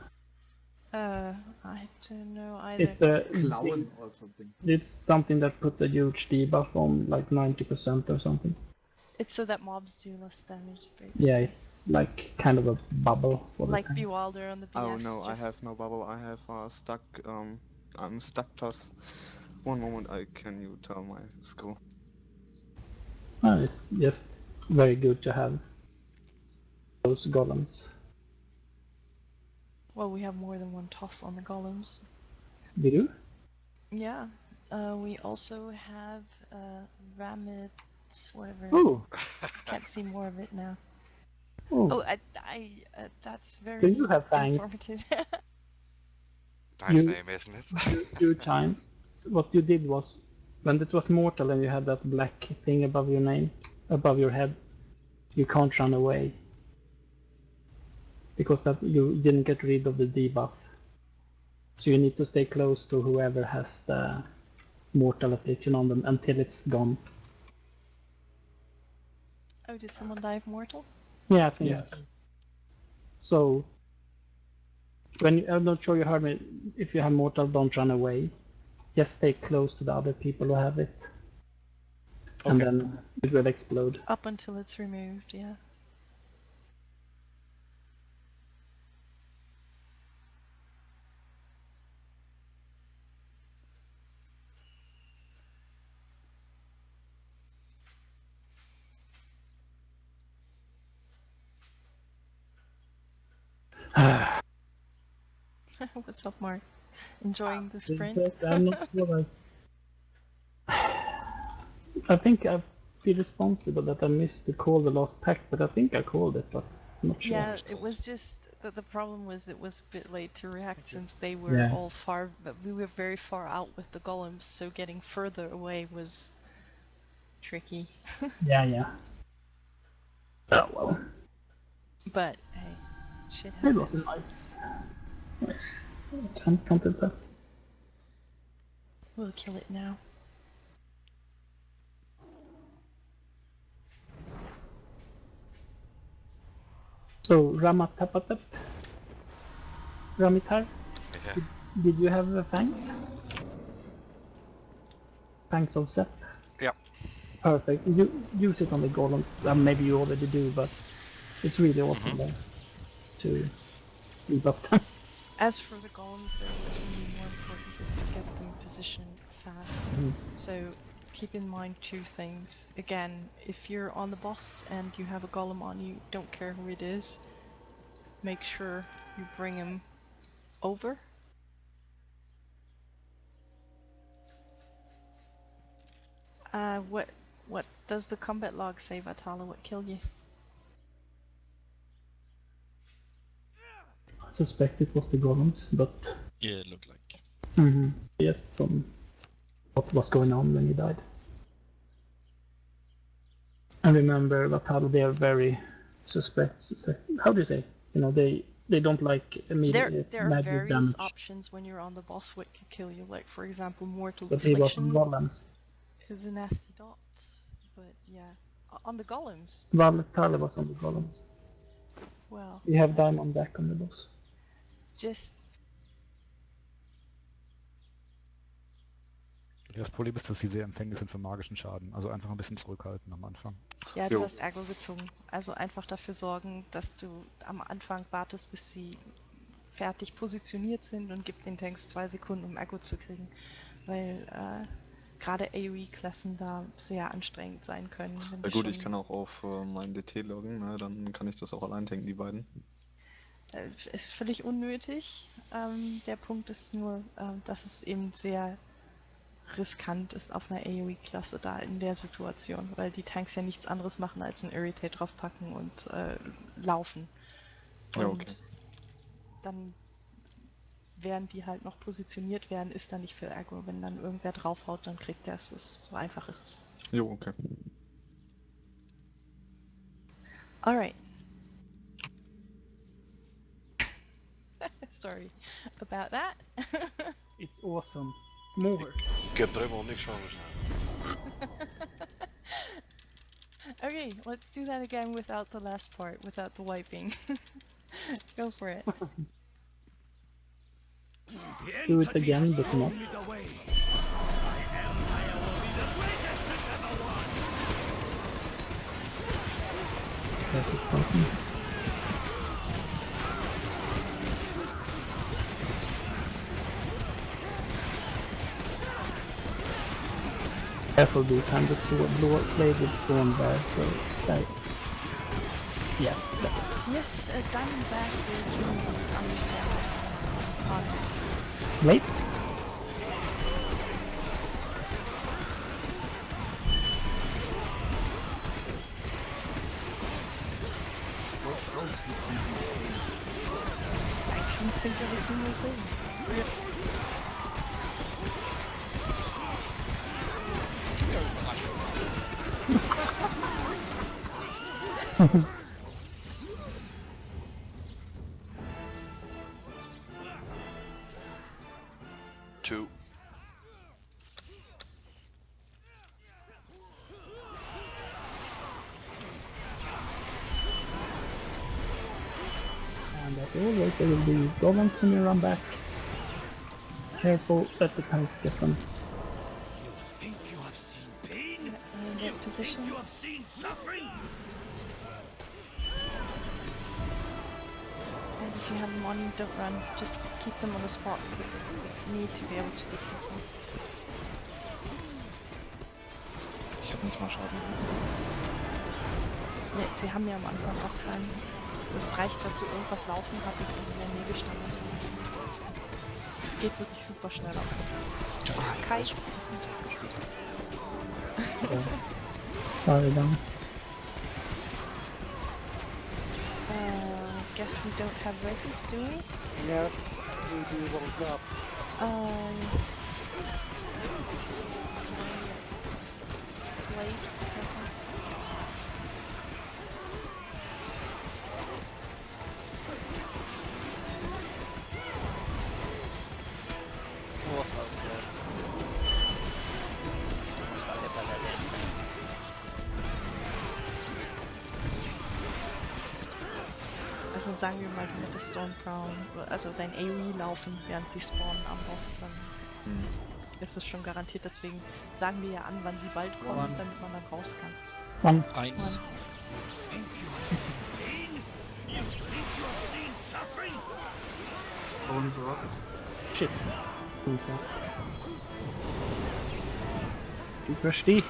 I don't know either. It's a Klauen or something. It's something that put a huge debuff on like 90% or something. It's so that mobs do less damage. Right? Yeah, it's like kind of a bubble for the Like tank. Bewilder on the BS. Oh no, I just- have no bubble. I have stuck. I'm stuck plus. One moment, can you tell my skill? It's just very good to have those golems. Well, we have more than one toss on the golems. Did you? Yeah. We also have Ramit, whatever. Oh. Can't see more of it now. Oh. That's very Do you have fangs? informative. Nice name, isn't it? Your time. What you did was, when it was mortal and you had that black thing above your name, above your head, you can't run away. Because that you didn't get rid of the debuff. So you need to stay close to whoever has the mortal affliction on them until it's gone. Oh, did someone die of mortal? Yeah, I think. Yes. So, I'm not sure you heard me. If you have mortal, don't run away. Just stay close to the other people who have it. And then it will explode. Up until it's removed, yeah. What's up, Mark? Enjoying the sprint? I'm not sure. I think I feel responsible that I missed to call the last pack, but I think I called it, but I'm not sure. Yeah, it was just that the problem was it was a bit late to react since they were all far, but we were very far out with the golems, so getting further away was tricky. Yeah. Oh well. But hey, shit It happens. was nice content that. We'll kill it now. So Ramatapatap, Ramitar, Yeah. did you have fangs? Fangs of Seth? Yeah. Perfect. You use it on the golems. Maybe you already do, but it's really awesome there to debuff them. As for the golems, though, what's really more important is to get them in position fast. So keep in mind two things. Again, if you're on the boss and you have a golem on you, don't care who it is, make sure you bring him over. What does the combat log say, Vatala? What killed you? I suspect it was the golems, but Yeah, it looked like. yes, from what was going on when he died. I remember Vatala, they are very suspect. How do you say? You know, they don't like immediate There are magic various damage. options when you're on the boss what could kill you. Like for example, mortal But he was on affliction golems. is a nasty dot. But yeah, on the golems. Vatala was on the golems. Well, We have diamond back on the boss. just Das Problem ist, dass sie sehr empfänglich sind für magischen Schaden. Also einfach ein bisschen zurückhalten am Anfang. ja, du hast Aggro gezogen. Also einfach dafür sorgen, dass du am Anfang wartest, bis sie fertig positioniert sind und gib den Tanks 2 Sekunden, um Aggro zu kriegen. Weil gerade AoE-Klassen da sehr anstrengend sein können. Wenn Ja die gut, schon, ich kann auch auf meinen DT loggen, ne? Dann kann ich das auch allein tanken, die beiden. Ist völlig unnötig. Der Punkt ist nur, dass es eben sehr riskant ist auf einer AoE-Klasse da in der Situation, weil die Tanks ja nichts anderes machen als ein Irritate draufpacken und laufen. Und Ja, okay. dann, während die halt noch positioniert werden, ist da nicht viel Aggro. Wenn dann irgendwer draufhaut, dann kriegt der es. So einfach ist es. Jo, okay. Alright. Sorry about that. It's awesome. More. Ik heb er helemaal niks van gestaan. Okay, let's do that again without the last part, without the wiping. Go for it. Do it again, but not. Yes, it's something. Careful this time, the sword blade with storm there, so it's like... Yeah, Yes, Diamondback will understand this honest. Wait. I can think everything will go. Two. And as always, there will be golems when you run back. Careful that the tanks get them. Think you have seen pain? You position. You have seen suffering? And if you have them on, don't run. Just keep them on the spot because we need to be able to defuse them. Ich hab nicht mal Schaden. Ne, die haben ja am Anfang auch keinen. Es reicht, dass du irgendwas laufen hattest und in der Nähe standest. Es geht wirklich super schnell auf. Kai. Sorry, then. Guess we don't have resist, do we? Yeah, we do one up. Wait. Oh, that was close. Almost got hit by that damn thing. Also sagen wir mal, du hättest Stormcrown, also dein AoE laufen, während sie spawnen am Boss, dann ist es schon garantiert. Deswegen sagen wir ja an, wann sie bald kommen, damit man dann raus kann. One. Eins. Bonus rock. Shit. Du thirsty?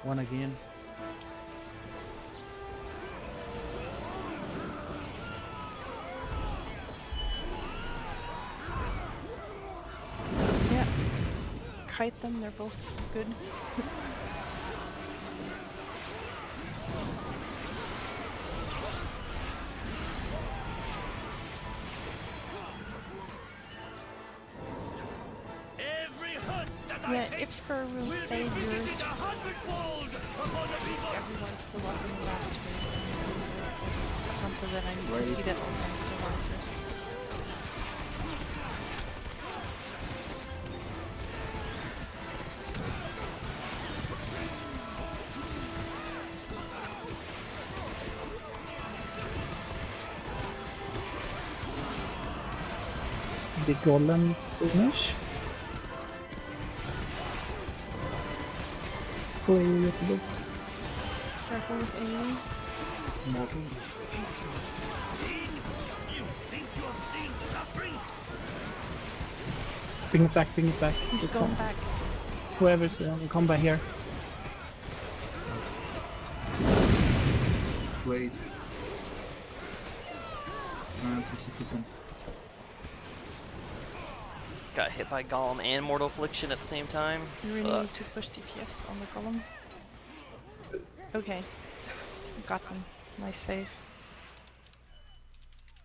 One again. Yeah. Kite them, they're both good. Yeah, Ipsker will save yours. Everyone's still up in the last phase, then you lose it. Up until then, I need to see that Ozan's still on first. The golems soonish. Go away with the book. Careful with AoE. Mortal. Bring it back, bring it back. He's It's going on. back. Whoever's in combat here. Wait. 50%. Got hit by Golem and Mortal Affliction at the same time. You really Fuck. need to push DPS on the column. Okay. Got them. Nice save.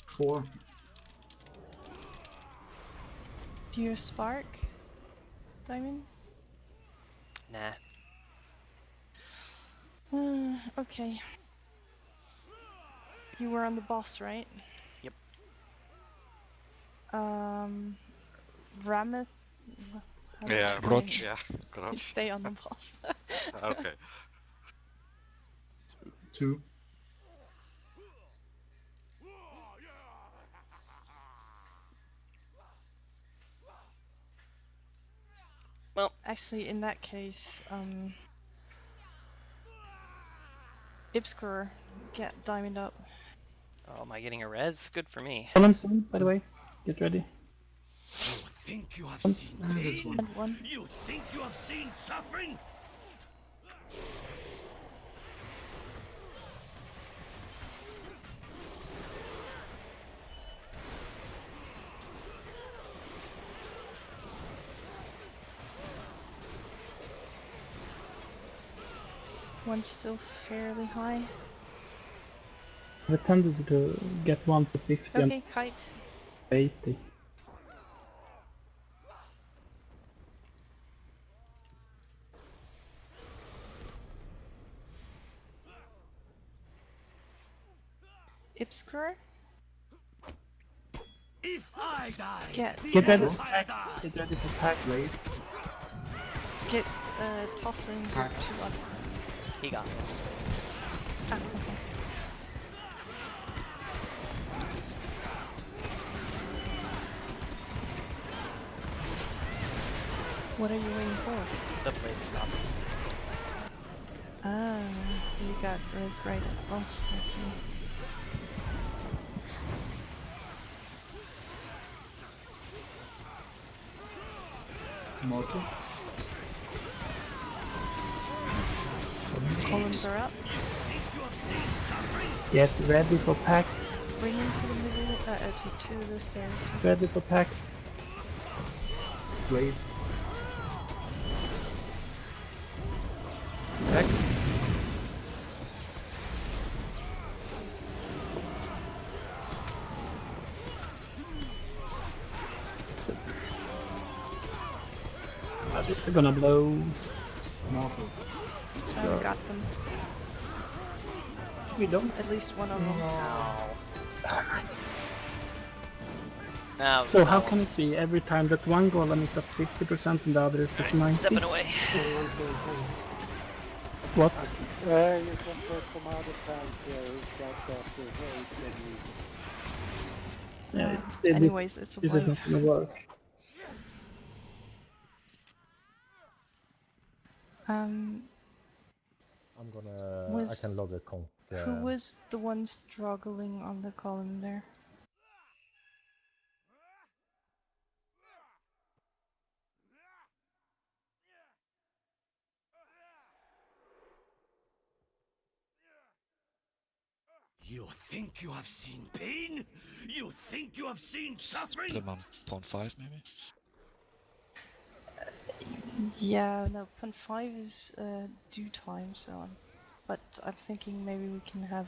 4. Do you have Spark? Diamond? Nah. Okay. You were on the boss, right? Yep. Rameth? How do I Yeah, say Grotch. it? Yeah, You Grotch. stay on the boss. Okay. 2. Well, actually, in that case, Ibskur, get diamond up. Oh, am I getting a res? Good for me. Column soon, by the way. Get ready. You think you have Comes. seen this pain? one. You think you have seen suffering? One's still fairly high. The tendency to get 1 to 50 Okay, and kite. 80. Ibskur, If I die, get Get ready the for Empire pack. dies. Get ready for pack. Blade. get tossing Pack. to one. He got me. That's great. Ah, okay. What are you waiting for? The blade stopped. Ah, you got res right at once, I see. Mortal. Columns are up. Get ready for pack. Bring him to the middle, to the stairs. Ready for pack. Blade. Pack. This is gonna blow. Mortal. I've got them. We don't. At least one of them. Now, So how can it be every time that one golem is at 50% and the other is at 90? Stepping away. What? You can put some other tank here who's got that weight and Yeah, Anyways, it's a This is wipe. not gonna work. I'm gonna. I Was- can log a conk. Who was the one struggling on the column there? You think you have seen pain? You think you have seen suffering? Put him on pawn 5 maybe? Yeah, no, Pun 5 is due time, so but I'm thinking maybe we can have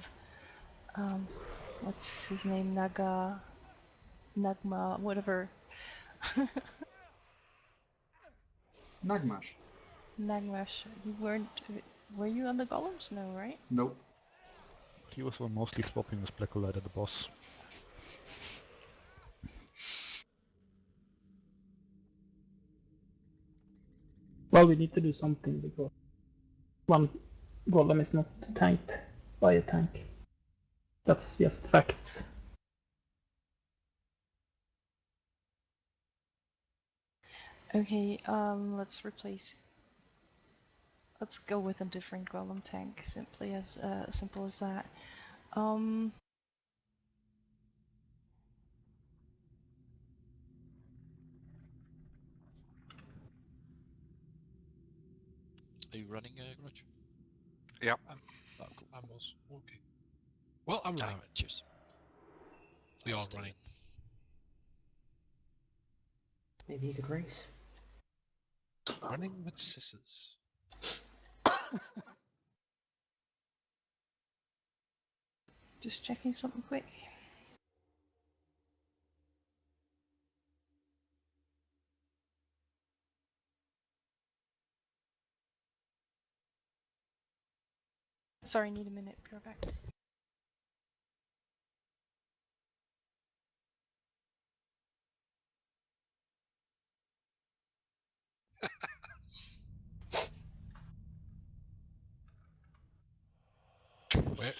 what's his name, Nagma, whatever. Nagmash. Nagmash, were you on the golems? No, right? Nope. He was mostly swapping with Black Light at the boss. Well, we need to do something because one golem is not tanked by a tank. That's just facts. Okay, let's go with a different golem tank, simple as that. Are you running a grudge? Yep. Oh, cool. I'm also okay. Well, I'm running. Cheers. We I'll are stay. running. Maybe you could race. Running with scissors. Just checking something quick. Sorry, need a minute. Be right back. Where?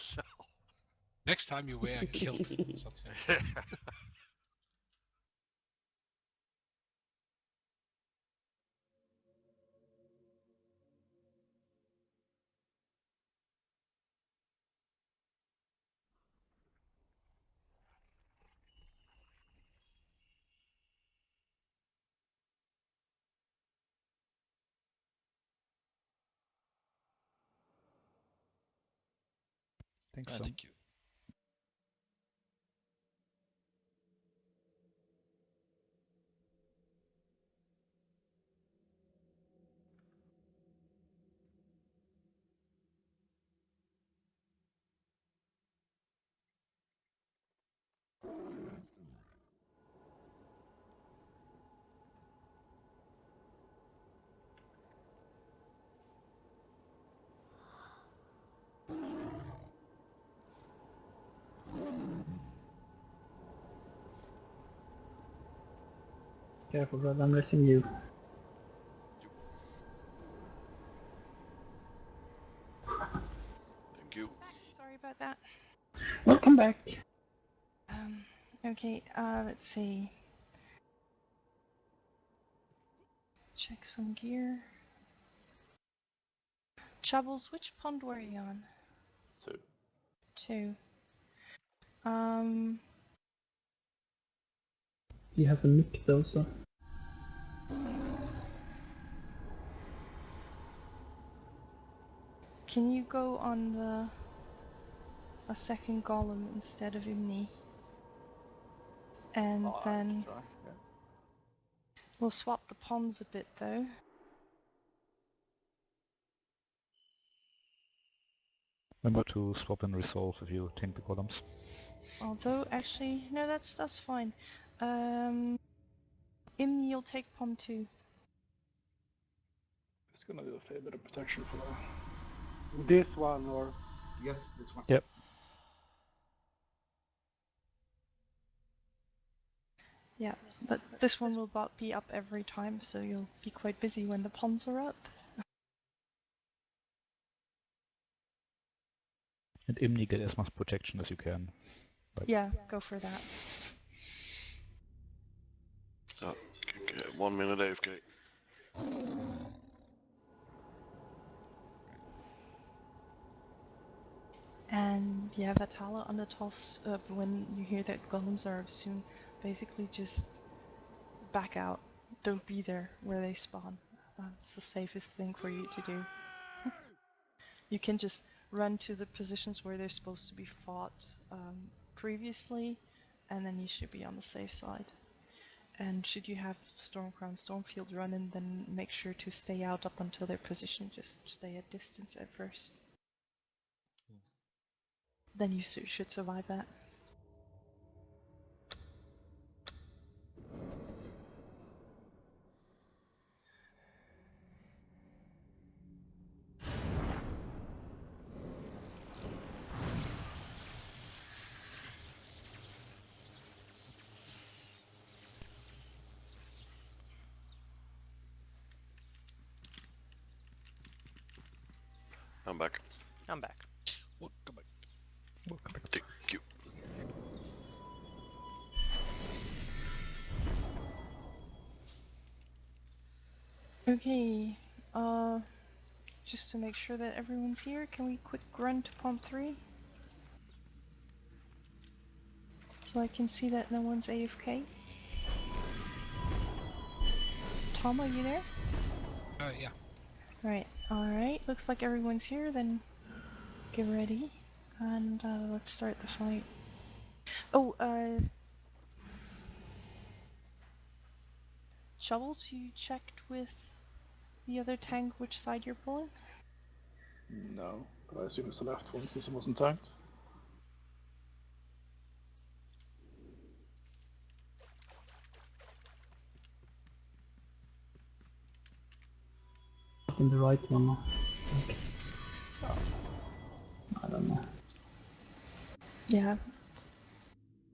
Next time you wear a kilt or something. Thanks, Tom. Thank you. Careful, brother, I'm missing you. Thank you. Sorry about that. Welcome back. Okay, let's see. Check some gear. Troubles, which pond were you on? 2. 2. He has a mic though, so. Can you go on a second golem instead of Imni? And then Try, yeah. we'll swap the ponds a bit though. Remember to swap and resolve if you tank the columns. Although actually, no, that's fine. Imni, you'll take pond 2. It's gonna do a fair bit of protection for now. This one or? Yes, this one. Yep. Yeah, but this one will be up every time, so you'll be quite busy when the ponds are up. And Imni, get as much protection as you can. Right. Yeah, go for that. Oh, okay, 1 minute AFK. And yeah, Vatala on the toss, when you hear that golems are soon, basically just back out. Don't be there where they spawn. That's the safest thing for you to do. You can just run to the positions where they're supposed to be fought previously, and then you should be on the safe side. And should you have Stormcrown Stormfield running, then make sure to stay out up until their position. Just stay at distance at first. Then you should survive that. I'm back. I'm back. Welcome back. Welcome back. Thank you. Okay, just to make sure that everyone's here, can we quick run to pond 3? So I can see that no one's AFK. Tom, are you there? Yeah. Right, alright, looks like everyone's here, then get ready, and let's start the fight. Oh, Shovels, you checked with the other tank which side you're pulling? No, but I assume it's the left one since it wasn't tanked. In the right one. Okay. I don't know. Yeah.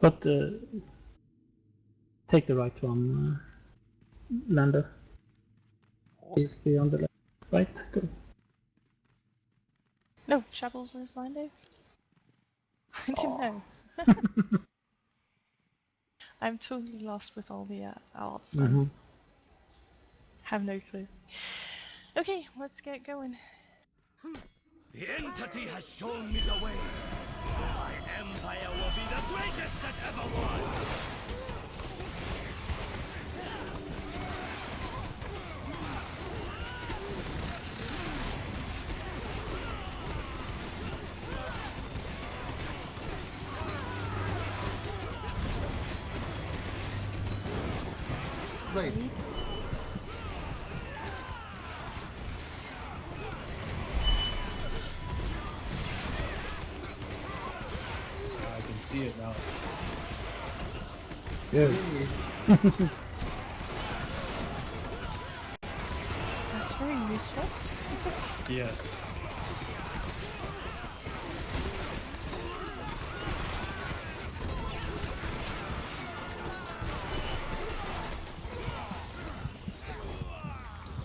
But take the right one, Lander. Basically on the left. Right? Good. No, Shovels is Lando. I didn't know. I'm totally lost with all the odds. Have no clue. Okay, let's get going. The entity has shown me the way. My empire will be the greatest that ever was. Wait. I can see it now. Good. That's very useful. Yeah.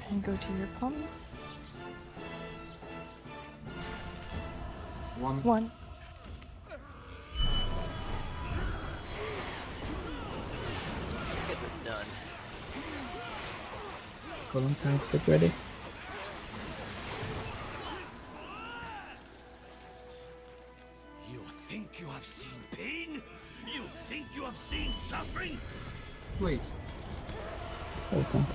And go to your palm. One. Let's get this done. Column tanks, get ready. You think you have seen pain? You think you have seen suffering? Wait. Awesome.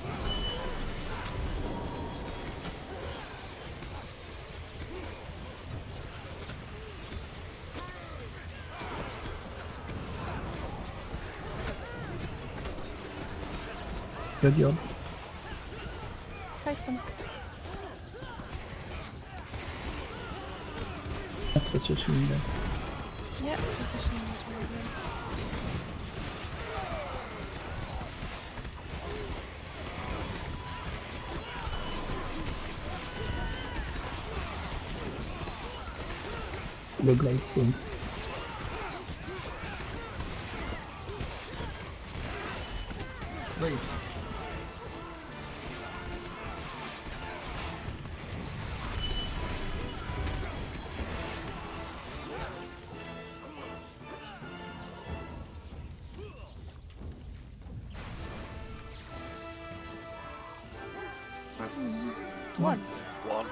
Good job. Kite them. That's positioning this. Yeah, positioning is really good. Blue blade soon. Wait. One. One.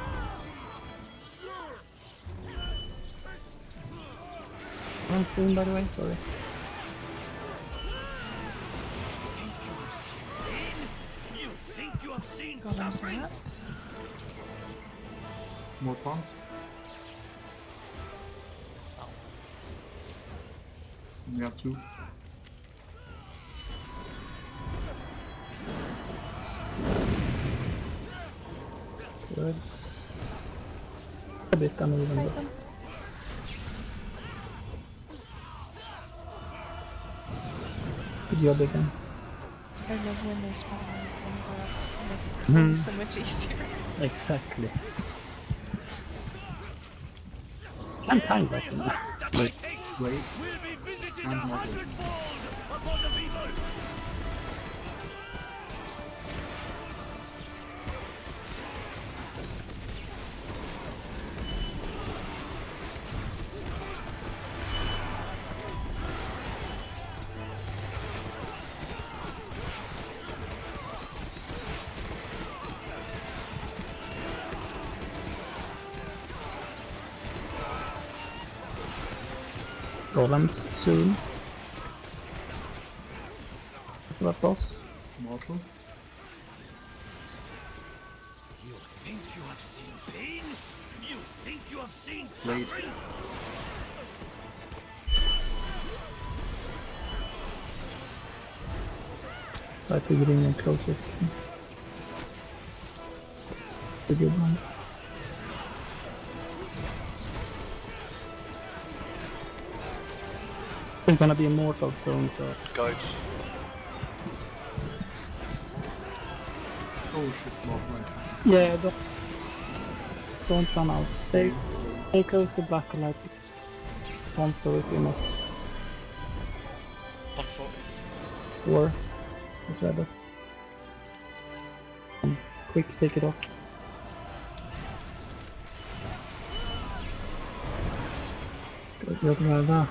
I'm soon, by the way, sorry. You think you have seen Golems suffering? up. More pawns. We have two. Good. A bit uneven, but good job again. I love when they spawn and things are up. It makes the play so much easier. Exactly. Can't time that, you know. Wait. Will be visited And 100-fold upon the people. Golems soon. What boss? Mortal. You think you have seen pain? You think you have seen Blade. suffering? Try to get in closer. A good one. It's gonna be a mortal soon, so Guides. Oh shit, mortal. yeah, don't run out. Stay close to black light. Monster if you must. Or is that it? Quick, take it off. Good job, Rada.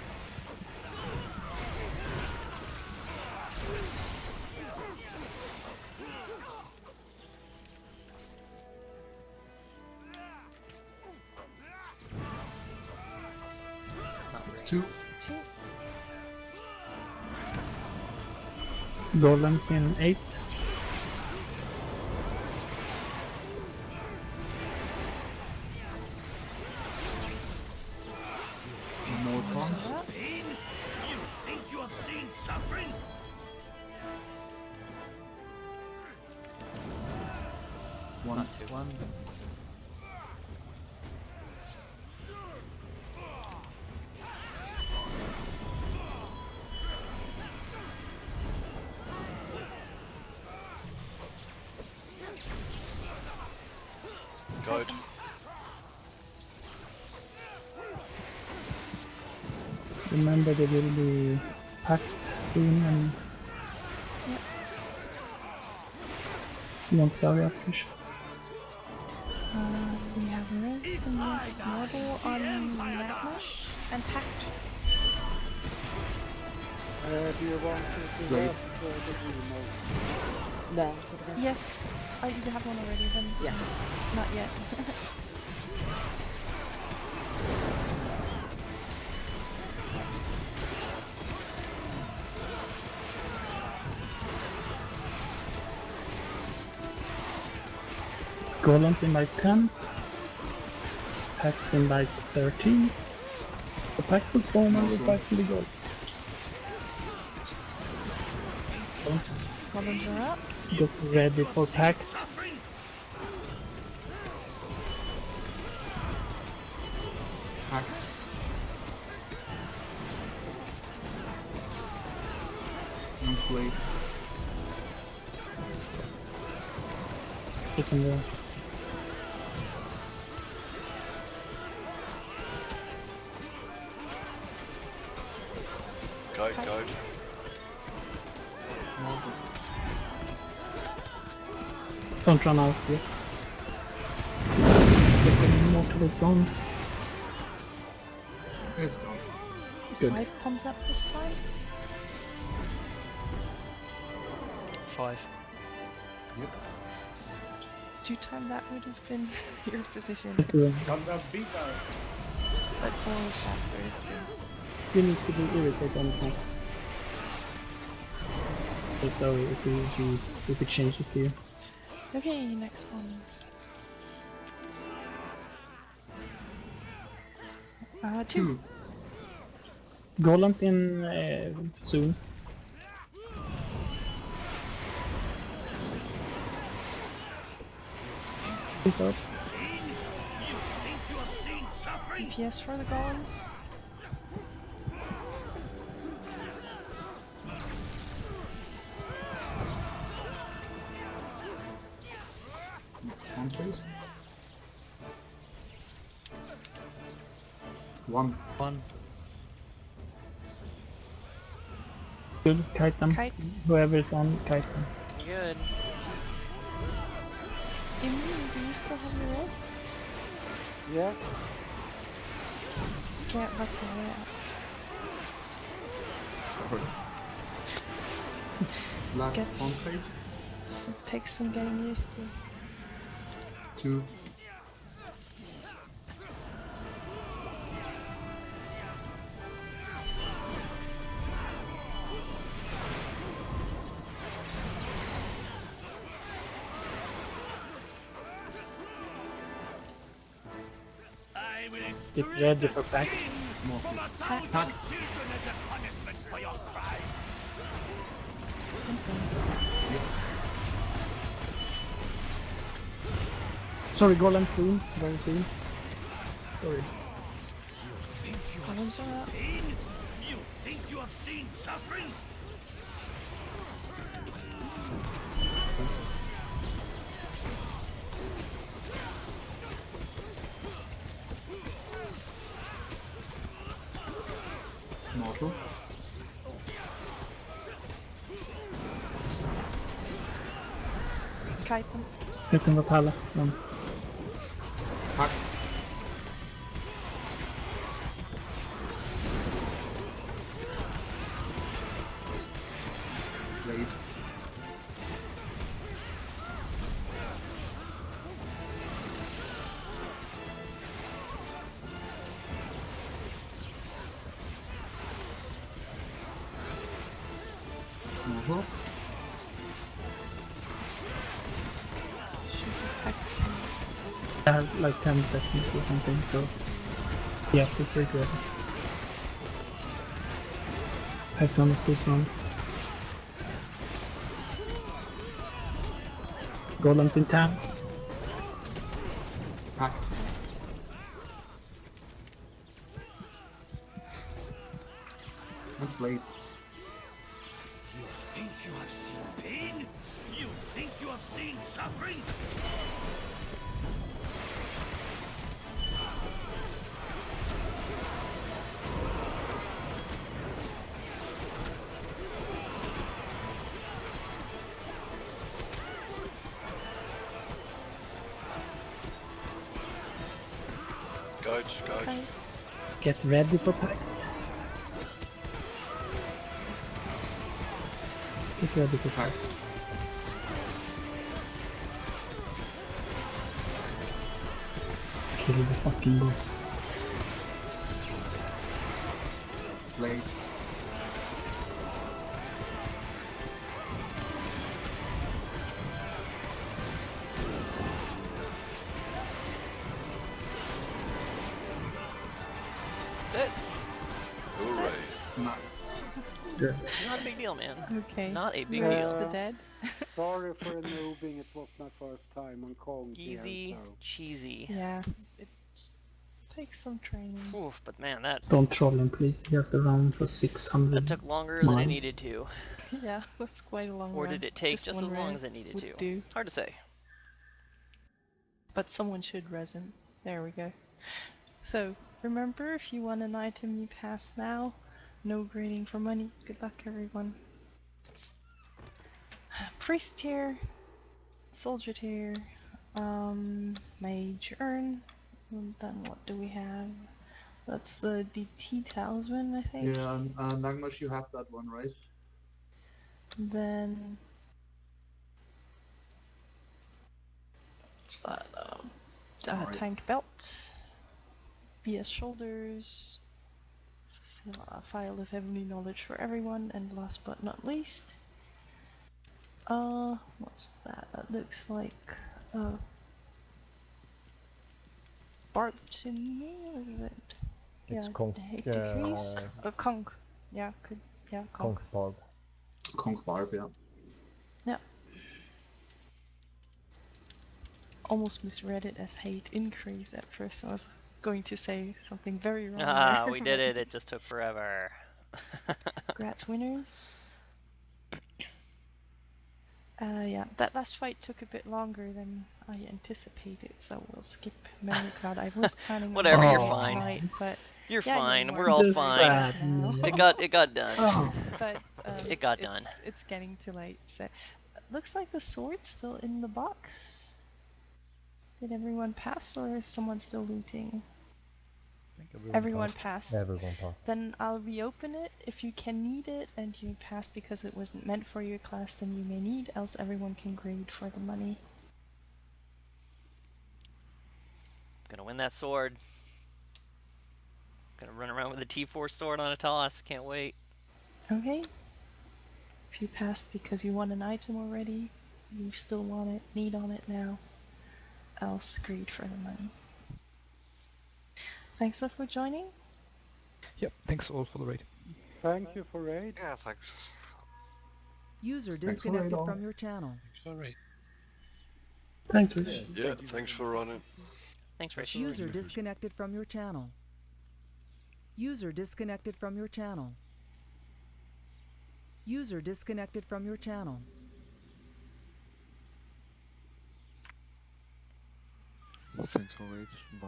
It's two. Golems in 8. More pawns. Pain? You think you have seen suffering? One. Not two. One. Guide. Remember they will be packed soon and you want Saga after. We have Rest and Yes Model on Nightmash and Pact. Do you want to Blade. rest the remote? No. Yes. Oh, you have one already then? Yeah. Not yet. Golems in like 10. Packs in like 13. The pack will spawn and we'll back to the goal. Golems are up. Get ready for pact. Pact. And Blade. Get in there. Guide. Don't run out yet. The mortal is gone. It's gone. Good. 5 comes up this time. 5. Due time that would have been your position. But it's always faster, isn't it? You need to be irritated on the pack. Okay, so if it changes to you. Okay, next one. Two. Golems in soon. Peace out. DPS for the golems. One, please. One. Good, kite them. Kite. Whoever's on, kite them. Good. Immune, do you still have your rest? Yes. Get Hyboria out. Last Get- one, please. It takes some getting used to. 2. I will Get ready for pack. Pact. children as a punishment for your crimes. Sorry, Golem soon. Very soon. Sorry. Golems are up. You think you have seen suffering? Mortal. Kite them. Hit him with Hala. Pact. Blade. Mortal. Should be packed soon. I have like 10 seconds or something, so yeah, just stay ready. I promised this one. Golems in town. Packed. What's blade? You think you have seen pain? You think you have seen suffering? Guys. Get ready for pact. Get ready for pact. Kill the fucking boss. Blade. That's it. Hooray. Nice. Good. Not a big deal, man. Okay. Not a big Where's deal. the dead? Sorry for moving, it was my first time on Kong Easy, here, so. cheesy. Yeah. It takes some training. Oof, but man, that Don't troll him, please. He has to run for 600 that took longer than it miles. needed to. Yeah, that's quite a long Or run. did it take just one as long as res it needed would to? do. Hard to say. But someone should res him. There we go. So, remember, if you want an item you pass now, no grading for money. Good luck, everyone. Priest tier, soldier tier, mage urn, and then what do we have? That's the DT talisman, I think. Yeah, Nagmash, you have that one, right? Then what's that? Alright. Tank belt, BS shoulders, a file of heavenly knowledge for everyone, and last but not least, what's that? That looks like barbed to me. What is it? It's yeah, conch. hate decrease. Conch. Yeah, could. Yeah, conch. Conch barb. Conch barb, yeah. Yeah. Almost misread it as hate increase at first. I was going to say something very wrong. Ah, there, we did but- it. It just took forever. Congrats, winners. Yeah, that last fight took a bit longer than I anticipated, so we'll skip Memory Cloud. I was planning on Whatever, you're doing it fine. tonight, but You're yeah, fine. no We're more. all Just fine. sad. Now. It got done. Oh. But It got done. It's getting too late. So, looks like the sword's still in the box. Did everyone pass, or is someone still looting? I think Everyone passed. Everyone passed. Then I'll reopen it. If you can need it and you pass because it wasn't meant for your class, then you may need, else everyone can grade for the money. Gonna win that sword. Gonna run around with a T4 sword on a toss. Can't wait. Okay. If you passed because you won an item already, you still want it, need on it now, else grade for the money. Thanks all for joining. Yep, thanks all for the raid. Thank you for raid. Yeah, thanks. User Thanks for disconnected raid, all. from your channel. Sorry. Thanks, Rich. Yeah, thanks for running. Thanks, Rich. User disconnected from your channel. User disconnected from your channel. User disconnected from your channel. Thanks for raid. Bye.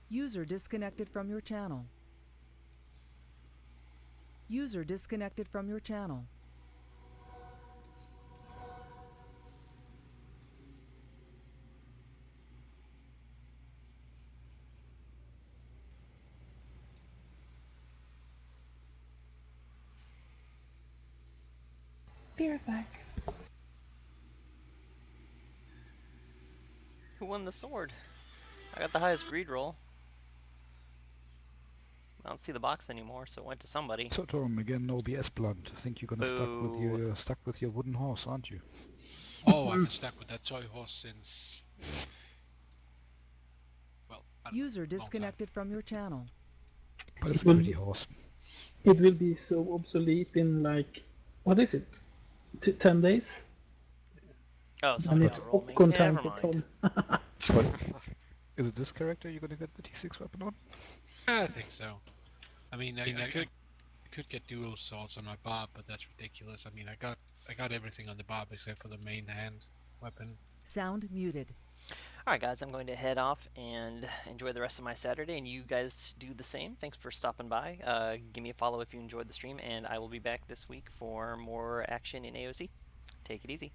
User disconnected from your channel. User disconnected from your channel. Be right back. Who won the sword? I got the highest greed roll. I don't see the box anymore, so it went to somebody. So Torm, again, no BS blunt. I think you're gonna Boo. stuck with your wooden horse, aren't you? Oh, I've been stuck with that toy horse since. Well, I don't know, User long time. disconnected from your channel. But it's It a will- pretty horse. It will be so obsolete in like, what is it? 10 days? Oh, And somebody it's outrolled me. popcorn time Never for mind. Tom. Is it this character you're gonna get the T6 weapon on? I think so. I mean, I could get dual swords on my barb, but that's ridiculous. I mean, I got everything on the barb except for the main hand weapon. Sound muted. Alright guys, I'm going to head off and enjoy the rest of my Saturday, and you guys do the same. Thanks for stopping by. Give me a follow if you enjoyed the stream, and I will be back this week for more action in AOC. Take it easy.